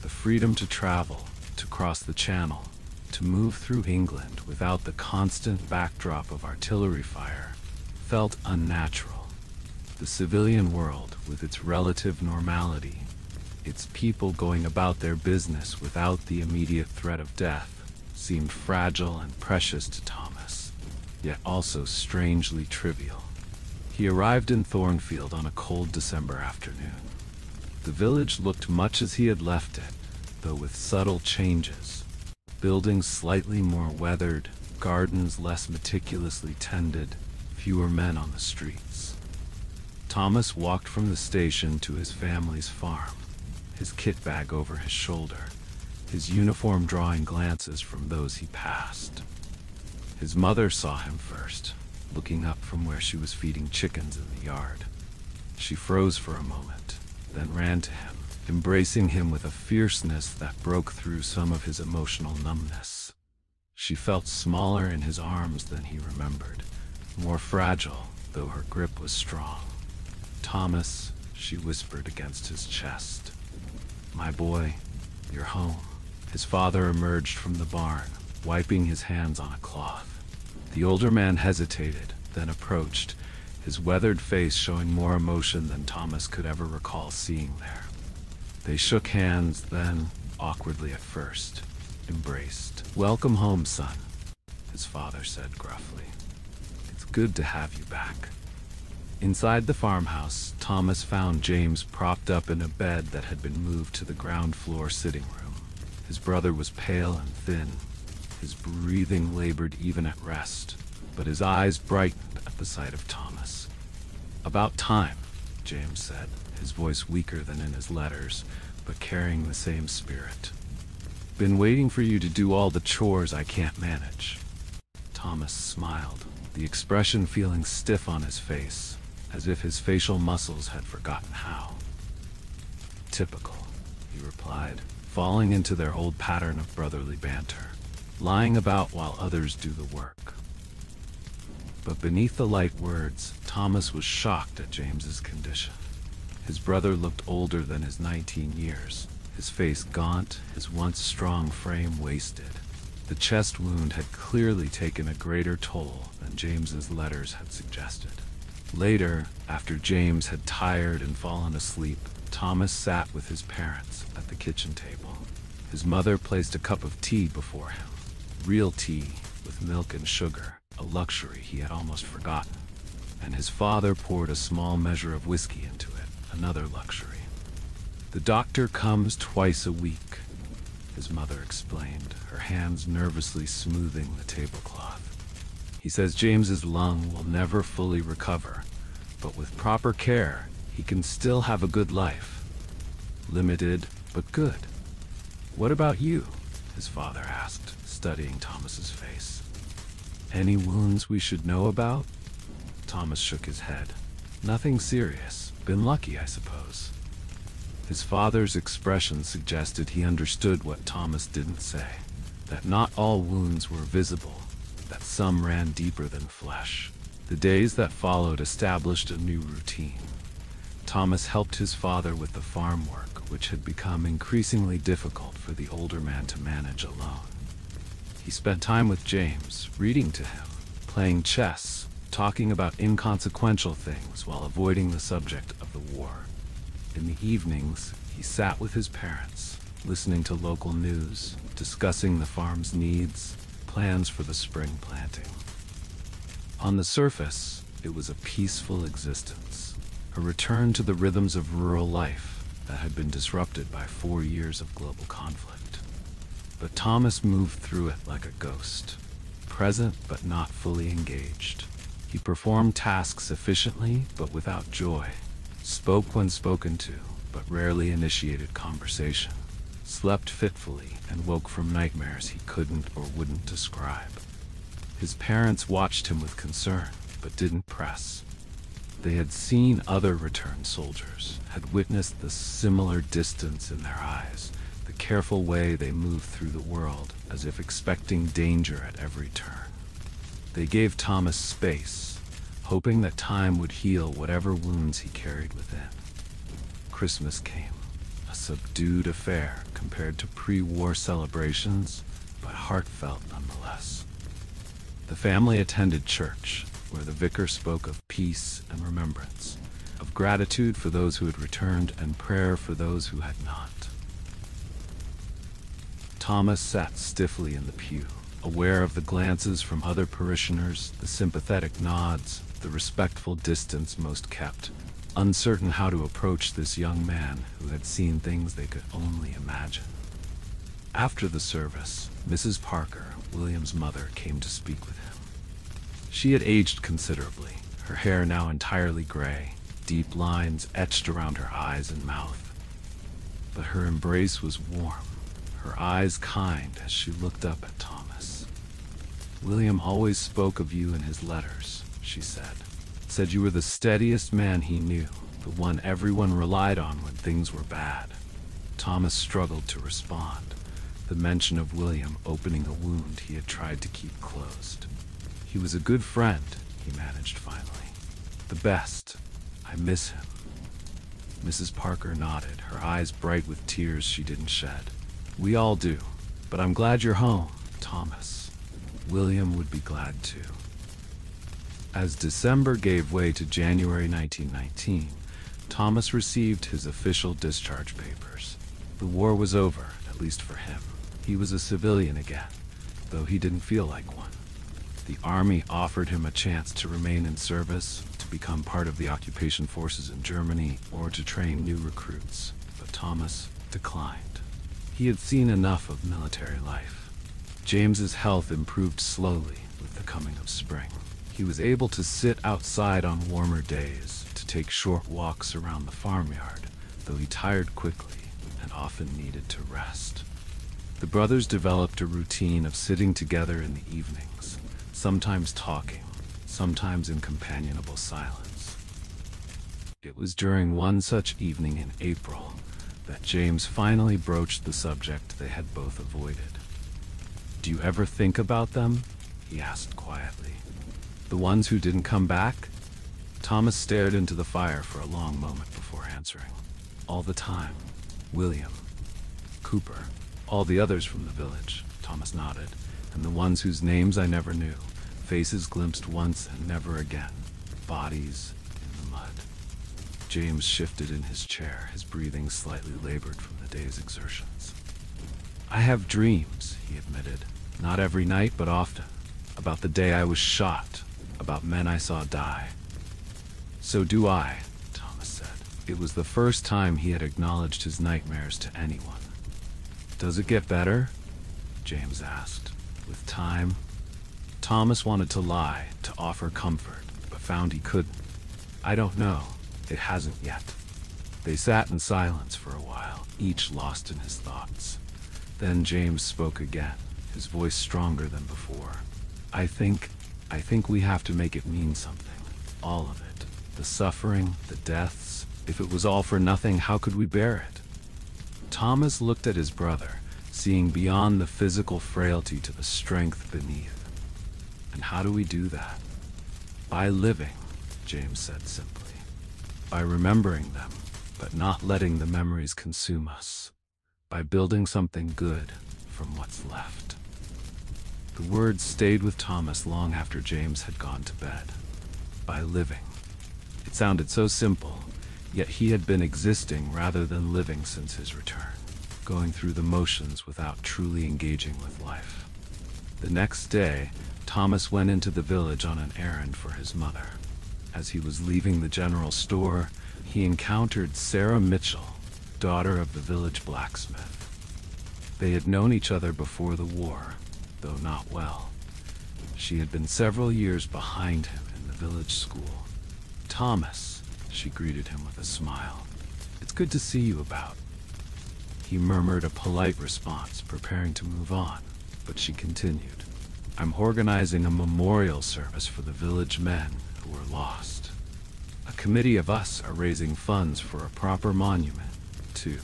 the freedom to travel, to cross the Channel, to move through England without the constant backdrop of artillery fire, felt unnatural. The civilian world, with its relative normality, its people going about their business without the immediate threat of death, seemed fragile and precious to Thomas, yet also strangely trivial. He arrived in Thornfield on a cold December afternoon. The village looked much as he had left it, though with subtle changes. Buildings slightly more weathered, gardens less meticulously tended, fewer men on the streets. Thomas walked from the station to his family's farm, his kit bag over his shoulder, his uniform drawing glances from those he passed. His mother saw him first, looking up from where she was feeding chickens in the yard. She froze for a moment, then ran to him, embracing him with a fierceness that broke through some of his emotional numbness. She felt smaller in his arms than he remembered, more fragile, though her grip was strong. "Thomas," she whispered against his chest. "My boy, you're home." His father emerged from the barn, wiping his hands on a cloth. The older man hesitated, then approached, his weathered face showing more emotion than Thomas could ever recall seeing there. They shook hands, then, awkwardly at first, embraced. "Welcome home, son." his father said gruffly. "It's good to have you back." Inside the farmhouse, Thomas found James propped up in a bed that had been moved to the ground floor sitting room. His brother was pale and thin. His breathing labored even at rest, but his eyes brightened at the sight of Thomas. "About time," James said, his voice weaker than in his letters, but carrying the same spirit. "Been waiting for you to do all the chores I can't manage." Thomas smiled, the expression feeling stiff on his face, as if his facial muscles had forgotten how. "Typical," he replied, falling into their old pattern of brotherly banter, lying about while others do the work. But beneath the light words, Thomas was shocked at James's condition. His brother looked older than his 19 years, his face gaunt, his once strong frame wasted. The chest wound had clearly taken a greater toll than James's letters had suggested. Later, after James had tired and fallen asleep, Thomas sat with his parents at the kitchen table. His mother placed a cup of tea before him. Real tea, with milk and sugar, a luxury he had almost forgotten. And his father poured a small measure of whiskey into it, another luxury. "The doctor comes twice a week," his mother explained, her hands nervously smoothing the tablecloth. "He says James's lung will never fully recover, but with proper care, he can still have a good life. Limited, but good." "What about you?" his father asked, studying Thomas's face. "Any wounds we should know about?" Thomas shook his head. "Nothing serious. Been lucky, I suppose." His father's expression suggested he understood what Thomas didn't say, that not all wounds were visible, that some ran deeper than flesh. The days that followed established a new routine. Thomas helped his father with the farm work, which had become increasingly difficult for the older man to manage alone. He spent time with James, reading to him, playing chess, talking about inconsequential things while avoiding the subject of the war. In the evenings, he sat with his parents, listening to local news, discussing the farm's needs, plans for the spring planting. On the surface, it was a peaceful existence, a return to the rhythms of rural life that had been disrupted by 4 years of global conflict. But Thomas moved through it like a ghost, present but not fully engaged. He performed tasks efficiently but without joy, spoke when spoken to, but rarely initiated conversation, slept fitfully and woke from nightmares he couldn't or wouldn't describe. His parents watched him with concern, but didn't press. They had seen other returned soldiers, had witnessed the similar distance in their eyes, the careful way they moved through the world, as if expecting danger at every turn. They gave Thomas space, hoping that time would heal whatever wounds he carried within. Christmas came, a subdued affair compared to pre-war celebrations, but heartfelt nonetheless. The family attended church, where the vicar spoke of peace and remembrance, of gratitude for those who had returned and prayer for those who had not. Thomas sat stiffly in the pew, aware of the glances from other parishioners, the sympathetic nods, the respectful distance most kept, uncertain how to approach this young man who had seen things they could only imagine. After the service, Mrs. Parker, William's mother, came to speak with him. She had aged considerably, her hair now entirely gray, deep lines etched around her eyes and mouth. But her embrace was warm, her eyes kind as she looked up at Thomas. "William always spoke of you in his letters," she said. "Said you were the steadiest man he knew, the one everyone relied on when things were bad." Thomas struggled to respond, the mention of William opening a wound he had tried to keep closed. "He was a good friend," he managed finally. "The best. I miss him." Mrs. Parker nodded, her eyes bright with tears she didn't shed. "We all do, but I'm glad you're home, Thomas. William would be glad too." As December gave way to January 1919, Thomas received his official discharge papers. The war was over, at least for him. He was a civilian again, though he didn't feel like one. The army offered him a chance to remain in service, to become part of the occupation forces in Germany, or to train new recruits, but Thomas declined. He had seen enough of military life. James's health improved slowly with the coming of spring. He was able to sit outside on warmer days, to take short walks around the farmyard, though he tired quickly and often needed to rest. The brothers developed a routine of sitting together in the evenings, sometimes talking, sometimes in companionable silence. It was during one such evening in April that James finally broached the subject they had both avoided. "Do you ever think about them?" he asked quietly. "The ones who didn't come back?" Thomas stared into the fire for a long moment before answering. "All the time. William, Cooper, all the others from the village," Thomas nodded, "and the ones whose names I never knew, faces glimpsed once and never again, bodies in the mud." James shifted in his chair, his breathing slightly labored from the day's exertions. "I have dreams," he admitted, "not every night but often, about the day I was shot, about men I saw die." "So do I," Thomas said. It was the first time he had acknowledged his nightmares to anyone. "Does it get better?" James asked. "With time?" Thomas wanted to lie, to offer comfort, but found he couldn't. "I don't know. It hasn't yet." They sat in silence for a while, each lost in his thoughts. Then James spoke again, his voice stronger than before. I think we have to make it mean something. All of it. The suffering, the deaths. If it was all for nothing, how could we bear it?" Thomas looked at his brother, seeing beyond the physical frailty to the strength beneath. "And how do we do that?" "By living," James said simply. "By remembering them, but not letting the memories consume us. By building something good from what's left." The words stayed with Thomas long after James had gone to bed. By living. It sounded so simple, yet he had been existing rather than living since his return, going through the motions without truly engaging with life. The next day, Thomas went into the village on an errand for his mother. As he was leaving the general store, he encountered Sarah Mitchell, daughter of the village blacksmith. They had known each other before the war, though not well. She had been several years behind him in the village school. "Thomas," she greeted him with a smile. "It's good to see you about." He murmured a polite response, preparing to move on, but she continued. "I'm organizing a memorial service for the village men who were lost. A committee of us are raising funds for a proper monument, too.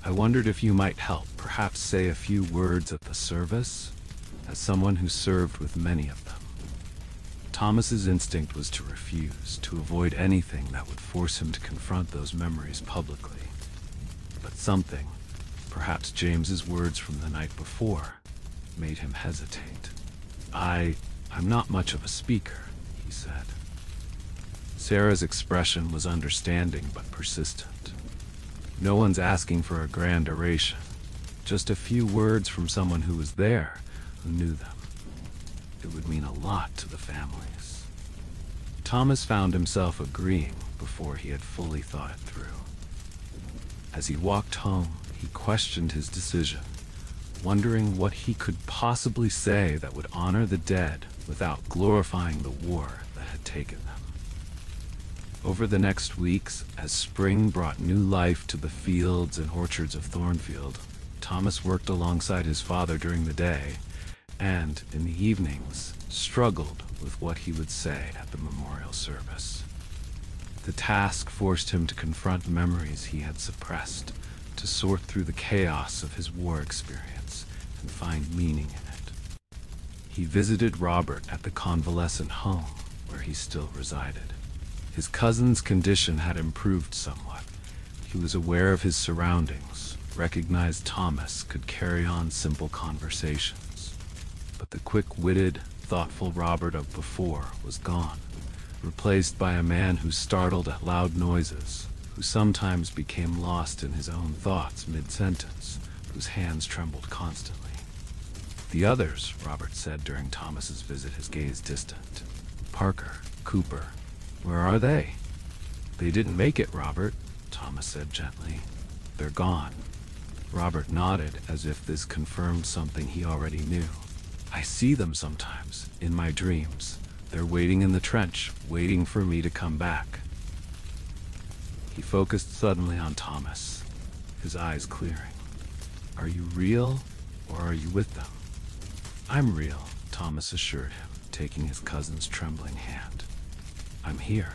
I wondered if you might help, perhaps say a few words at the service, as someone who served with many of them." Thomas's instinct was to refuse, to avoid anything that would force him to confront those memories publicly. But something, perhaps James's words from the night before, made him hesitate. I'm not much of a speaker," he said. Sarah's expression was understanding but persistent. "No one's asking for a grand oration, just a few words from someone who was there, who knew them. It would mean a lot to the families." Thomas found himself agreeing before he had fully thought it through. As he walked home, he questioned his decision, wondering what he could possibly say that would honor the dead without glorifying the war that had taken them. Over the next weeks, as spring brought new life to the fields and orchards of Thornfield, Thomas worked alongside his father during the day, and, in the evenings, struggled with what he would say at the memorial service. The task forced him to confront memories he had suppressed, to sort through the chaos of his war experience and find meaning in it. He visited Robert at the convalescent home, where he still resided. His cousin's condition had improved somewhat. He was aware of his surroundings, recognized Thomas could carry on simple conversations. But the quick-witted, thoughtful Robert of before was gone, replaced by a man who startled at loud noises, who sometimes became lost in his own thoughts mid-sentence, whose hands trembled constantly. The others, Robert said during Thomas's visit, his gaze distant. Parker, Cooper, where are they? They didn't make it, Robert, Thomas said gently. They're gone. Robert nodded as if this confirmed something he already knew. I see them sometimes, in my dreams. They're waiting in the trench, waiting for me to come back. He focused suddenly on Thomas, his eyes clearing. Are you real, or are you with them? I'm real, Thomas assured him, taking his cousin's trembling hand. I'm here.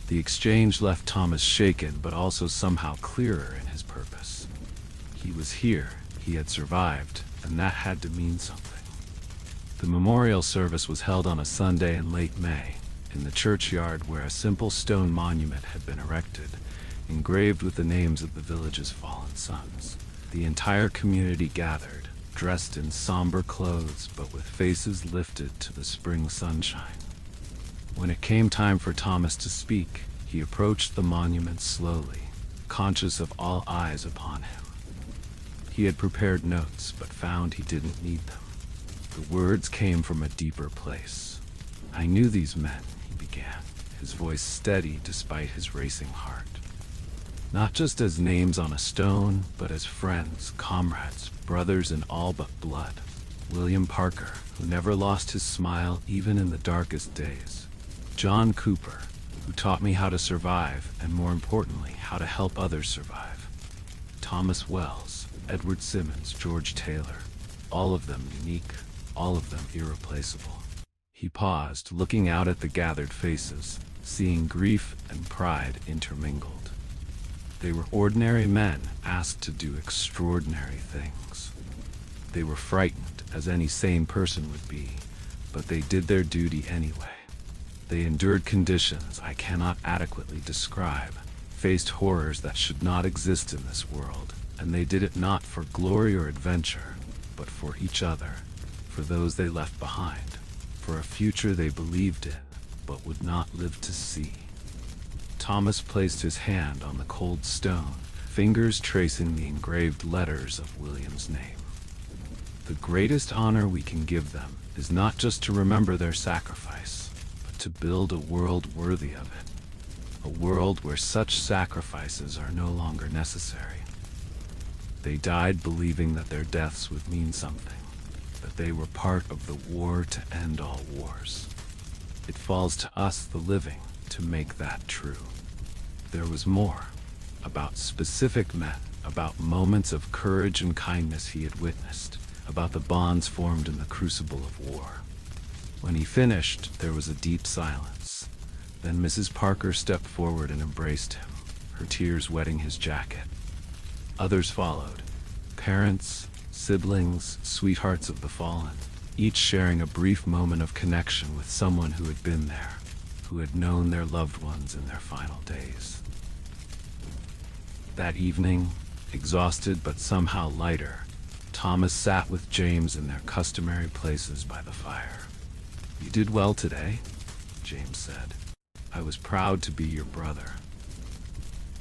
The exchange left Thomas shaken, but also somehow clearer in his purpose. He was here, he had survived, and that had to mean something. The memorial service was held on a Sunday in late May, in the churchyard where a simple stone monument had been erected, engraved with the names of the village's fallen sons. The entire community gathered, dressed in somber clothes but with faces lifted to the spring sunshine. When it came time for Thomas to speak, he approached the monument slowly, conscious of all eyes upon him. He had prepared notes, but found he didn't need them. The words came from a deeper place. I knew these men, he began, his voice steady despite his racing heart. Not just as names on a stone, but as friends, comrades, brothers in all but blood. William Parker, who never lost his smile even in the darkest days. John Cooper, who taught me how to survive, and more importantly, how to help others survive. Thomas Wells, Edward Simmons, George Taylor, all of them unique, all of them irreplaceable. He paused, looking out at the gathered faces, seeing grief and pride intermingled. They were ordinary men asked to do extraordinary things. They were frightened, as any sane person would be, but they did their duty anyway. They endured conditions I cannot adequately describe, faced horrors that should not exist in this world, and they did it not for glory or adventure, but for each other, for those they left behind, for a future they believed in, but would not live to see. Thomas placed his hand on the cold stone, fingers tracing the engraved letters of William's name. The greatest honor we can give them is not just to remember their sacrifice, but to build a world worthy of it. A world where such sacrifices are no longer necessary. They died believing that their deaths would mean something, that they were part of the war to end all wars. It falls to us, the living, to make that true. There was more, about specific men, about moments of courage and kindness he had witnessed, about the bonds formed in the crucible of war. When he finished, there was a deep silence. Then Mrs. Parker stepped forward and embraced him, her tears wetting his jacket. Others followed, parents, siblings, sweethearts of the fallen, each sharing a brief moment of connection with someone who had been there, who had known their loved ones in their final days. That evening, exhausted but somehow lighter, Thomas sat with James in their customary places by the fire. You did well today, James said. I was proud to be your brother.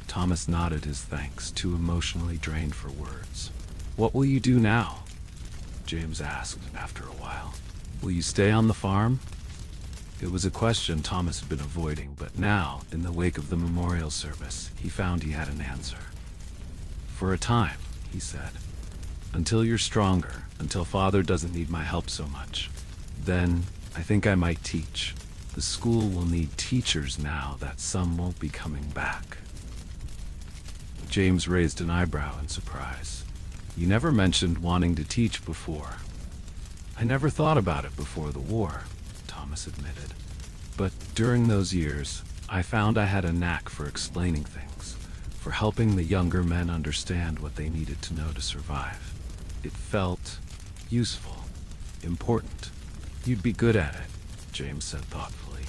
Thomas nodded his thanks, too emotionally drained for words. What will you do now? James asked after a while. Will you stay on the farm? It was a question Thomas had been avoiding, but now, in the wake of the memorial service, he found he had an answer. For a time, he said. Until you're stronger, until Father doesn't need my help so much. Then, I think I might teach. The school will need teachers now that some won't be coming back. James raised an eyebrow in surprise. You never mentioned wanting to teach before. I never thought about it before the war, Thomas admitted. But during those years, I found I had a knack for explaining things, for helping the younger men understand what they needed to know to survive. It felt useful, important. You'd be good at it, James said thoughtfully.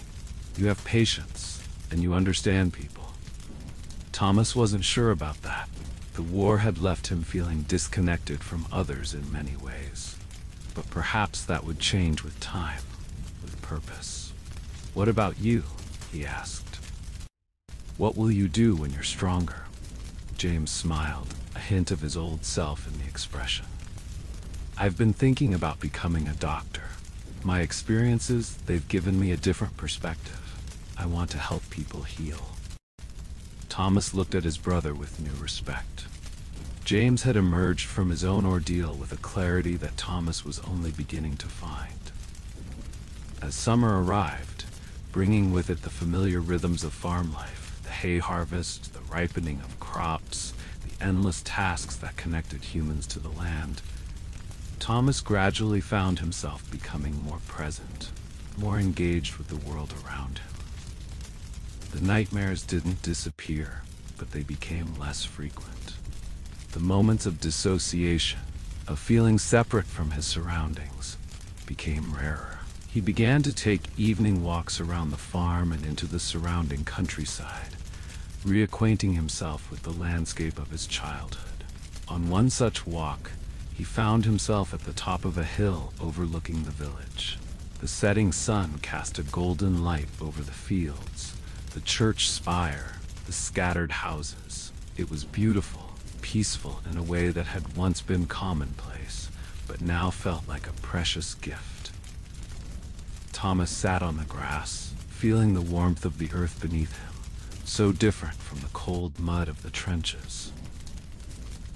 You have patience, and you understand people. Thomas wasn't sure about that. The war had left him feeling disconnected from others in many ways. But perhaps that would change with time, with purpose. What about you? He asked. What will you do when you're stronger? James smiled, a hint of his old self in the expression. I've been thinking about becoming a doctor. My experiences, they've given me a different perspective. I want to help people heal. Thomas looked at his brother with new respect. James had emerged from his own ordeal with a clarity that Thomas was only beginning to find. As summer arrived, bringing with it the familiar rhythms of farm life, the hay harvest, the ripening of crops, the endless tasks that connected humans to the land, Thomas gradually found himself becoming more present, more engaged with the world around him. The nightmares didn't disappear, but they became less frequent. The moments of dissociation, of feeling separate from his surroundings, became rarer. He began to take evening walks around the farm and into the surrounding countryside, reacquainting himself with the landscape of his childhood. On one such walk, he found himself at the top of a hill overlooking the village. The setting sun cast a golden light over the fields, the church spire, the scattered houses. It was beautiful, peaceful in a way that had once been commonplace, but now felt like a precious gift. Thomas sat on the grass, feeling the warmth of the earth beneath him, so different from the cold mud of the trenches.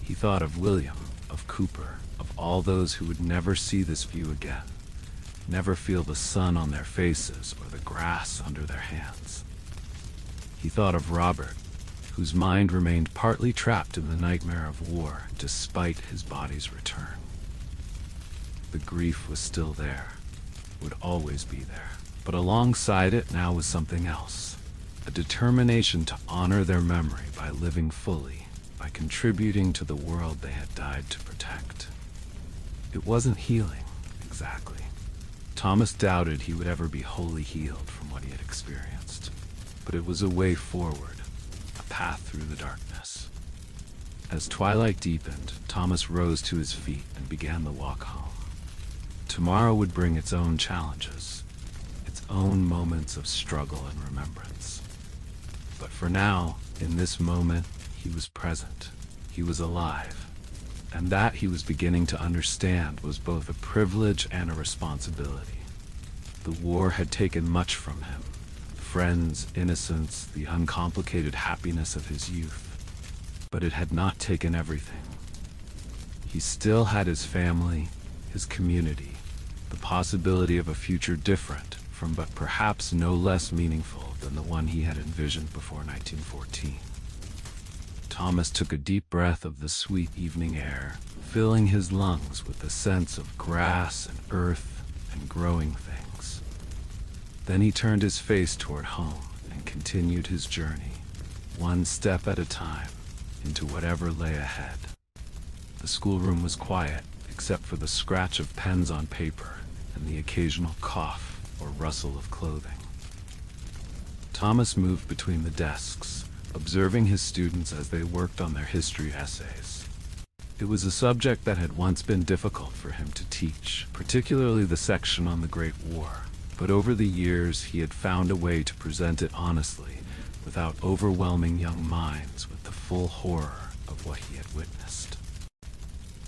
He thought of William, of Cooper, of all those who would never see this view again, never feel the sun on their faces or the grass under their hands. He thought of Robert, whose mind remained partly trapped in the nightmare of war despite his body's return. The grief was still there, would always be there, but alongside it now was something else, a determination to honor their memory by living fully, by contributing to the world they had died to protect. It wasn't healing, exactly. Thomas doubted he would ever be wholly healed from what he had experienced, but it was a way forward, a path through the darkness. As twilight deepened, Thomas rose to his feet and began the walk home. Tomorrow would bring its own challenges, its own moments of struggle and remembrance. But for now, in this moment, he was present. He was alive. And that, he was beginning to understand, was both a privilege and a responsibility. The war had taken much from him. Friends, innocence, the uncomplicated happiness of his youth. But it had not taken everything. He still had his family, his community, the possibility of a future different from, but perhaps no less meaningful than the one he had envisioned before 1914. Thomas took a deep breath of the sweet evening air, filling his lungs with the sense of grass and earth and growing things. Then he turned his face toward home and continued his journey, one step at a time, into whatever lay ahead. The schoolroom was quiet, except for the scratch of pens on paper and the occasional cough or rustle of clothing. Thomas moved between the desks, observing his students as they worked on their history essays. It was a subject that had once been difficult for him to teach, particularly the section on the Great War, but over the years he had found a way to present it honestly, without overwhelming young minds with the full horror of what he had witnessed.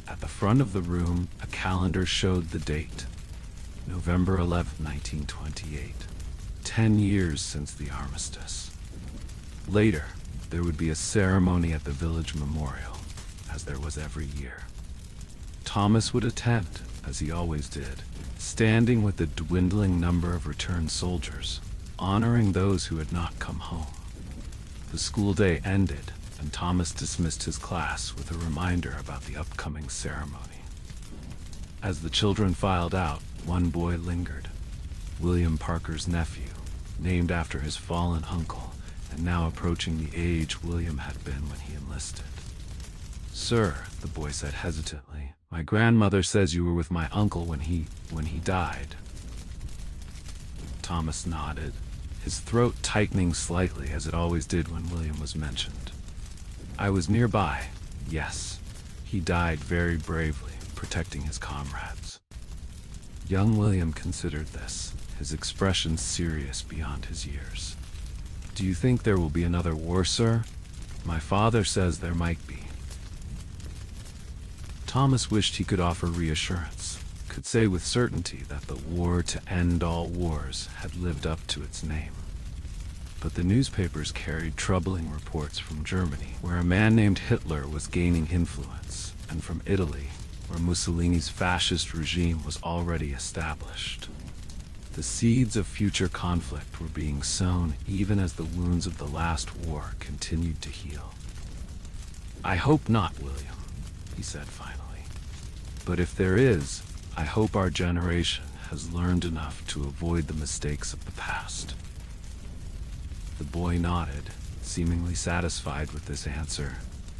At the front of the room, a calendar showed the date, November 11, 1928, 10 years since the armistice. Later, there would be a ceremony at the village memorial, as there was every year. Thomas would attend, as he always did, standing with the dwindling number of returned soldiers, honoring those who had not come home. The school day ended, and Thomas dismissed his class with a reminder about the upcoming ceremony. As the children filed out, one boy lingered, William Parker's nephew, named after his fallen uncle, and now approaching the age William had been when he enlisted. "Sir," the boy said hesitantly, "my grandmother says you were with my uncle when he died." Thomas nodded, his throat tightening slightly as it always did when William was mentioned. "I was nearby, yes. He died very bravely, protecting his comrades." Young William considered this, his expression serious beyond his years. "Do you think there will be another war, sir? My father says there might be." Thomas wished he could offer reassurance, could say with certainty that the war to end all wars had lived up to its name. But the newspapers carried troubling reports from Germany, where a man named Hitler was gaining influence, and from Italy, where Mussolini's fascist regime was already established. The seeds of future conflict were being sown even as the wounds of the last war continued to heal. "I hope not, William," he said finally. "But if there is, I hope our generation has learned enough to avoid the mistakes of the past." The boy nodded, seemingly satisfied with this answer,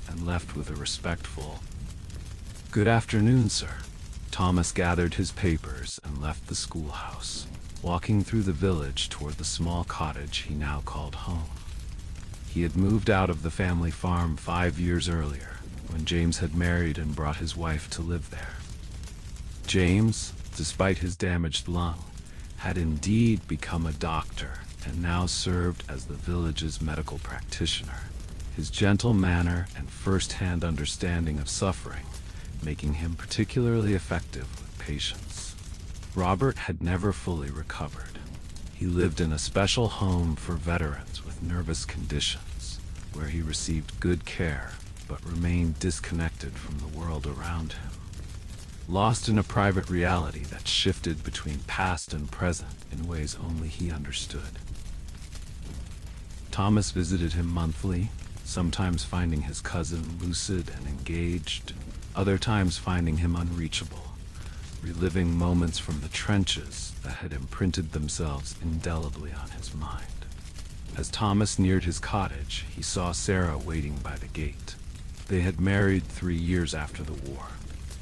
and left with a respectful, "Good afternoon, sir." Thomas gathered his papers and left the schoolhouse, walking through the village toward the small cottage he now called home. He had moved out of the family farm 5 years earlier, when James had married and brought his wife to live there. James, despite his damaged lung, had indeed become a doctor and now served as the village's medical practitioner, his gentle manner and first-hand understanding of suffering making him particularly effective with patients. Robert had never fully recovered. He lived in a special home for veterans with nervous conditions, where he received good care but remained disconnected from the world around him, lost in a private reality that shifted between past and present in ways only he understood. Thomas visited him monthly, sometimes finding his cousin lucid and engaged, other times finding him unreachable, reliving moments from the trenches that had imprinted themselves indelibly on his mind. As Thomas neared his cottage, he saw Sarah waiting by the gate. They had married 3 years after the war,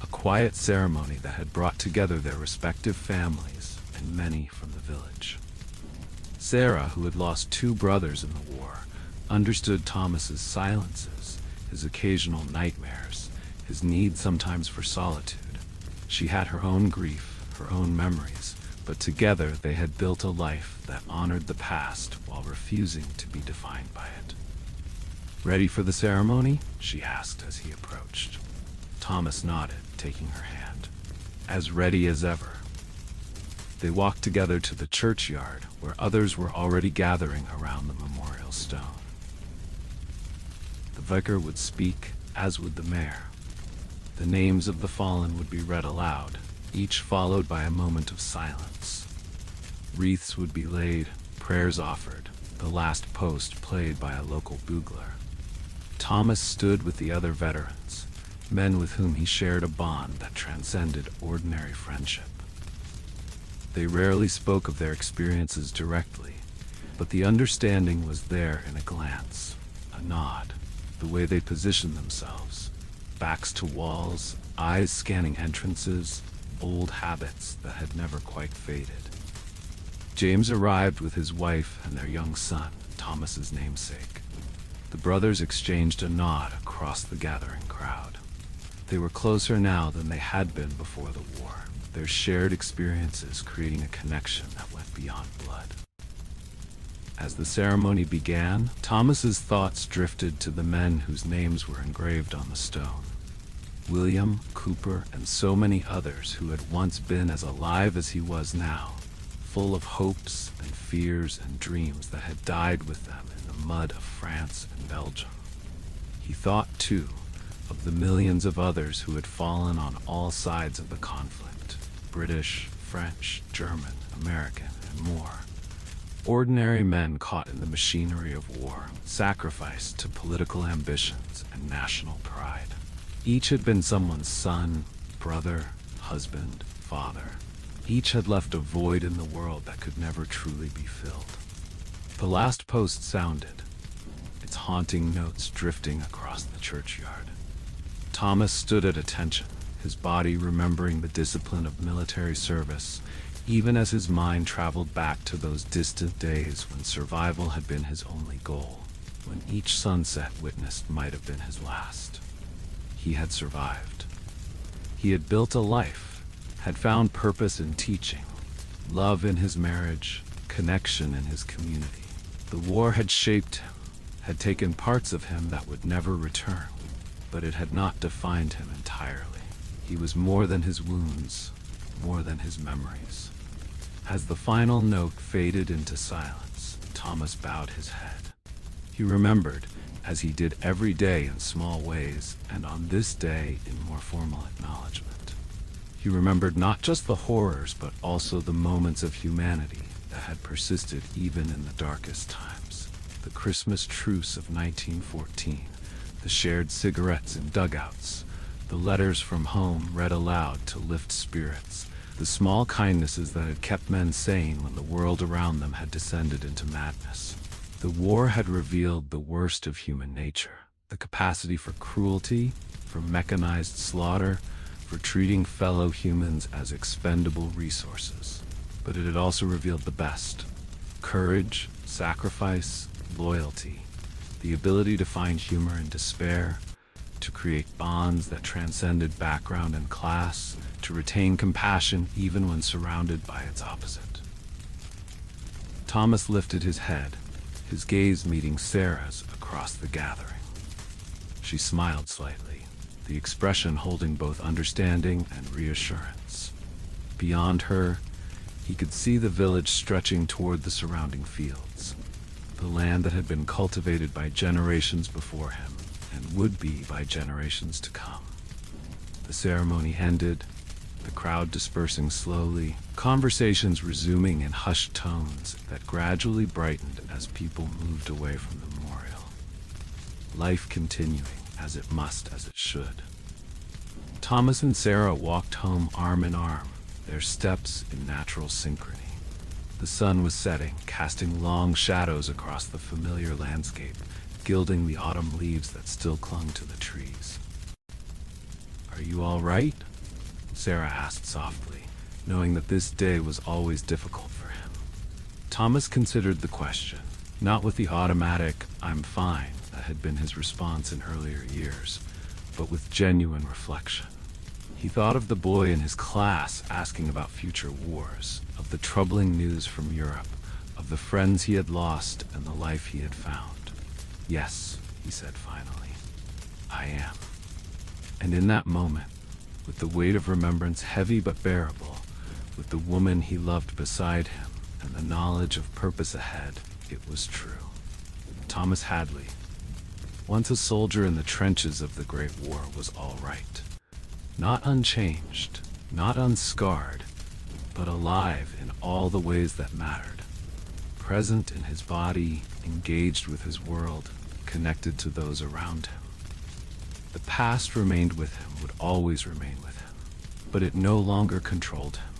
a quiet ceremony that had brought together their respective families and many from the village. Sarah, who had lost 2 brothers in the war, understood Thomas's silences, his occasional nightmares, his need sometimes for solitude. She had her own grief, her own memories, but together they had built a life that honored the past while refusing to be defined by it. "Ready for the ceremony?" she asked as he approached. Thomas nodded, taking her hand. "As ready as ever." They walked together to the churchyard, where others were already gathering around the memorial stone. The vicar would speak, as would the mayor. The names of the fallen would be read aloud, each followed by a moment of silence. Wreaths would be laid, prayers offered, the last post played by a local bugler. Thomas stood with the other veterans, men with whom he shared a bond that transcended ordinary friendship. They rarely spoke of their experiences directly, but the understanding was there in a glance, a nod, the way they positioned themselves, backs to walls, eyes scanning entrances, old habits that had never quite faded. James arrived with his wife and their young son, Thomas's namesake. The brothers exchanged a nod across the gathering crowd. They were closer now than they had been before the war, their shared experiences creating a connection that went beyond blood. As the ceremony began, Thomas's thoughts drifted to the men whose names were engraved on the stone. William, Cooper, and so many others who had once been as alive as he was now, full of hopes and fears and dreams that had died with them in the mud of France and Belgium. He thought, too, of the millions of others who had fallen on all sides of the conflict, British, French, German, American, and more. Ordinary men caught in the machinery of war, sacrificed to political ambitions and national pride. Each had been someone's son, brother, husband, father. Each had left a void in the world that could never truly be filled. The last post sounded, its haunting notes drifting across the churchyard. Thomas stood at attention, his body remembering the discipline of military service, even as his mind traveled back to those distant days when survival had been his only goal, when each sunset witnessed might have been his last. He had survived. He had built a life, had found purpose in teaching, love in his marriage, connection in his community. The war had shaped him, had taken parts of him that would never return, but it had not defined him entirely. He was more than his wounds, more than his memories. As the final note faded into silence, Thomas bowed his head. He remembered, as he did every day in small ways, and on this day in more formal acknowledgement. He remembered not just the horrors, but also the moments of humanity that had persisted even in the darkest times. The Christmas truce of 1914, the shared cigarettes in dugouts, the letters from home read aloud to lift spirits, the small kindnesses that had kept men sane when the world around them had descended into madness. The war had revealed the worst of human nature, the capacity for cruelty, for mechanized slaughter, for treating fellow humans as expendable resources. But it had also revealed the best: courage, sacrifice, loyalty, the ability to find humor in despair, to create bonds that transcended background and class, to retain compassion even when surrounded by its opposite. Thomas lifted his head, his gaze meeting Sarah's across the gathering. She smiled slightly, the expression holding both understanding and reassurance. Beyond her, he could see the village stretching toward the surrounding fields, the land that had been cultivated by generations before him, and would be by generations to come. The ceremony ended, the crowd dispersing slowly, conversations resuming in hushed tones that gradually brightened as people moved away from the memorial. Life continuing, as it must, as it should. Thomas and Sarah walked home arm in arm, their steps in natural synchrony. The sun was setting, casting long shadows across the familiar landscape, gilding the autumn leaves that still clung to the trees. "Are you all right?" Sarah asked softly, knowing that this day was always difficult for him. Thomas considered the question, not with the automatic "I'm fine" that had been his response in earlier years, but with genuine reflection. He thought of the boy in his class asking about future wars, of the troubling news from Europe, of the friends he had lost and the life he had found. "Yes," he said finally, "I am." And in that moment, with the weight of remembrance heavy but bearable, with the woman he loved beside him, and the knowledge of purpose ahead, it was true. Thomas Hadley, once a soldier in the trenches of the Great War, was all right. Not unchanged, not unscarred, but alive in all the ways that mattered. Present in his body, engaged with his world, connected to those around him. The past remained with him, would always remain with him, but it no longer controlled him.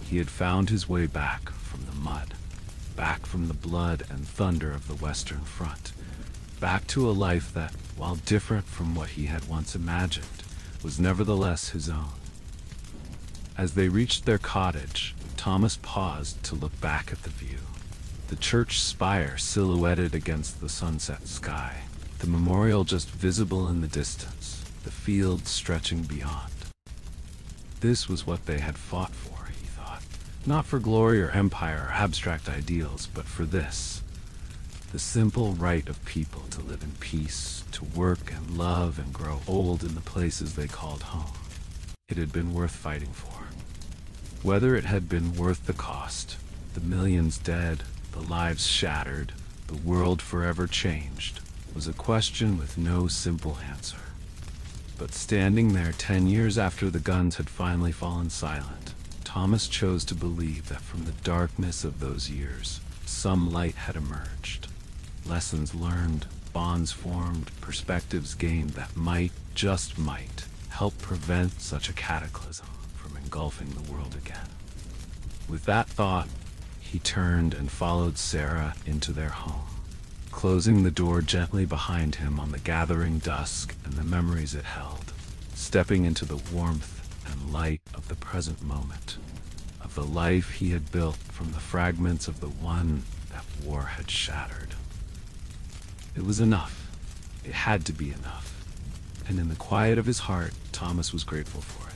He had found his way back from the mud, back from the blood and thunder of the Western Front, back to a life that, while different from what he had once imagined, was nevertheless his own. As they reached their cottage, Thomas paused to look back at the view. The church spire silhouetted against the sunset sky, the memorial just visible in the distance, the fields stretching beyond. This was what they had fought for, he thought. Not for glory or empire or abstract ideals, but for this. The simple right of people to live in peace, to work and love and grow old in the places they called home. It had been worth fighting for. Whether it had been worth the cost, the millions dead, the lives shattered, the world forever changed, was a question with no simple answer. But standing there 10 years after the guns had finally fallen silent, Thomas chose to believe that from the darkness of those years, some light had emerged. Lessons learned, bonds formed, perspectives gained that might, just might, help prevent such a cataclysm from engulfing the world again. With that thought, he turned and followed Sarah into their home, closing the door gently behind him on the gathering dusk and the memories it held, stepping into the warmth and light of the present moment, of the life he had built from the fragments of the one that war had shattered. It was enough. It had to be enough. And in the quiet of his heart, Thomas was grateful for it.